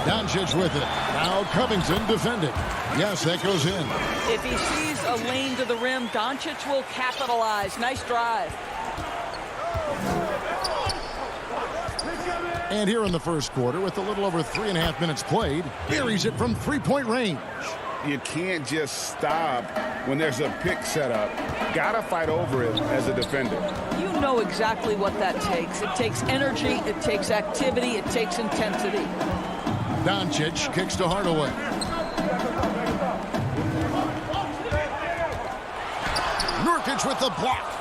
Doncic with it. Now Covington defending. Yes, that goes in. If he sees a lane to the rim, Doncic will capitalize. Nice drive. And here in the first quarter, with a little over 3.5 minutes played, buries it from three-point range. You can't just stop when there's a pick set up. Gotta fight over it as a defender. You You know exactly what that takes. It takes energy, it takes activity, it takes intensity. Doncic kicks to Hardaway. Nurkic with the block.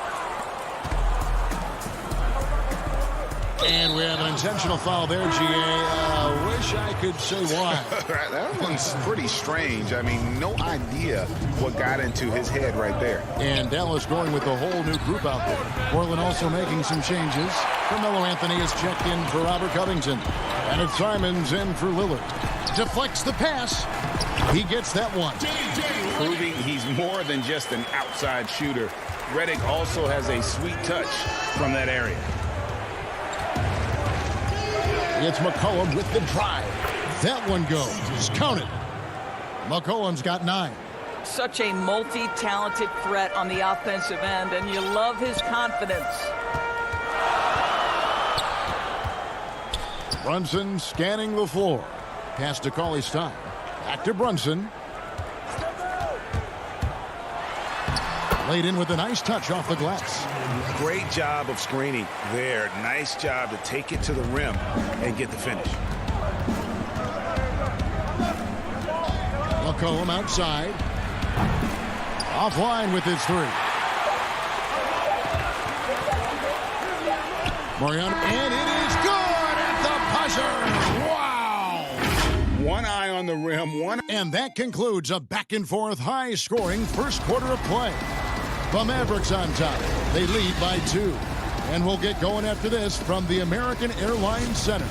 And we have an intentional foul there, GA. Wish I could say why. That one's pretty strange. I mean, no idea what got into his head right there. And Dallas going with a whole new group out there. Portland also making some changes. Carmelo Anthony is checked in for Robert Covington. And it's Simons in for Lillard. Deflects the pass. He gets that one. Proving he's more than just an outside shooter. Redick also has a sweet touch from that area. It's McCollum with the drive. That one goes. Count it. McCollum's got 9. Such a multi-talented threat on the offensive end, and you love his confidence. Brunson scanning the floor. Pass to Cauley-Stein. Back to Brunson. Laid in with a nice touch off the glass. Great job of screening there. Nice job to take it to the rim and get the finish. McCollum outside. Offline with his 3. Mariano, and it is good at the buzzer. Wow! One eye on the rim, one. And that concludes a back-and-forth, high-scoring first quarter of play. The Mavericks on top. They lead by 2. And we'll get going after this from the American Airlines Center.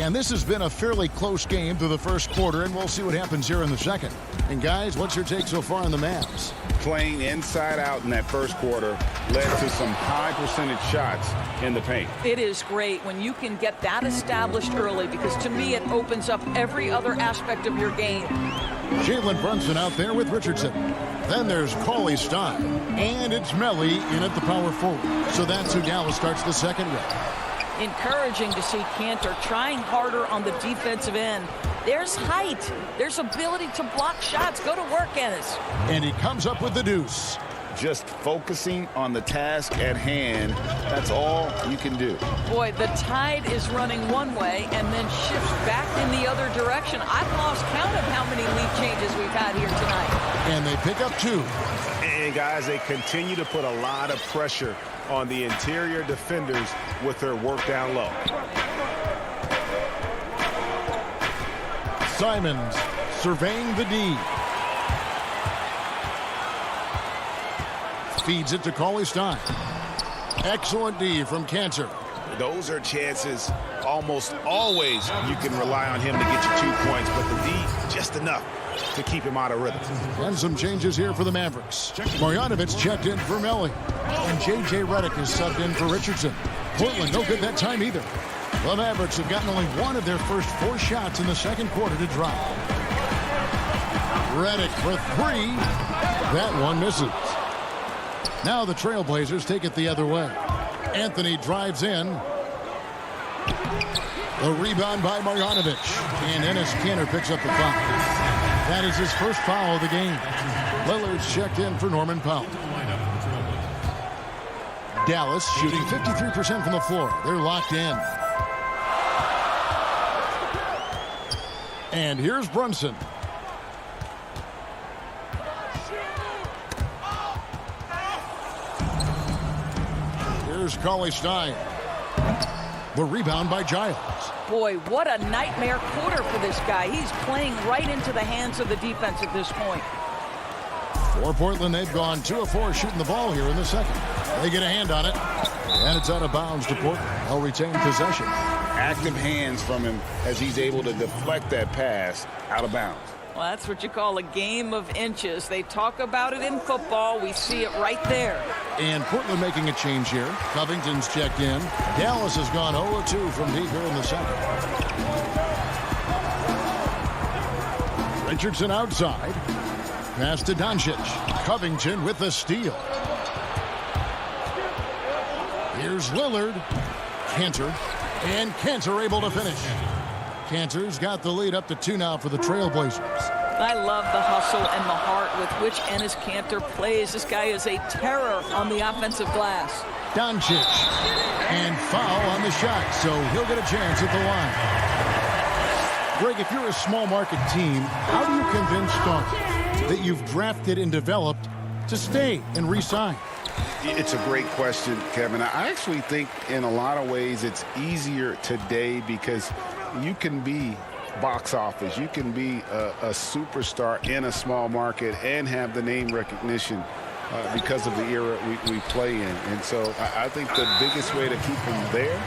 And this has been a fairly close game through the first quarter, and we'll see what happens here in the second. And guys, what's your take so far on the Mavs? Playing inside out in that first quarter led to some high percentage shots in the paint. It is great when you can get that established early, because to me it opens up every other aspect of your game. Jalen Brunson out there with Richardson. Then there's Cauley-Stein. And it's Melly in at the power forward. So that's who Dallas starts the second with. Encouraging to see Cantor trying harder on the defensive end. There's height. There's ability to block shots. Go to work, Ennis. And he comes up with the deuce. Just focusing on the task at hand. That's all you can do. Boy, the tide is running one way and then shifts back in the other direction. I've lost count of how many lead changes we've had here tonight. And they pick up 2. And guys, they continue to put a lot of pressure on the interior defenders with their work down low. Simons surveying the D. Feeds it to Cauley-Stein. Excellent D from Cantor. Those are chances almost always you can rely on him to get you 2 points, but the D just enough to keep him out of rhythm. And some changes here for the Mavericks. Marjanovic checked in for Melly. And J.J. Redick is subbed in for Richardson. Portland no good that time either. The Mavericks have gotten only 1 of their first 4 shots in the second quarter to drop. Redick for 3. That one misses. Now the Trailblazers take it the other way. Anthony drives in. The rebound by Marjanovic. And Enes Kanter picks up the foul. That is his first foul of the game. Lillard's checked in for Norman Powell. Dallas shooting 53% from the floor. They're locked in. And here's Brunson. Here's Cauley-Stein. The rebound by Giles. Boy, what a nightmare quarter for this guy. He's playing right into the hands of the defense at this point. For Portland, they've gone 2 of 4 shooting the ball here in the second. They get a hand on it, and it's out of bounds to Portland. They'll retain possession. Active hands from him as he's able to deflect that pass out of bounds. Well, that's what you call a game of inches. They talk about it in football. We see it right there. And Portland making a change here. Covington's checked in. Dallas has gone 0-2 from deep here in the second. Richardson outside. Pass to Doncic. Covington with the steal. Here's Lillard. Cantor. And Cantor able to finish. Cantor's got the lead up to 2 now for the Trailblazers. I love the hustle and the heart with which Enes Kanter plays. This guy is a terror on the offensive glass. Doncic. And foul on the shot, so he'll get a chance at the line. Greg, if you're a small market team, how do you convince stars that you've drafted and developed to stay and re-sign? It's a great question, Kevin. I actually think in a lot of ways it's easier today because you can be box office. You can be a superstar in a small market and have the name recognition because of the era we play in. And so I think the biggest way to keep them there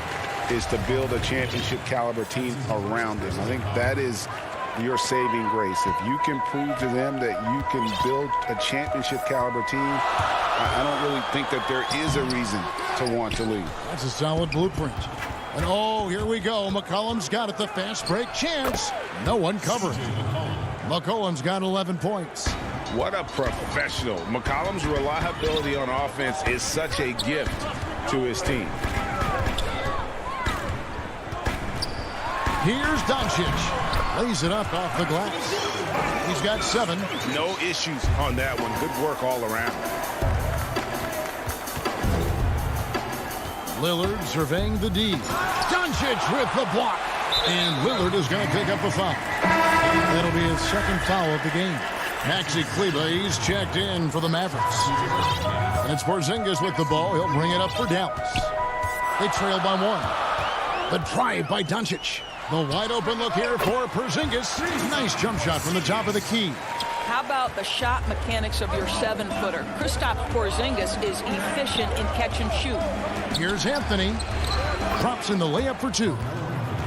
is to build a championship caliber team around them. I think that is your saving grace. If you can prove to them that you can build a championship caliber team, I don't really think that there is a reason to want to leave. That's a solid blueprint. And oh, here we go. McCollum's got it, the fast break chance. No one covering. McCollum's got 11 points. What a professional. McCollum's reliability on offense is such a gift to his team. Here's Doncic. Lays it up off the glass. He's got 7. No issues on that one. Good work all around. Lillard surveying the D. Doncic with the block. And Lillard is going to pick up a foul. That'll be his second foul of the game. Maxi Kleber, he's checked in for the Mavericks. And it's Porzingis with the ball. He'll bring it up for Dallas. They trail by 1. The drive by Doncic. The wide open look here for Porzingis. Nice jump shot from the top of the key. How about the shot mechanics of your 7-footer? Kristaps Porzingis is efficient in catch and shoot. Here's Anthony. Drops in the layup for 2.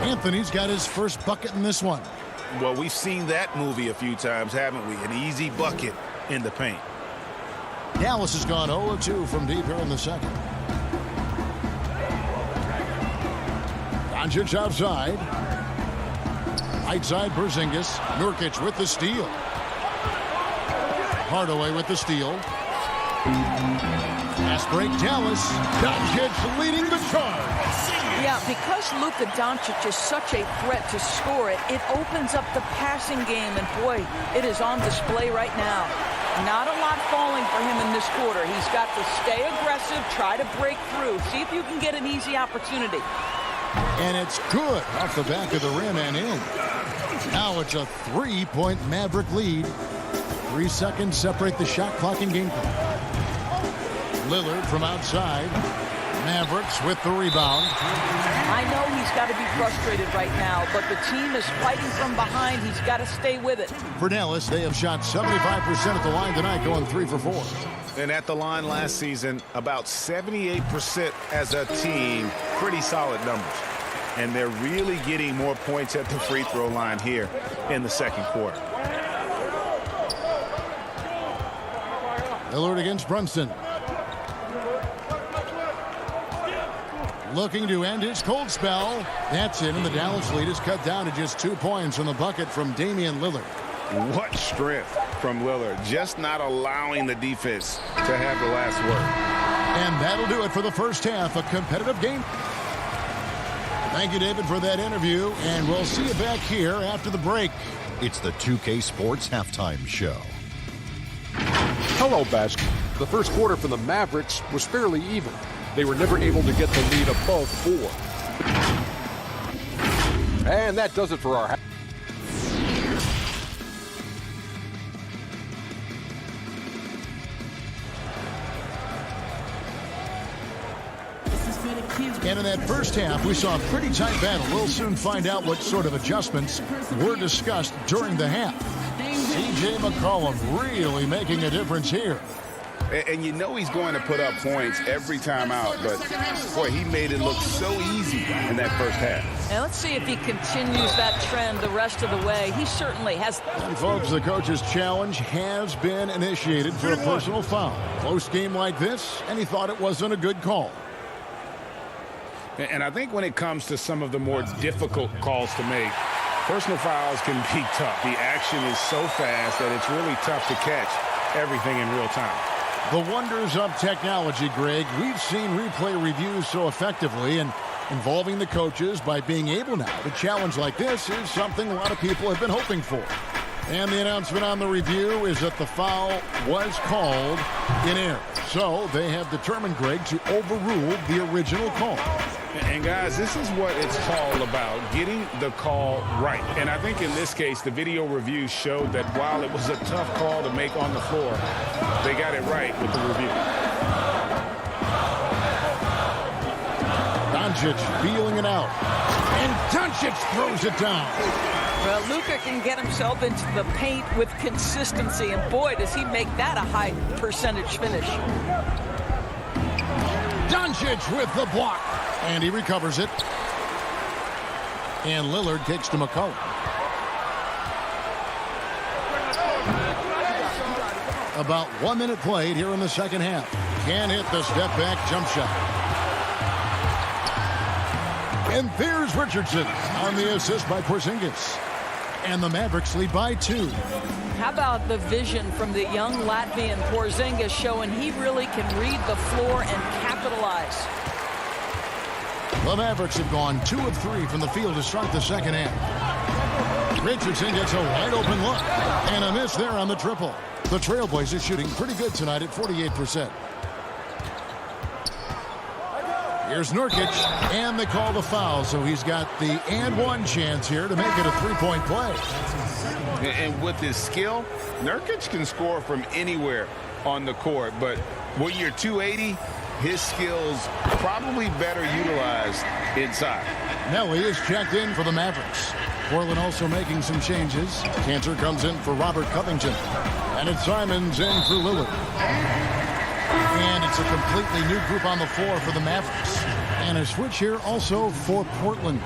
Anthony's got his first bucket in this one. Well, we've seen that movie a few times, haven't we? An easy bucket in the paint. Dallas has gone 0 of 2 from deep here in the second. Doncic outside. Right side Porzingis. Nurkic with the steal. Hardaway with the steal. Fast break Dallas. Doncic leading the charge. Yeah, because Luka Doncic is such a threat to score it, it opens up the passing game, and boy, it is on display right now. Not a lot falling for him in this quarter. He's got to stay aggressive, try to break through, see if you can get an easy opportunity. And it's good off the back of the rim and in. Now it's a 3-point Maverick lead. 3 seconds separate the shot clock and game clock. Lillard from outside. Mavericks with the rebound. I know he's got to be frustrated right now, but the team is fighting from behind. He's got to stay with it. For Dallas, they have shot 75% at the line tonight, going 3 for 4. And at the line last season, about 78% as a team. Pretty solid numbers. And they're really getting more points at the free throw line here in the second quarter. Lillard against Brunson. Looking to end his cold spell. That's it, and the Dallas lead is cut down to just 2 points on the bucket from Damian Lillard. What strength from Lillard, just not allowing the defense to have the last word. And that'll do it for the first half, a competitive game. Thank you, David, for that interview, and we'll see you back here after the break. It's the 2K Sports Halftime Show. Hello, basketball. The first quarter for the Mavericks was fairly even. They were never able to get the lead above 4. And that does it for our... And in that first half, we saw a pretty tight battle. We'll soon find out what sort of adjustments were discussed during the half. C.J. McCollum really making a difference here. And you know he's going to put up points every time out, but boy, he made it look so easy in that first half. And let's see if he continues that trend the rest of the way. He certainly has. And folks, the coach's challenge has been initiated for a personal foul. Close game like this, and he thought it wasn't a good call. And I think when it comes to some of the more difficult calls to make, personal fouls can be tough. The action is so fast that it's really tough to catch everything in real time. The wonders of technology, Greg. We've seen replay reviews so effectively, and involving the coaches by being able now to challenge like this is something a lot of people have been hoping for. And the announcement on the review is that the foul was called in air. So they have determined, Greg, to overrule the original call. And guys, this is what it's all about, getting the call right. And I think in this case, the video review showed that while it was a tough call to make on the floor, they got it right with the review. Doncic feeling it out. And Doncic throws it down. Well, Luka can get himself into the paint with consistency, and boy, does he make that a high percentage finish. Doncic with the block, and he recovers it. And Lillard kicks to McCollum. About 1 minute played here in the second half. Can't hit the step-back jump shot. And there's Richardson on the assist by Porzingis. And the Mavericks lead by 2. How about the vision from the young Latvian Porzingis showing he really can read the floor and capitalize. The Mavericks have gone 2 of 3 from the field to start the second half. Richardson gets a wide open look and a miss there on the triple. The Trailblazers shooting pretty good tonight at 48%. Here's Nurkic, and they call the foul, so he's got the and one chance here to make it a three-point play. And with his skill, Nurkic can score from anywhere on the court, but when you're 280, his skills probably better utilized inside. Nelly is checked in for the Mavericks. Portland also making some changes. Cantor comes in for Robert Covington, and it's Simons in for Lillard. And it's a completely new group on the floor for the Mavericks. And a switch here also for Portland.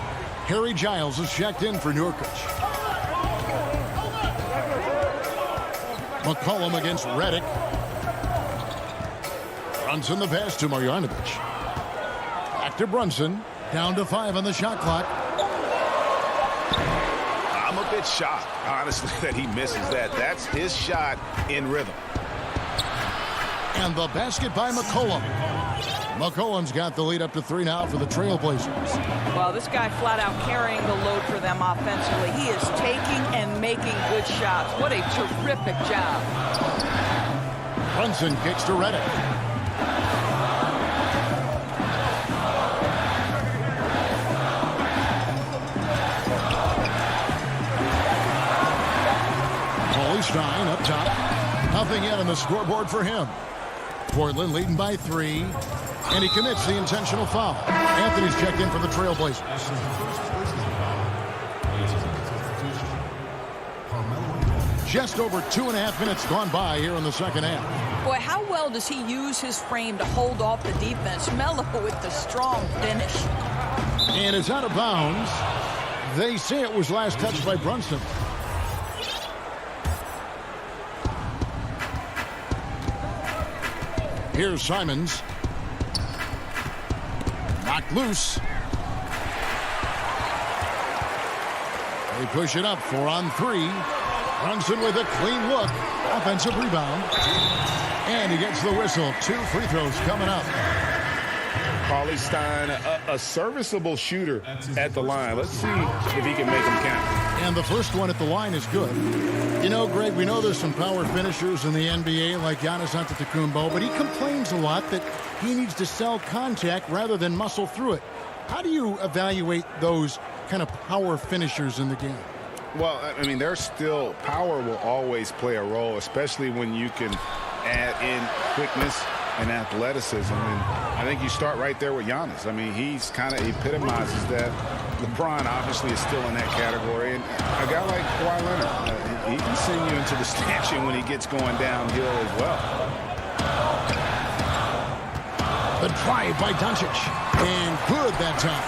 Harry Giles is checked in for Nurkic. McCollum against Redick. Brunson the pass to Marjanovic. Back to Brunson. Down to 5 on the shot clock. I'm a bit shocked, honestly, that he misses that. That's his shot in rhythm. And the basket by McCollum. McCollum's got the lead up to 3 now for the Trailblazers. Well, this guy flat out carrying the load for them offensively. He is taking and making good shots. What a terrific job. Brunson kicks to Redick. Stein up top. Nothing yet on the scoreboard for him. Portland leading by 3. And he commits the intentional foul. Anthony's checked in for the Trailblazers. Just over 2.5 minutes gone by here in the second half. Boy, how well does he use his frame to hold off the defense? Melo with the strong finish. And it's out of bounds. They say it was last touched by Brunson. Here's Simons. Knocked loose. They push it up 4 on 3. Brunson with a clean look. Offensive rebound. And he gets the whistle. 2 free throws coming up. Cauley Stein, a serviceable shooter at the line. Let's see if he can make them count. And the first one at the line is good. You know, Greg, we know there's some power finishers in the NBA like Giannis Antetokounmpo, but he complains a lot that he needs to sell contact rather than muscle through it. How do you evaluate those kind of power finishers in the game? Well, I mean, there's still power will always play a role, especially when you can add in quickness and athleticism. And I think you start right there with Giannis. I mean, he's kind of epitomizes that. LeBron obviously is still in that category. And a guy like Kawhi Leonard, he can send you into the stanchion when he gets going downhill as well. The drive by Doncic. And good that time.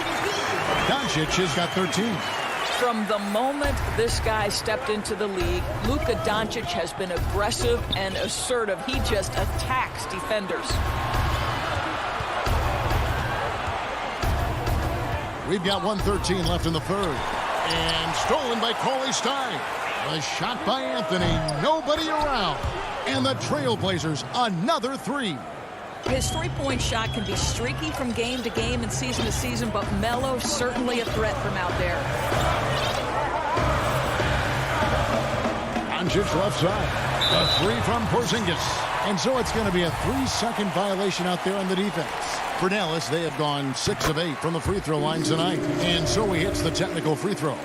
Doncic has got 13. From the moment this guy stepped into the league, Luka Doncic has been aggressive and assertive. He just attacks defenders. We've got 1:13 left in the third. And stolen by Cauley Stein. A shot by Anthony. Nobody around. And the Trailblazers, another 3. His three-point shot can be streaky from game to game and season to season, but Melo's certainly a threat from out there. Doncic left side. A three from Porzingis. And so it's going to be a 3-second violation out there on the defense. For Dallas, they have gone 6 of 8 from the free throw line tonight. And so he hits the technical free throw.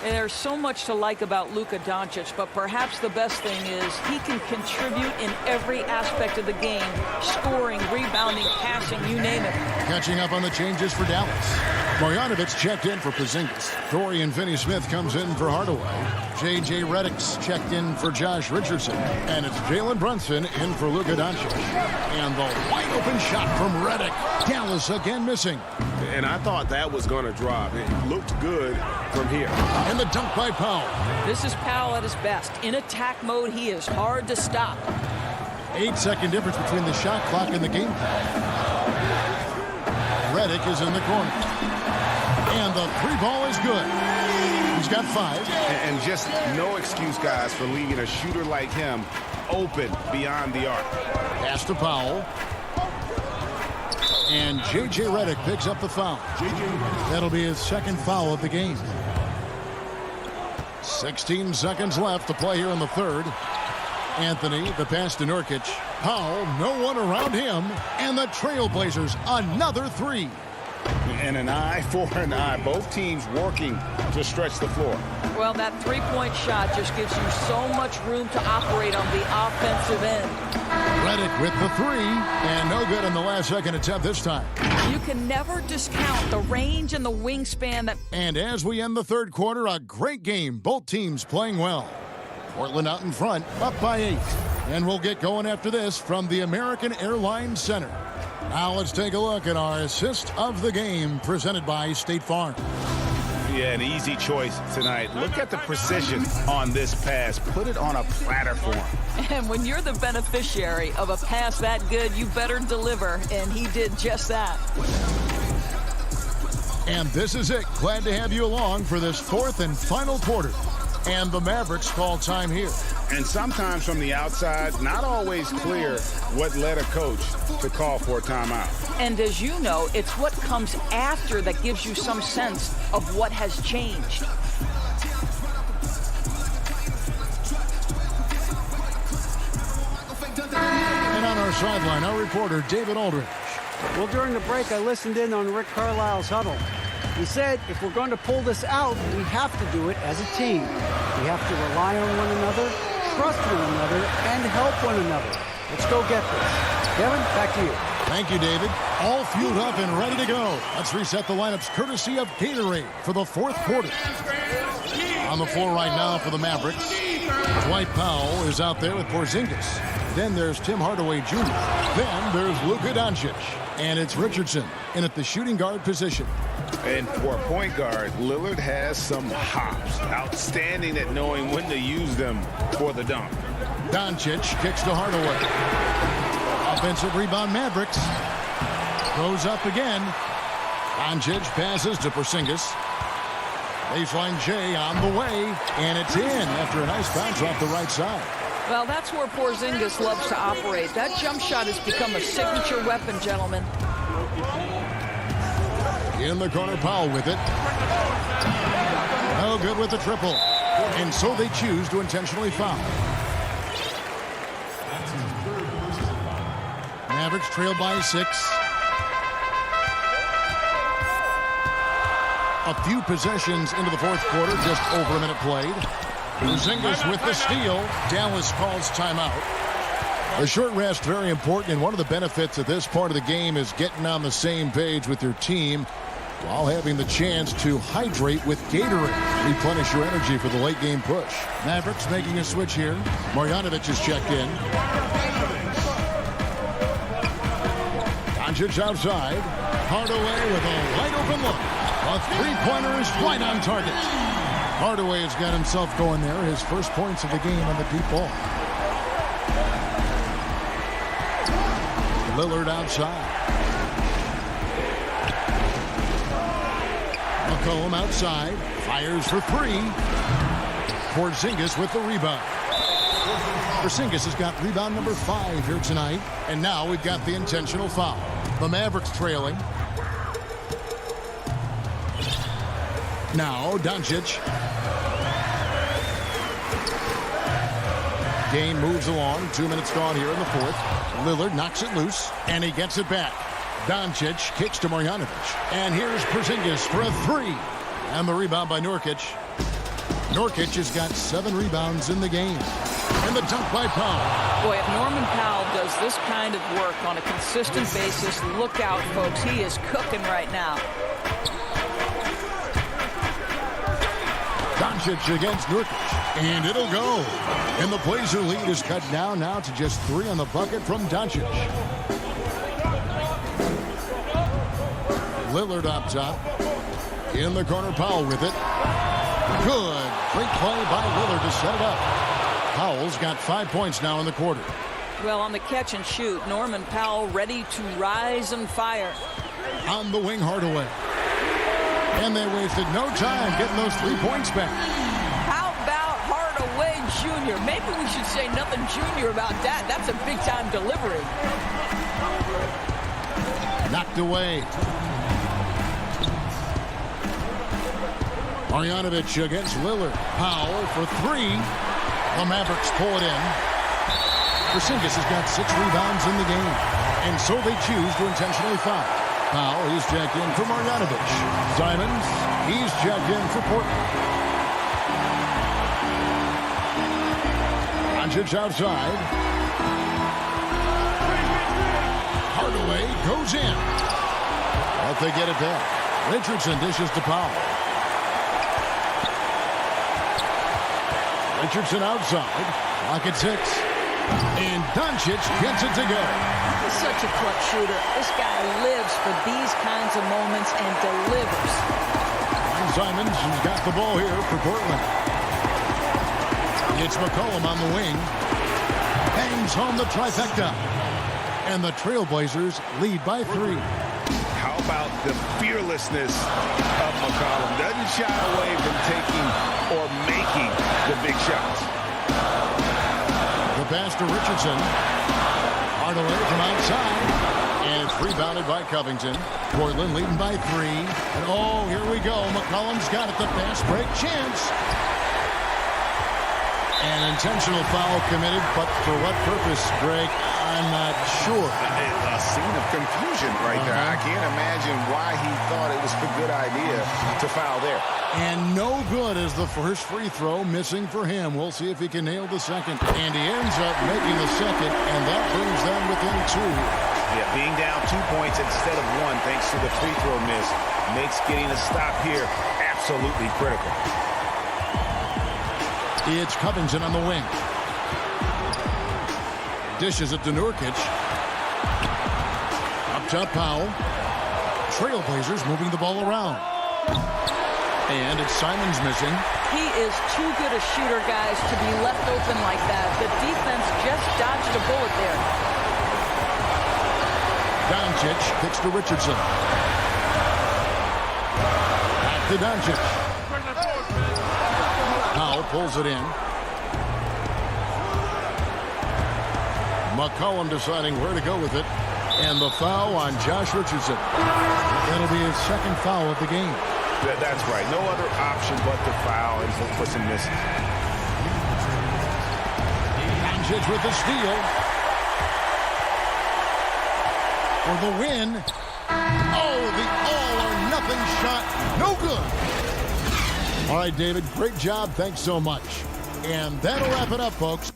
There's so much to like about Luka Doncic, but perhaps the best thing is he can contribute in every aspect of the game. Scoring, rebounding, passing, you name it. Catching up on the changes for Dallas. Marjanovic checked in for Porzingis. Dorian Finney-Smith comes in for Hardaway. J.J. Redick's checked in for Josh Richardson. And it's Jalen Brunson in for Luka Doncic. And the wide-open shot from Redick. Dallas again missing. And I thought that was going to drop. It looked good from here. And the dunk by Powell. This is Powell at his best. In attack mode, he is hard to stop. 8-second difference between the shot clock and the game clock. Redick is in the corner. And the three ball is good. He's got 5. And just no excuse, guys, for leaving a shooter like him open beyond the arc. Pass to Powell. And J.J. Redick picks up the foul. That'll be his second foul of the game. 16 seconds left to play here in the third. Anthony, the pass to Nurkic. Powell, no one around him. And the Trailblazers, another 3. And an eye for an eye. Both teams working to stretch the floor. Well, that three-point shot just gives you so much room to operate on the offensive end. Redick with the 3, and no good on the last second attempt this time. You can never discount the range and the wingspan that... And as we end the third quarter, a great game. Both teams playing well. Portland out in front, up by 8. And we'll get going after this from the American Airlines Center. Now let's take a look at our assist of the game presented by State Farm. Yeah, an easy choice tonight. Look at the precision on this pass. Put it on a platter for him. And when you're the beneficiary of a pass that good, you better deliver. And he did just that. And this is it. Glad to have you along for this fourth and final quarter. And the Mavericks call time here. And sometimes from the outside, not always clear what led a coach to call for a timeout. And as you know, it's what comes after that gives you some sense of what has changed. And on our sideline, our reporter, David Aldridge. Well, during the break, I listened in on Rick Carlisle's huddle. He said, if we're going to pull this out, we have to do it as a team. We have to rely on one another, trust one another, and help one another. Let's go get this. Kevin, back to you. Thank you, David. All fueled up and ready to go. Let's reset the lineups courtesy of Gatorade for the fourth quarter. On the floor right now for the Mavericks, Dwight Powell is out there with Porzingis. Then there's Tim Hardaway Jr. Then there's Luka Doncic. And it's Richardson in at the shooting guard position. And for a point guard, Lillard has some hops. Outstanding at knowing when to use them for the dunk. Doncic kicks to Hardaway. Offensive rebound Mavericks. Goes up again. Doncic passes to Porzingis. Baseline J on the way. And it's in after a nice bounce off the right side. Well, that's where Porzingis loves to operate. That jump shot has become a signature weapon, gentlemen. In the corner, Powell with it. No good with the triple. And so they choose to intentionally foul. Mavericks trail by 6. A few possessions into the fourth quarter, just over a minute played. Porzingis with the steal. Dallas calls timeout. The short rest, very important, and one of the benefits of this part of the game is getting on the same page with your team while having the chance to hydrate with Gatorade. Replenish your energy for the late game push. Mavericks making a switch here. Marjanovic is checked in. Doncic outside. Hardaway with a wide open look. A three-pointer is right on target. Hardaway has got himself going there. His first points of the game on the deep ball. Lillard outside. McCollum outside. Fires for 3. Porzingis with the rebound. Porzingis has got rebound number 5 here tonight. And now we've got the intentional foul. The Mavericks trailing. Now Doncic. Game moves along. 2 minutes gone here in the fourth. Lillard knocks it loose, and he gets it back. Doncic kicks to Marjanovic. And here's Porzingis for a three. And the rebound by Nurkic. Nurkic has got 7 rebounds in the game. And the dunk by Powell. Boy, if Norman Powell does this kind of work on a consistent basis, look out, folks. He is cooking right now. Doncic against Nurkic. And it'll go. And the Blazer lead is cut down now to just 3 on the bucket from Doncic. Lillard up top. In the corner, Powell with it. Good. Great play by Lillard to set it up. Powell's got 5 points now in the quarter. Well, on the catch and shoot, Norman Powell ready to rise and fire. On the wing, Hardaway. And they wasted no time getting those 3 points back. How about Hardaway Jr.? Maybe we should say nothing junior about that. That's a big-time delivery. Knocked away. Marjanovic against Lillard. Powell for 3. The Mavericks pull it in. Porzingis has got 6 rebounds in the game. And so they choose to intentionally foul. Powell, he's checked in for Marjanovic. Simons, he's checked in for Portland. Doncic outside. Hardaway goes in. But they get it back. Richardson dishes to Powell. Richardson outside. Clock at 6. And Doncic gets it to go. He's such a clutch shooter. This guy lives for these kinds of moments and delivers. And Simons has got the ball here for Portland. It's McCollum on the wing. Bangs home the trifecta. And the Trailblazers lead by 3. How about the fearlessness of McCollum? Doesn't shy away from taking or making the big shots. The pass to Richardson. Hardaway from outside. And it's rebounded by Covington. Portland leading by 3. And oh, here we go. McCollum's got it. The fast break chance. An intentional foul committed, but for what purpose, Greg? I'm not sure. A scene of confusion right there. I can't imagine why he thought it was a good idea to foul there. And no good as the first free throw, missing for him. We'll see if he can nail the second. And he ends up making the second, and that brings them within 2. Yeah, being down 2 points instead of 1 thanks to the free throw miss makes getting a stop here absolutely critical. It's Covington on the wing. Dishes it to Nurkic. Up top, Powell. Trailblazers moving the ball around. And it's Simons missing. He is too good a shooter, guys, to be left open like that. The defense just dodged a bullet there. Doncic kicks to Richardson. Back to Doncic. Powell pulls it in. McCollum deciding where to go with it. And the foul on Josh Richardson. That'll be his second foul of the game. That's right. No other option but to foul and for some misses. Doncic with the steal. For the win. Oh, the all-or-nothing shot. No good. All right, David, great job. Thanks so much. And that'll wrap it up, folks.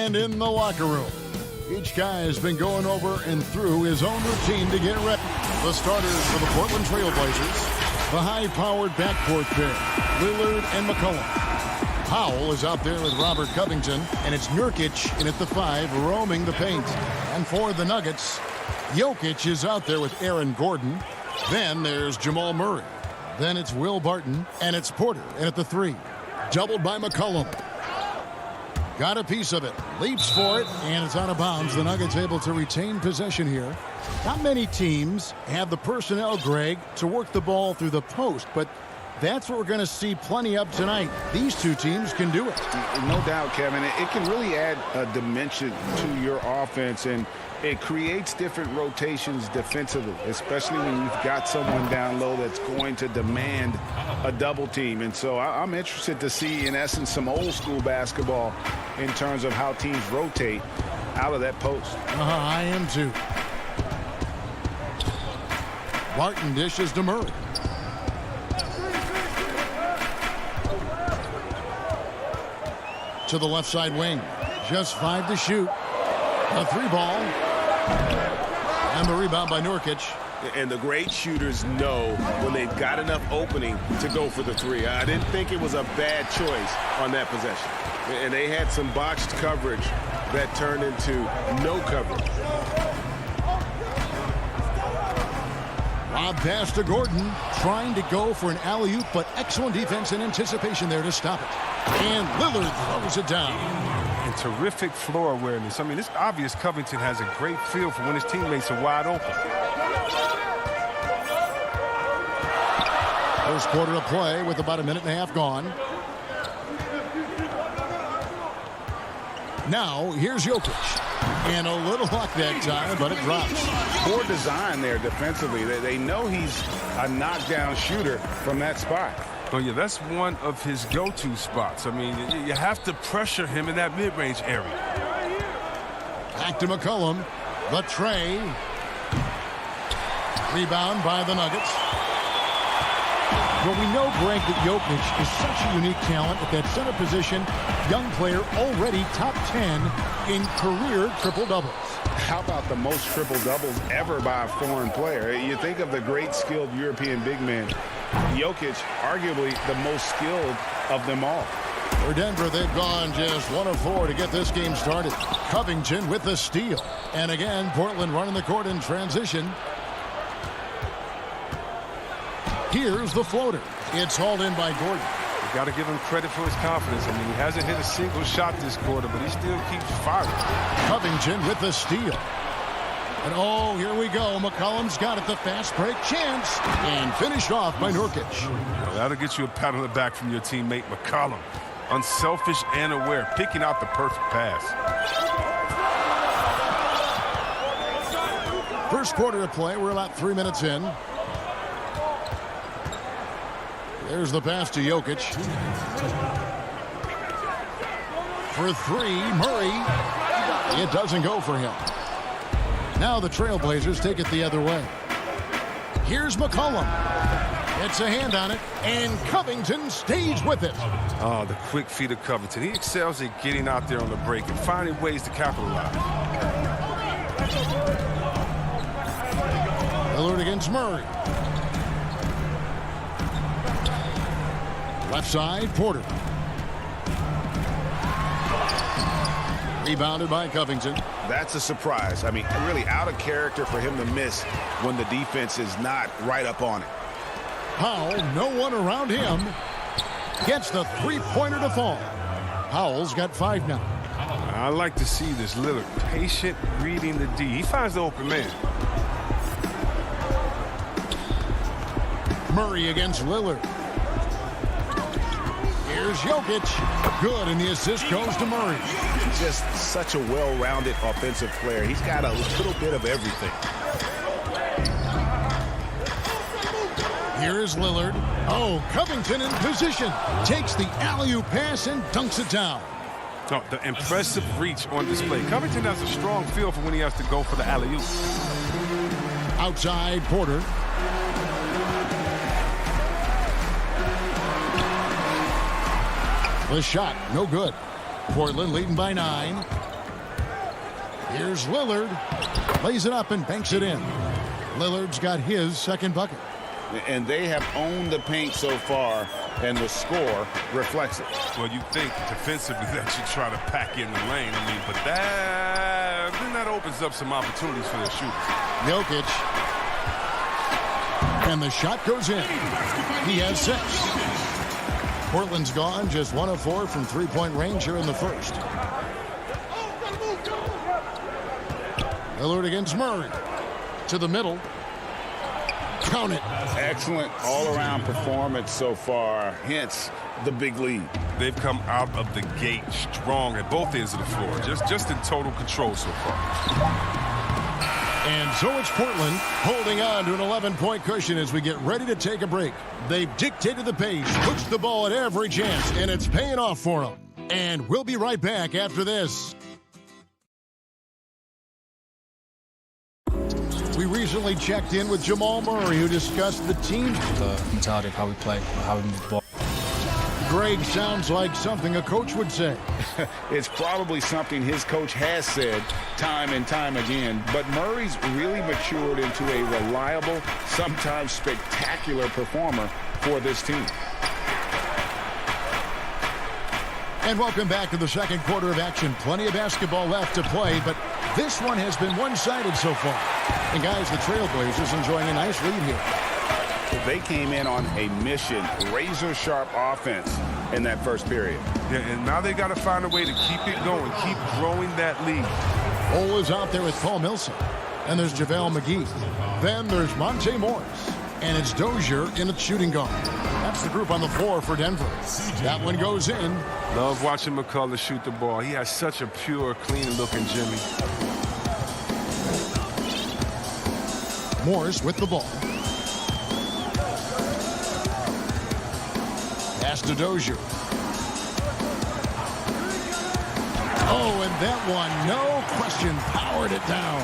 And in the locker room, each guy has been going over and through his own routine to get ready. The starters for the Portland Trail Blazers, the high-powered backcourt pair, Lillard and McCollum. Powell is out there with Robert Covington, and it's Nurkic in at the 5, roaming the paint. And for the Nuggets, Jokic is out there with Aaron Gordon. Then there's Jamal Murray. Then it's Will Barton, and it's Porter in at the 3. Doubled by McCollum. Got a piece of it, leaps for it, and it's out of bounds. The Nuggets able to retain possession here. Not many teams have the personnel, Greg, to work the ball through the post, but that's what we're going to see plenty of tonight. These two teams can do it. No doubt, Kevin. It can really add a dimension to your offense, and it creates different rotations defensively, especially when you've got someone down low that's going to demand a double team. And so I'm interested to see, in essence, some old school basketball in terms of how teams rotate out of that post. I am too. Barton dishes to Murray. To the left side wing. Just 5 to shoot. A 3 ball. And the rebound by Nurkic. And the great shooters know when they've got enough opening to go for the 3. I didn't think it was a bad choice on that possession. And they had some botched coverage that turned into no coverage. Lob pass to Gordon, trying to go for an alley-oop, but excellent defense and anticipation there to stop it. And Lillard throws it down. And terrific floor awareness. I mean, it's obvious Covington has a great feel for when his teammates are wide open. First quarter of play with about a minute and a half gone. Now, here's Jokic. And a little luck that time, but it drops. Poor design there defensively. They know he's a knockdown shooter from that spot. Oh, yeah, that's one of his go-to spots. I mean, you have to pressure him in that mid-range area. Back to McCollum. The tray. Rebound by the Nuggets. Well, we know, Greg, that Jokic is such a unique talent at that center position. Young player, already top 10 in career triple-doubles. How about the most triple-doubles ever by a foreign player? You think of the great skilled European big man. Jokic, arguably the most skilled of them all. For Denver, they've gone just 1 of 4 to get this game started. Covington with the steal. And again, Portland running the court in transition. Here's the floater. It's hauled in by Gordon. You got to give him credit for his confidence. I mean, he hasn't hit a single shot this quarter, but he still keeps firing. Covington with the steal. And oh, here we go. McCollum's got it, the fast break chance. And finished off by Nurkic. Well, that'll get you a pat on the back from your teammate, McCollum. Unselfish and aware, picking out the perfect pass. First quarter of play. We're about 3 minutes in. There's the pass to Jokic. For 3, Murray. It doesn't go for him. Now the Trailblazers take it the other way. Here's McCollum. It's a hand on it, and Covington stays with it. Oh, the quick feet of Covington. He excels at getting out there on the break and finding ways to capitalize. Lillard against Murray. Left side, Porter. Rebounded by Covington. That's a surprise. I mean, really out of character for him to miss when the defense is not right up on it. Powell, no one around him. Gets the three-pointer to fall. Powell's got 5 now. I like to see this. Lillard patient reading the D. He finds the open man. Murray against Lillard. Here's Jokic. Good, and the assist goes to Murray. Just such a well-rounded offensive player. He's got a little bit of everything. Here is Lillard. Oh, Covington in position. Takes the alley-oop pass and dunks it down. Oh, the impressive reach on display. Covington has a strong feel for when he has to go for the alley-oop. Outside, Porter. The shot, no good. Portland leading by 9. Here's Lillard. Lays it up and banks it in. Lillard's got his second bucket. And they have owned the paint so far, and the score reflects it. Well, you think defensively that you try to pack in the lane. I mean, but that opens up some opportunities for the shooters. Jokic. And the shot goes in. He has 6. Portland's gone just 1 of 4 from three-point range here in the first. Lillard against Murray. To the middle. Count it. Excellent all-around performance so far, hence the big lead. They've come out of the gate strong at both ends of the floor, just in total control so far. And so it's Portland holding on to an 11-point cushion as we get ready to take a break. They've dictated the pace, pushed the ball at every chance, and it's paying off for them. And we'll be right back after this. We recently checked in with Jamal Murray, who discussed the team. The mentality of how we play, how we move the ball. Greg, sounds like something a coach would say. It's probably something his coach has said time and time again, but Murray's really matured into a reliable, sometimes spectacular performer for this team. And welcome back to the second quarter of action. Plenty of basketball left to play, but this one has been one-sided so far. And guys, the Trailblazers enjoying a nice lead here. They came in on a mission, razor-sharp offense in that first period. Yeah, and now they got to find a way to keep it going, keep growing that lead. Ole is out there with Paul Millsap. And there's JaVale McGee. Then there's Monte Morris. And it's Dozier in its shooting guard. That's the group on the floor for Denver. That one goes in. Love watching McCullough shoot the ball. He has such a pure, clean-looking Jimmy. Morris with the ball. Pass to Dozier. Oh, and that one, no question, powered it down.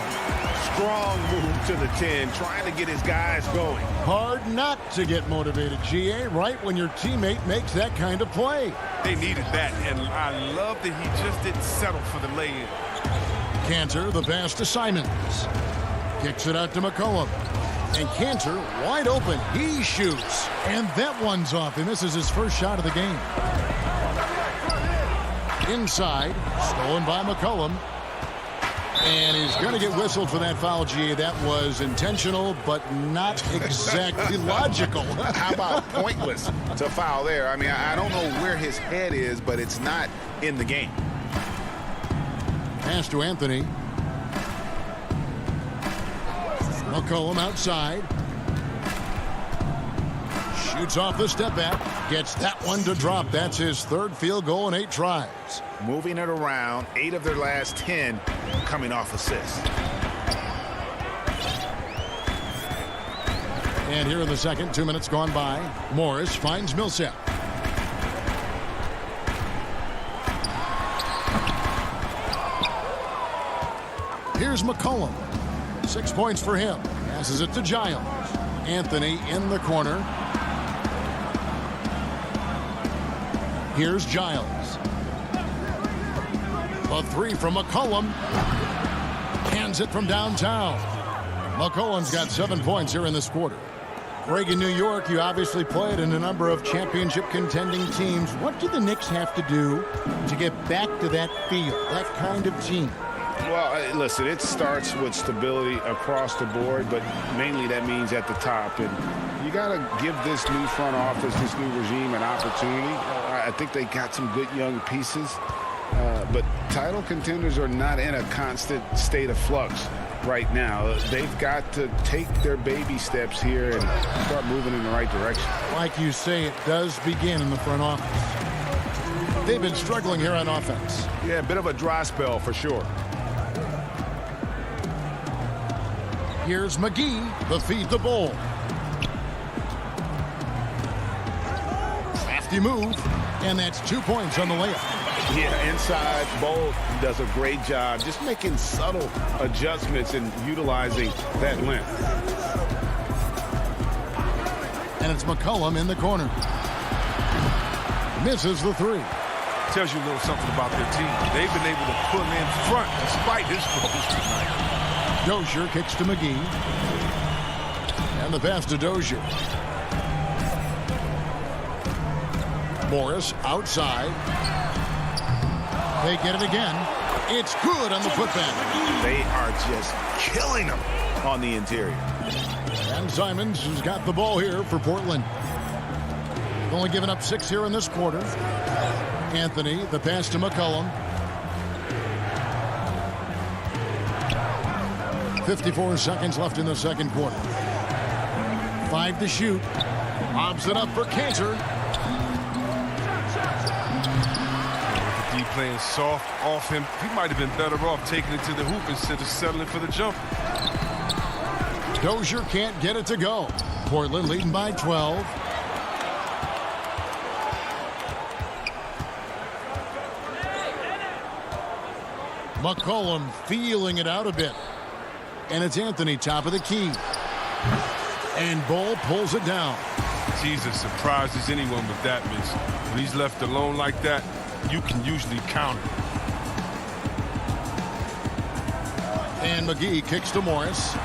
Strong move to the 10, trying to get his guys going. Hard not to get motivated, GA, right when your teammate makes that kind of play. They needed that, and I love that he just didn't settle for the lay-in. Cantor, the pass to Simons. Kicks it out to McCollum. And Cantor, wide open, he shoots. And that one's off, and this is his first shot of the game. Inside, stolen by McCollum. And he's going to get whistled for that foul, GA. That was intentional, but not exactly logical. How about pointless to foul there? I mean, I don't know where his head is, but it's not in the game. Pass to Anthony. McCollum outside. Shoots off the step back. Gets that one to drop. That's his third field goal in 8 tries. Moving it around, 8 of their last 10 coming off assists. And here in the second, 2 minutes gone by. Morris finds Millsap. Here's McCollum. 6 points for him. Passes it to Giles. Anthony in the corner. Here's Giles. A 3 from McCollum. Hands it from downtown. McCollum's got 7 points here in this quarter. Greg, in New York, you obviously played in a number of championship contending teams. What do the Knicks have to do to get back to that feel, that kind of team? Well, listen, it starts with stability across the board, but mainly that means at the top. And you got to give this new front office, this new regime, an opportunity. I think they got some good young pieces, but title contenders are not in a constant state of flux right now. They've got to take their baby steps here and start moving in the right direction. Like you say, it does begin in the front office. They've been struggling here on offense. Yeah, a bit of a dry spell for sure. Here's McGee, the feed the ball. Crafty move, and that's 2 points on the layup. Yeah, inside, Bol does a great job just making subtle adjustments and utilizing that length. And it's McCollum in the corner. Misses the 3. Tells you a little something about their team. They've been able to pull in front despite his struggles tonight. Dozier kicks to McGee. And the pass to Dozier. Morris outside. They get it again. It's good on the putback. They are just killing them on the interior. And Simons has got the ball here for Portland. Only given up 6 here in this quarter. Anthony, the pass to McCollum. 54 seconds left in the second quarter. 5 to shoot. Lobs it up for Cantor. D playing soft off him. He might have been better off taking it to the hoop instead of settling for the jump. Dozier can't get it to go. Portland leading by 12. McCollum feeling it out a bit. And it's Anthony top of the key. And Bull pulls it down. Jesus surprises anyone with that miss. When he's left alone like that, you can usually count it. And McGee kicks to Morris.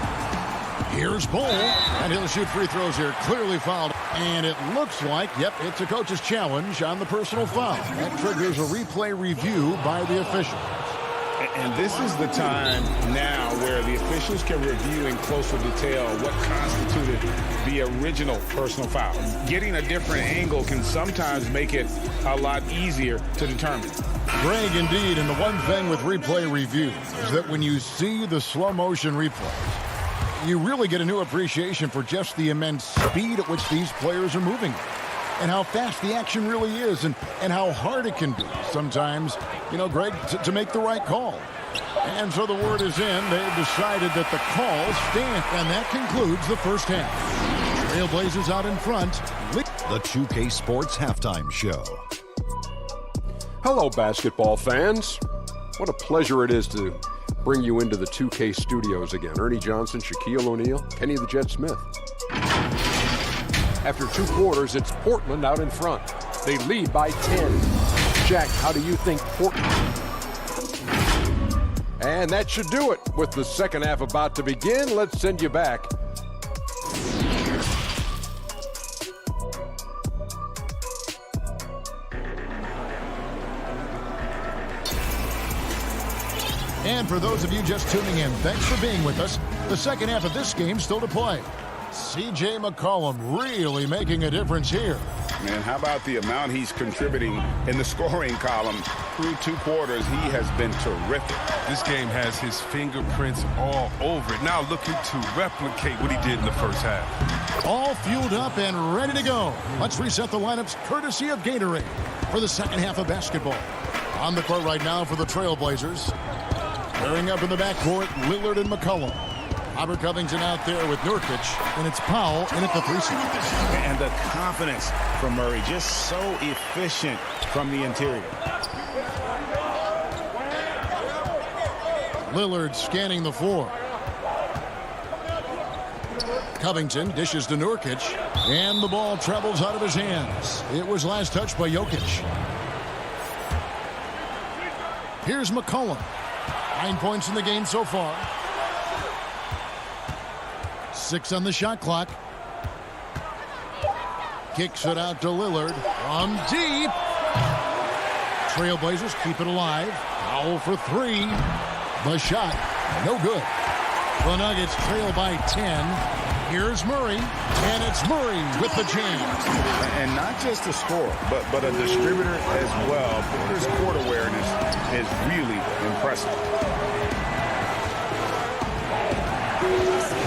Here's Bull. And he'll shoot free throws here. Clearly fouled. And it looks like, yep, it's a coach's challenge on the personal foul. That triggers a replay review by the official. And this is the time now where the officials can review in closer detail what constituted the original personal foul. Getting a different angle can sometimes make it a lot easier to determine. Greg, indeed, and the one thing with replay review is that when you see the slow motion replays, you really get a new appreciation for just the immense speed at which these players are moving and how fast the action really is and how hard it can be sometimes, you know, Greg, to make the right call. And so the word is in. They've decided that the call stands. And that concludes the first half. Trailblazers out in front. The 2K Sports Halftime Show. Hello, basketball fans. What a pleasure it is to bring you into the 2K studios again. Ernie Johnson, Shaquille O'Neal, Kenny the Jet Smith. After 2 quarters, it's Portland out in front. They lead by 10. Jack, how do you think Portland? And that should do it. With the second half about to begin, let's send you back. And for those of you just tuning in, thanks for being with us. The second half of this game still to play. C.J. McCollum really making a difference here. Man, how about the amount he's contributing in the scoring column? Through 2 quarters, he has been terrific. This game has his fingerprints all over it. Now looking to replicate what he did in the first half. All fueled up and ready to go. Let's reset the lineups courtesy of Gatorade for the second half of basketball. On the court right now for the Trailblazers. Pairing up in the backcourt, Lillard and McCollum. Robert Covington out there with Nurkic, and it's Powell in at the 3 spot. And the confidence from Murray, just so efficient from the interior. Lillard scanning the floor. Covington dishes to Nurkic, and the ball travels out of his hands. It was last touched by Jokic. Here's McCollum. 9 points in the game so far. 6 on the shot clock. Kicks it out to Lillard from deep. Trailblazers keep it alive. Powell for 3. The shot, no good. The Nuggets trail by 10. Here's Murray, and it's Murray with the jam. And not just a scorer, but a distributor as well. Porter's court awareness is really impressive.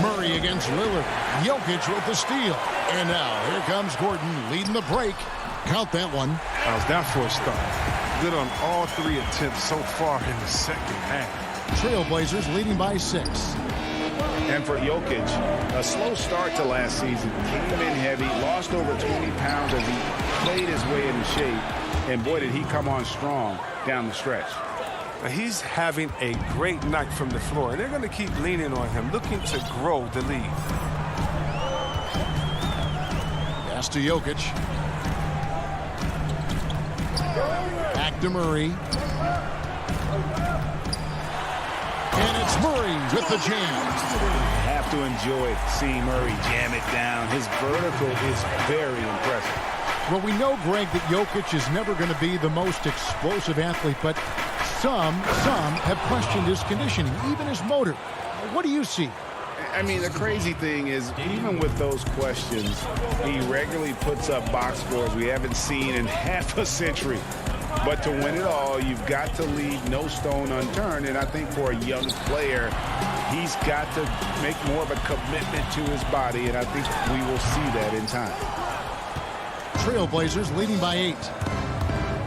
Murray against Lillard. Jokic with the steal. And now here comes Gordon leading the break. Count that one. How's that for a start? Good on all 3 attempts so far in the second half. Trailblazers leading by 6. And for Jokic, a slow start to last season. Came in heavy, lost over 20 pounds as he played his way into shape. And boy, did he come on strong down the stretch. Now he's having a great night from the floor, and they're going to keep leaning on him, looking to grow the lead. Pass to Jokic. Back to Murray. And it's Murray with the jam. Have to enjoy seeing Murray jam it down. His vertical is very impressive. Well, we know, Greg, that Jokic is never going to be the most explosive athlete, but some have questioned his conditioning, even his motor. What do you see? I mean, the crazy thing is, even with those questions, he regularly puts up box scores we haven't seen in half a century. But to win it all, you've got to leave no stone unturned. And I think for a young player, he's got to make more of a commitment to his body. And I think we will see that in time. Trailblazers leading by 8.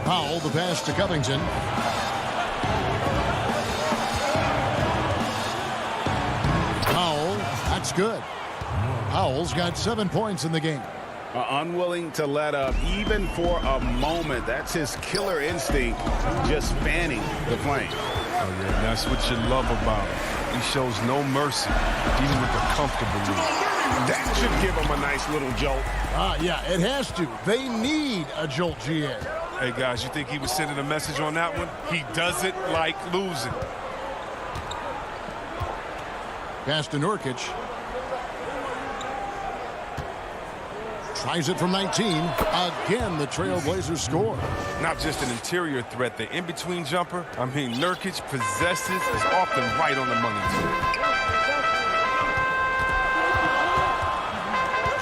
Powell, the pass to Covington. Powell, that's good. Powell's got 7 points in the game. Unwilling to let up even for a moment. That's his killer instinct, just fanning the flame. Oh, yeah, that's what you love about him. He shows no mercy, even with a comfortable lead. That should give him a nice little jolt. Yeah, it has to. They need a jolt, GA. Hey, guys, you think he was sending a message on that one? He doesn't like losing. Pass to Nurkic. Tries it from 19. Again, the Trailblazers score. Not just an interior threat, the in-between jumper. I mean, Nurkic possesses is often right on the money, too.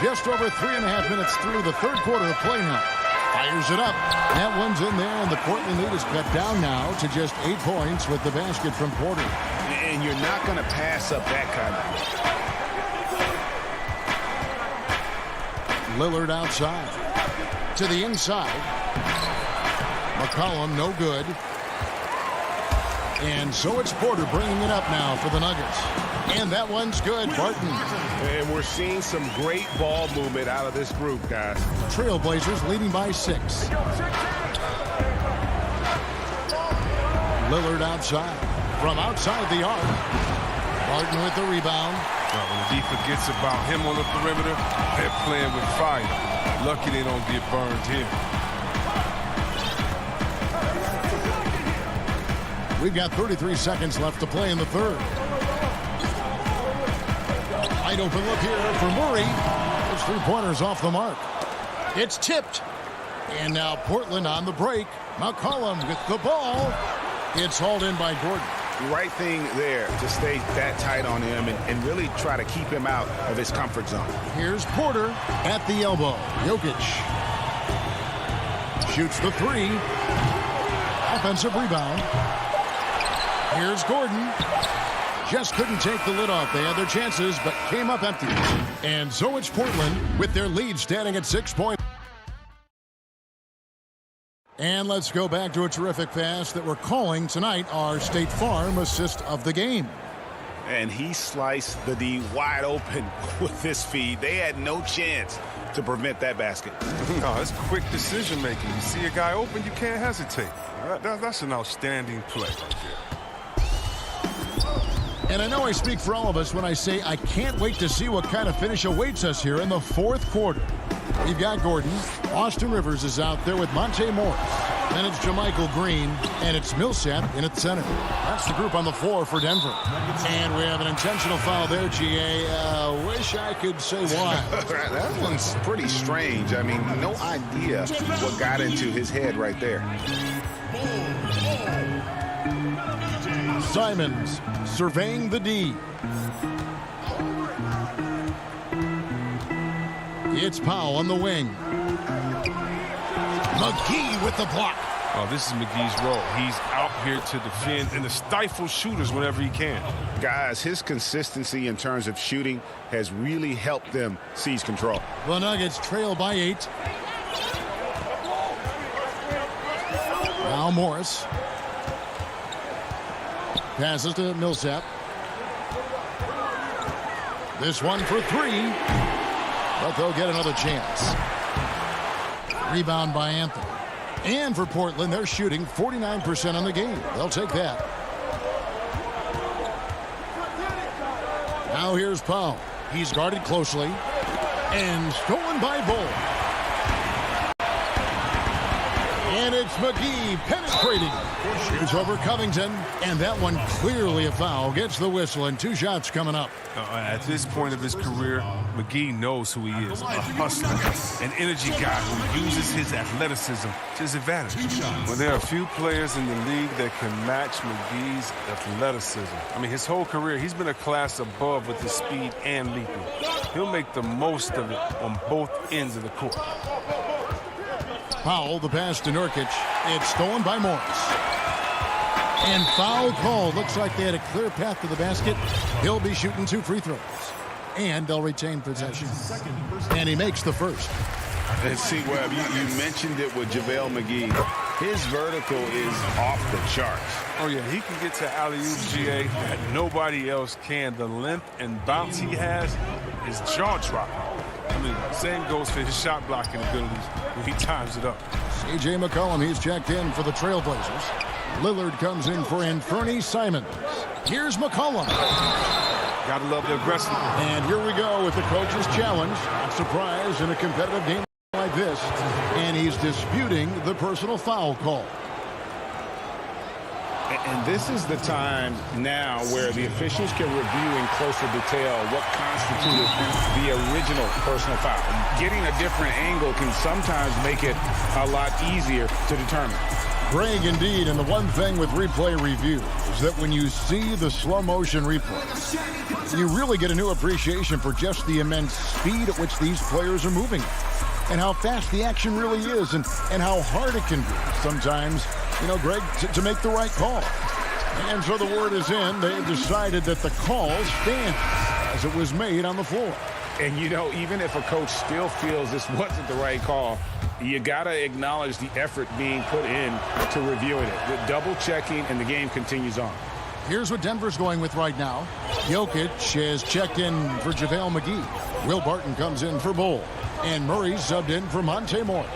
Just over 3.5 minutes through the third quarter of play now. Fires it up. That one's in there, and the Portland lead is cut down now to just 8 points with the basket from Porter. And you're not going to pass up that kind of... Lillard outside. To the inside. McCollum, no good. And so it's Porter bringing it up now for the Nuggets. And that one's good, Barton. And we're seeing some great ball movement out of this group, guys. Trailblazers leading by 6. Lillard outside. From outside the arc. Barton with the rebound. Well, when the defense forgets about him on the perimeter, they're playing with fire. Lucky they don't get burned here. We've got 33 seconds left to play in the third. Wide open look here for Murray. Those 3-pointers off the mark. It's tipped. And now Portland on the break. McCollum with the ball. It's hauled in by Gordon. Right thing there to stay that tight on him and really try to keep him out of his comfort zone. Here's Porter at the elbow. Jokic shoots the 3. Offensive rebound. Here's Gordon. Just couldn't take the lid off. They had their chances, but came up empty. And so it's Portland with their lead standing at 6 points. And let's go back to a terrific pass that we're calling tonight our State Farm assist of the game. And he sliced the D wide open with this feed. They had no chance to prevent that basket. No, it's quick decision making. You see a guy open, you can't hesitate. That's an outstanding play right there. And I know I speak for all of us when I say I can't wait to see what kind of finish awaits us here in the fourth quarter. We've got Gordon. Austin Rivers is out there with Monte Morris. Then it's JaMychal Green, and it's Millsap in at center. That's the group on the floor for Denver. And we have an intentional foul there, GA. Wish I could say why. That one's pretty strange. I mean, no idea what got into his head right there. Simons surveying the D. It's Powell on the wing. McGee with the block. Oh, this is McGee's role. He's out here to defend and to stifle shooters whenever he can. Guys, his consistency in terms of shooting has really helped them seize control. The Nuggets trail by 8. Now Morris. Passes to Millsap. This one for 3. But they'll get another chance. Rebound by Anthony. And for Portland, they're shooting 49% on the game. They'll take that. Now here's Powell. He's guarded closely. And stolen by Bull. And it's McGee penetrating. Shoots over Covington. And that one clearly a foul. Gets the whistle and 2 shots coming up. At this point of his career, McGee knows who he is. A hustler, an energy guy who uses his athleticism to his advantage. Well, there are a few players in the league that can match McGee's athleticism. I mean, his whole career, he's been a class above with his speed and leaping. He'll make the most of it on both ends of the court. Powell, the pass to Nurkic. It's stolen by Morris. And foul called. Looks like they had a clear path to the basket. He'll be shooting 2 free throws. And they'll retain possession. And he makes the first. And see, Webb, you mentioned it with JaVale McGee. His vertical is off the charts. Oh, yeah, he can get to alley-oops, GA, that nobody else can. The length and bounce he has is jaw-dropping. I mean, same goes for his shot blocking abilities when he times it up. C.J. McCollum, he's checked in for the Trailblazers. Lillard comes in for Anthony Simons. Here's McCollum. Gotta love the aggressiveness. And here we go with the coach's challenge. A surprise in a competitive game like this. And he's disputing the personal foul call. And this is the time now where the officials can review in closer detail what constituted the original personal foul. Getting a different angle can sometimes make it a lot easier to determine. Greg, indeed, and the one thing with replay review is that when you see the slow motion replay, you really get a new appreciation for just the immense speed at which these players are moving and how fast the action really is and how hard it can be sometimes, you know, Greg, to make the right call. And so the word is in. They have decided that the call stands as it was made on the floor. And, you know, even if a coach still feels this wasn't the right call, you got to acknowledge the effort being put in to reviewing it. The double checking, and the game continues on. Here's what Denver's going with right now. Jokic has checked in for JaVale McGee. Will Barton comes in for Bull. And Murray subbed in for Monte Morris.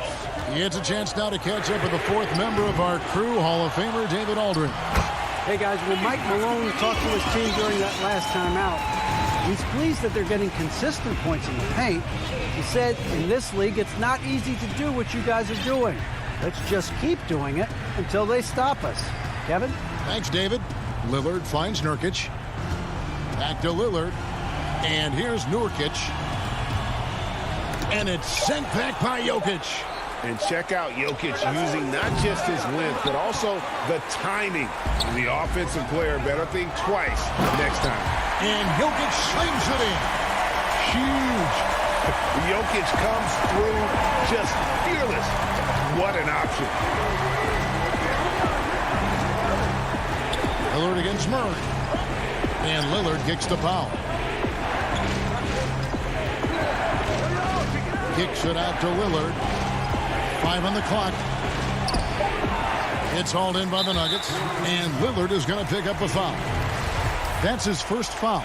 He gets a chance now to catch up with the 4th member of our crew, Hall of Famer David Aldridge. Hey, guys, when Mike Malone talked to his team during that last time out, he's pleased that they're getting consistent points in the paint. He said, in this league, it's not easy to do what you guys are doing. Let's just keep doing it until they stop us. Kevin? Thanks, David. Lillard finds Nurkic. Back to Lillard. And here's Nurkic. And it's sent back by Jokic. And check out Jokic using not just his length, but also the timing. The offensive player better think twice next time. And Jokic slings it in. Huge. Jokic comes through just fearless. What an option. Lillard against Murray. And Lillard kicks the foul. Kicks it out to Lillard. 5 on the clock. It's hauled in by the Nuggets. And Lillard is going to pick up the foul. That's his first foul.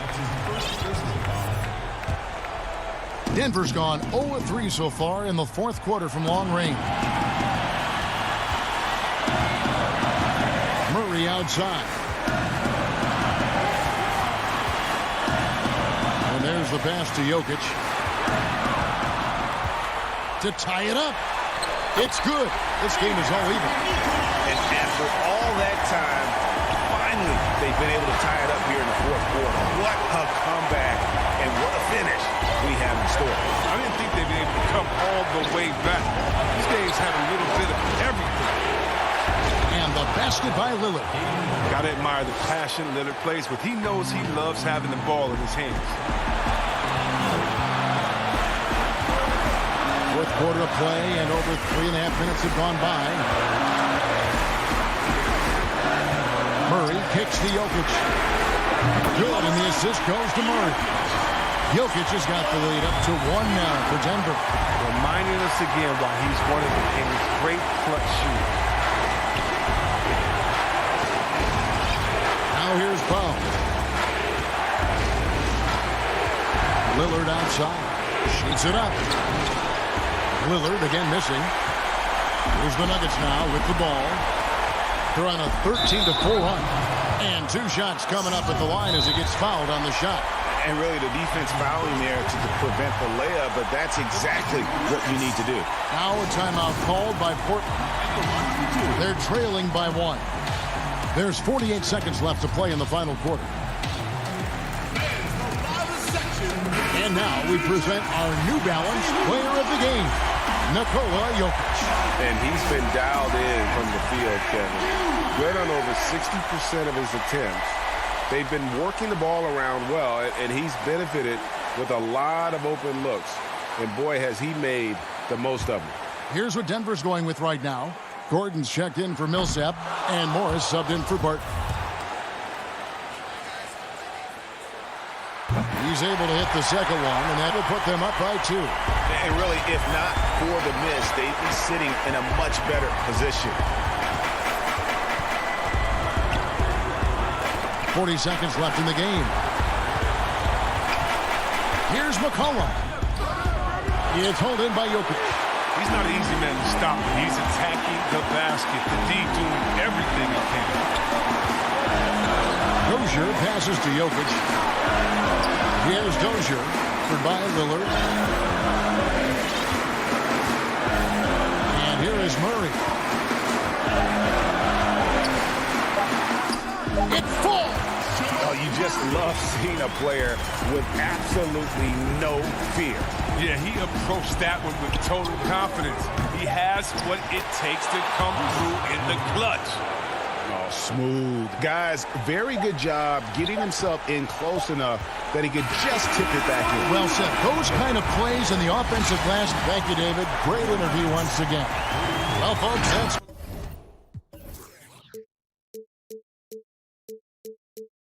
Denver's gone 0-3 so far in the 4th quarter from long range. Murray outside. And there's the pass to Jokic. To tie it up. It's good. This game is all even. And after all that time, finally they've been able to tie it up here in the 4th quarter. What a comeback and what a finish we have in store. I didn't think they'd be able to come all the way back. These games had a little bit of everything. And the basket by Lillard. Gotta admire the passion Lillard plays with. He knows he loves having the ball in his hands. 4th quarter of play, and over 3.5 minutes have gone by. Murray kicks to Jokic. Good, and the assist goes to Murray. Jokic has got the lead up to 1 now for Denver. Reminding us again why he's one of the game's great clutch shooters. Now here's Powell. Lillard outside. Shoots it up. Lillard again missing. Here's the Nuggets now with the ball. They're on a 13-4 run. And 2 shots coming up at the line as he gets fouled on the shot. And really the defense fouling there to prevent the layup, but that's exactly what you need to do. Now a timeout called by Portland. They're trailing by 1. There's 48 seconds left to play in the final quarter. And now we present our New Balance player of the game, Nikola Jokic. And he's been dialed in from the field, Kevin. Good on over 60% of his attempts. They've been working the ball around well, and he's benefited with a lot of open looks. And boy, has he made the most of them. Here's what Denver's going with right now. Gordon's checked in for Millsap, and Morris subbed in for Barton. He's able to hit the second one, and that will put them up by 2. And really, if not for the miss, they'd be sitting in a much better position. 40 seconds left in the game. Here's McCollum. It's held in by Jokic. He's not an easy man to stop. He's attacking the basket. The D doing everything he can. Dozier passes to Jokic. Here's Dozier for by Lillard. And here is Murray. It falls. Oh, you just love seeing a player with absolutely no fear. Yeah, he approached that one with total confidence. He has what it takes to come through in the clutch. Oh, smooth. Guys, very good job getting himself in close enough that he could just tip it back in. Well said. Those kind of plays in the offensive glass. Thank you, David. Great interview once again. Well, folks, that's